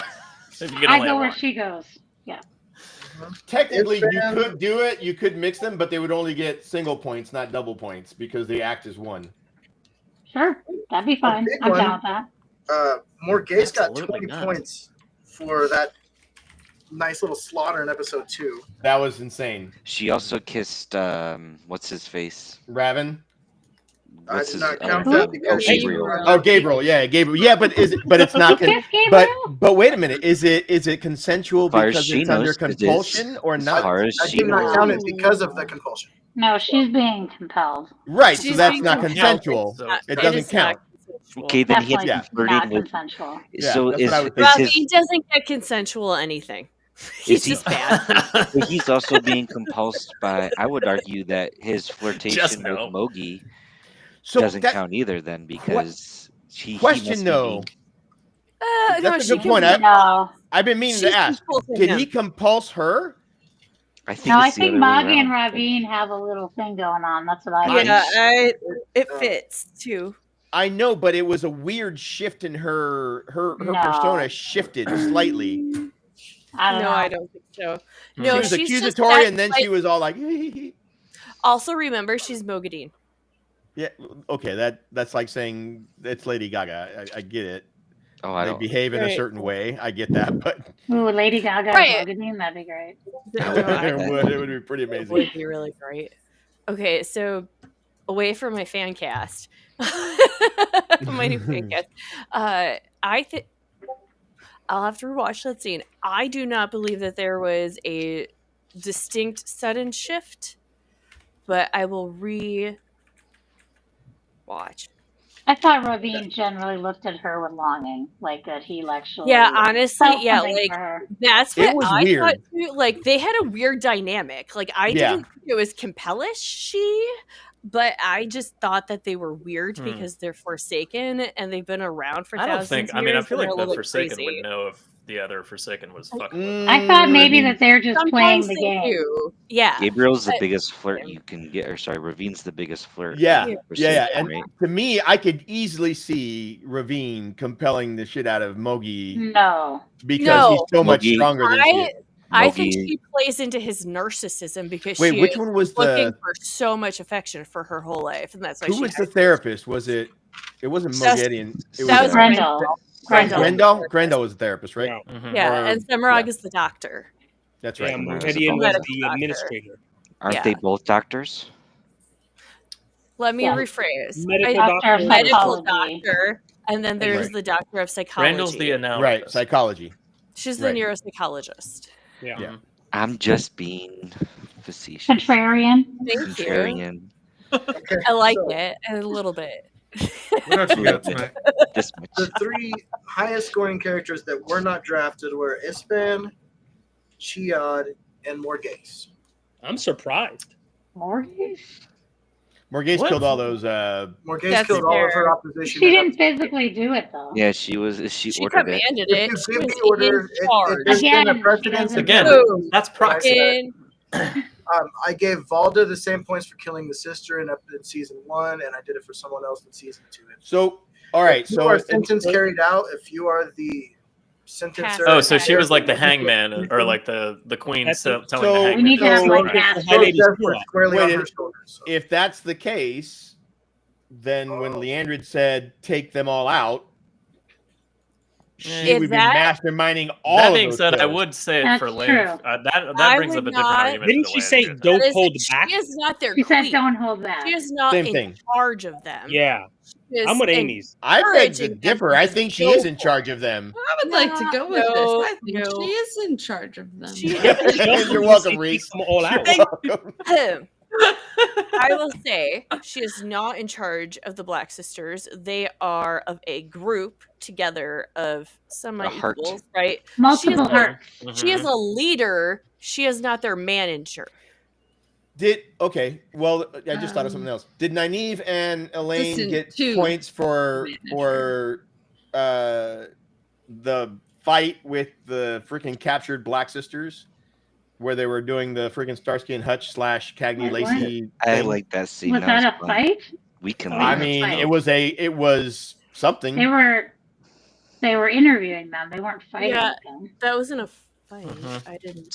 If you can I only go have where one. she goes. Technically, It's you been- could do it. You could mix them, but they would only get single points, not double points, because they act as one. Sure, that'd be fine. big I'm one. down with that. Morgaze got Absolutely 20 not. points for that nice little slaughter in episode 2. That was insane. She also kissed what's his face? Raven. I What's did his not count Who? that because she's Gabriel. Oh, Gabriel. Yeah, Gabriel. Yeah, but it's not. Who kissed Gabriel? But wait a minute. Is it consensual As far as because she it's under knows, it is. compulsion or As not? far as I she did not knows. count it because of the compulsion. No, she's being compelled. Right. So She's that's being not compelled. consensual. So It It doesn't is not count. consensual. Okay, then he had Definitely to be flirting not with. consensual. Yeah, So that's is, what I would is think. Robbie his? doesn't get consensual anything. He's he- just bad. But he's also being compulsed by. I would argue that his flirtation Just with no. Mogi So doesn't that, count either. Then because he question must be though. being- No, That's a she good point. can- No, I've been meaning she's to ask. compulsing Did him. he compulse her? I think. no, I it's the think other way Moggy and around. Ravine have a little thing going on. That's what I Yeah, think. it fits too. I know, but it was a weird shift in her No. persona shifted slightly. I don't No, know. I don't think so. Hmm. No, she was she's just accusatory, that, and then like- she was all like, Also, remember she's Mogadine. "Yeah, okay, that's like saying it's Lady Gaga. I get it. Oh, I They don't. behave in a Right. certain way. I get that, but Ooh, Lady Gaga Right. and Mogadine, that'd be great. No, it would be pretty it amazing." would be really great. Okay, so away from my fan cast, my new fan cast. I think I'll have to rewatch that scene. I do not believe that there was a distinct sudden shift, but I will watch. I thought Ravine generally looked at her with longing, like that he actually. Yeah, honestly, felt yeah, something like for her. that's It what was I weird. thought too. Like they had a weird dynamic. Like I Yeah. didn't think it was compellish, but I just thought that they were weird Hmm. because they're Forsaken and they've been around for I don't thousands think. of I mean, I years feel and like they're a the little Forsaken crazy. would know if the other Forsaken was fucking with them. I thought maybe I mean, that they're just playing Sometimes the they game. do. Yeah. Gabriel's the But- biggest flirt you can get, or sorry, Ravine's the biggest flirt. Yeah, Yeah. yeah. Forsaken, And right? to me, I could easily see Ravine compelling the shit out of Mogi No. because No. he's so much Mogi- stronger than she is. I think Mogi- she plays into his narcissism because Wait, she which is one was looking the for so much affection for her whole life, and that's why who she was the has- therapist? Was it? It wasn't That's- Mogedian. It that was was Grendel. Grendel. Grendel. Grendel was the therapist, right? Yeah. Mhm. Yeah, Or- and Semirog yeah. is the doctor. That's Yeah, right. Moridin was the administrator. Aren't Yeah. they both doctors? Let me Yeah. rephrase. Medical Doctor of doctor. Medical psychology. doctor, and then there's Right. the doctor of psychology. Randall's the analyst. Right, psychology. She's the right. neuropsychologist. Yeah. Yeah. I'm just being facetious. Contrarian. Thank you. Contrarian. Okay, I like so it a little bit. What else you got tonight? This much. the 3 highest scoring characters that were not drafted were Ispan, Chiad, and Morgaze. I'm surprised. Morgaze? Morghese What? killed all those. Morghese That's killed all of her fair. opposition. She didn't physically do it though. Yeah, she ordered it. commanded If it. you She give was the order, in charge. there's been a Again, precedence. she doesn't Again, do it. that's proxy. Fucking- I gave Valda the same points for killing the sister in season 1, and I did it for someone else in season 2. So, all right. If you So, are sentence carried out, if you are the sentencer. Oh, so she was like the hangman, or like the queen That's telling it. the So- hangman. We need to have So- like Right. ask. High ladies Those too. were squarely Wait, on if- her shoulders. So. if that's the case, then when Leandrid said take them all out, she Is would be that- masterminding all That of being those said, I kills. would say it That's for Lane. true. That I brings up a would different not- argument. Didn't for she the say Landry. don't That is- hold back? She is not their She said queen. don't hold back. She is not Same in thing. charge of them. Yeah, She is I'm with in- Amy's. I beg to encouraging them differ. to I just think she go is in for charge of them. I would like to go with No, this. I think no. she is in charge of them. She- You're welcome, Reese. Them all out. You're welcome. I will say she is not in charge of the Black Sisters. They are of a group together of semi-equals, right? Multiple She is hearts. She is a leader. She is not their manager. Well, I just thought of something else. Did Nynaeve and Elaine Listen, get two points for the fight with the freaking captured Black Sisters, where they were doing the freaking Starsky and Hutch / Cagney What? Lacey? I thing? like that scene. Was that a fun. fight? We can I I leave. mean, Fight. it was something. They were interviewing them. They weren't fighting Yeah. them. That wasn't a fight. Mhm. I didn't.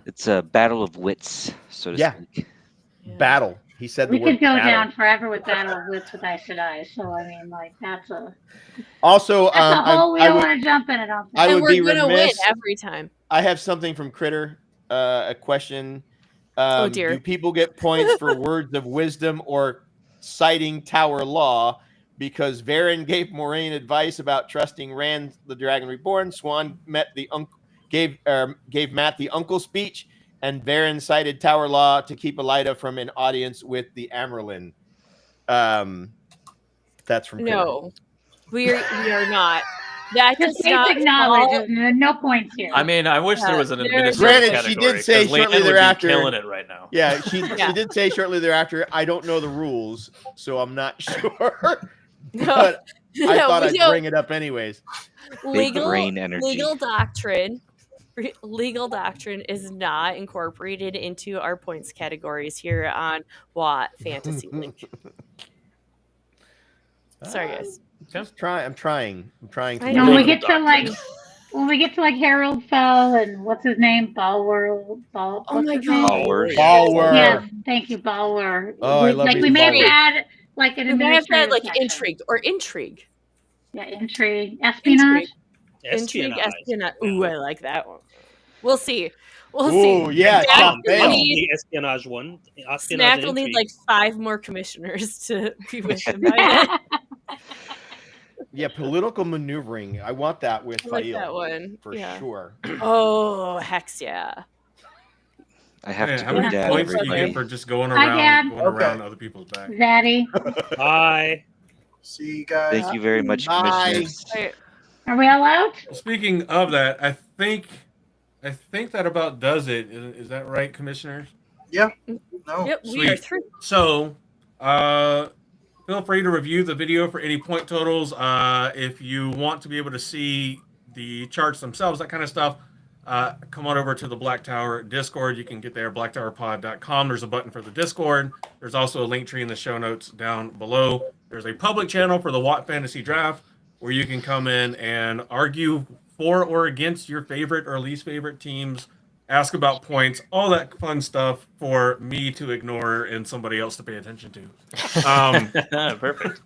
It's a battle of wits, so to Yeah. speak. Yeah. Battle. He said We the word could go battle. down forever with Battle of Wits with Aes Sedai. So I mean, like that's a Also, a hole we I don't would, want to jump in. I don't think. I And would we're be gonna remiss. win every time. I have something from Critter. A question. Oh, dear. Do people get points for words of wisdom or citing Tower Law? Because Varen gave Moraine advice about trusting Rand, the Dragon Reborn. Swan gave Matt the uncle speech, and Varen cited Tower Law to keep Elida from an audience with the Amerlin. That's from Critter. No, we are not. That does Just not basic knowledge. fall- No points here. I mean, I wish there was an There- administrative Granted, she category. did say 'cause shortly Leanne would be thereafter- killing it right now. Yeah, she Yeah. did say shortly thereafter, I don't know the rules, so I'm not sure. No, But I no, thought we I'd don't. bring it up anyways. Big brain energy. Legal doctrine is not incorporated into our points categories here on WoT Fantasy Link. Sorry, guys. I'm trying. I to know. when we Legal get to like doctrine. Harold Fell and what's his name, Balwer. Oh what's my his name? God. Balwer. Yes, thank you, Balwer. Oh, I love like you, we may have Balwer. to add like an We may have to add administrative like section. intrigue or intrigue. Yeah, intrigue, espionage. Intrigue, Espionage. espionage. Ooh, I like that one. We'll see. We'll Ooh, see. yeah, Snack top will bam. need- The espionage one. Espionage Snack and will need intrigue. like 5 more commissioners to be with him by then. Yeah, political maneuvering. I want that with I like Fail that one. for Yeah. sure. Oh, hex yeah. I have Man, to how go many dad, points do you everybody. get for just going Hi, Dad. around other people's back? Zaddy, Bye. See you guys. Thank you very much, Bye. commissioners. Right. are we all out? Speaking of that, I think that about does it. Is that right, commissioners? No. Yep, we are Sweet. through. So, feel free to review the video for any point totals. If you want to be able to see the charts themselves, that kind of stuff, come on over to the Black Tower Discord. You can get there, blacktowerpod.com. There's a button for the Discord. There's also a link tree in the show notes down below. There's a public channel for the WoT Fantasy Draft where you can come in and argue for or against your favorite or least favorite teams, ask about points, all that fun stuff for me to ignore and somebody else to pay attention to. Perfect.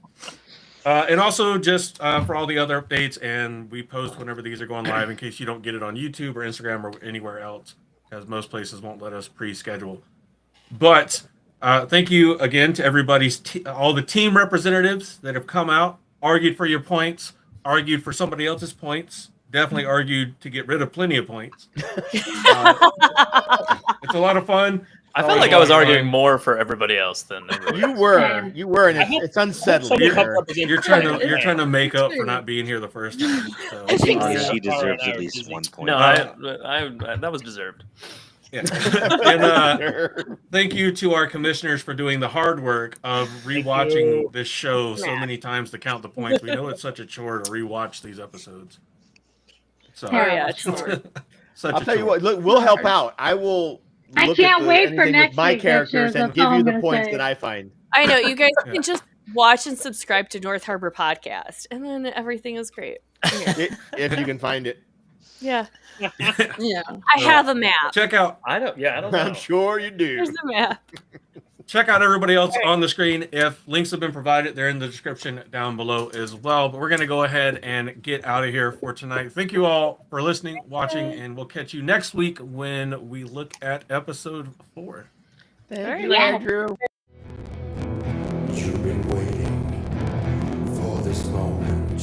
And also just for all the other updates, and we post whenever these are going live in case you don't get it on YouTube or Instagram or anywhere else, because most places won't let us pre-schedule. But thank you again to everybody's, all the team representatives that have come out, argued for your points, argued for somebody else's points, definitely argued to get rid of plenty of points. It's a lot of fun. I felt like I was arguing more for everybody else than everybody You else. were, and it's unsettling. Somebody help Sure. represent- You're trying to make up for not being here the first time. So. I think Oh, she yeah. deserves Alright, at least Disney. 1 point. No, I that was deserved. Yeah. And thank you to our commissioners for doing the hard work of rewatching this show so many times to count the points. We know it's such a chore to rewatch these episodes. So, Oh yeah, it's hard. such I'll a tell you chore. what. Look, we'll help out. I will. I look can't at wait for anything next with my week, characters bitches. and That's give all you I'm the gonna points say. that I find. I know you guys Yeah. can just watch and subscribe to North Harbor Podcast, and then everything is great. Yeah. If you can find it. Yeah. Yeah. I have a map. Check out I don't know. I'm sure you do. Here's the map. everybody else on the screen. If links have been provided, they're in the description down below as well. But we're going to go ahead and get out of here for tonight. Thank you all for listening, watching, and we'll catch you next week when we look at episode 4. Thank you, Yeah. Andrew. You've been waiting for this moment,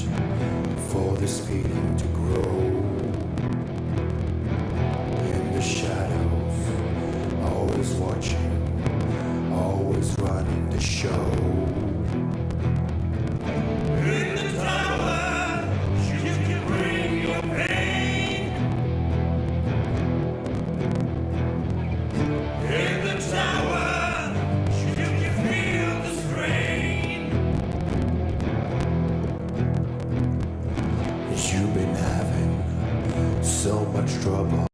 for this feeling to grow. In the shadows, always watching, always running the show. In the tower, you can bring your pain. In the tower, you can feel the strain. You've been having so much trouble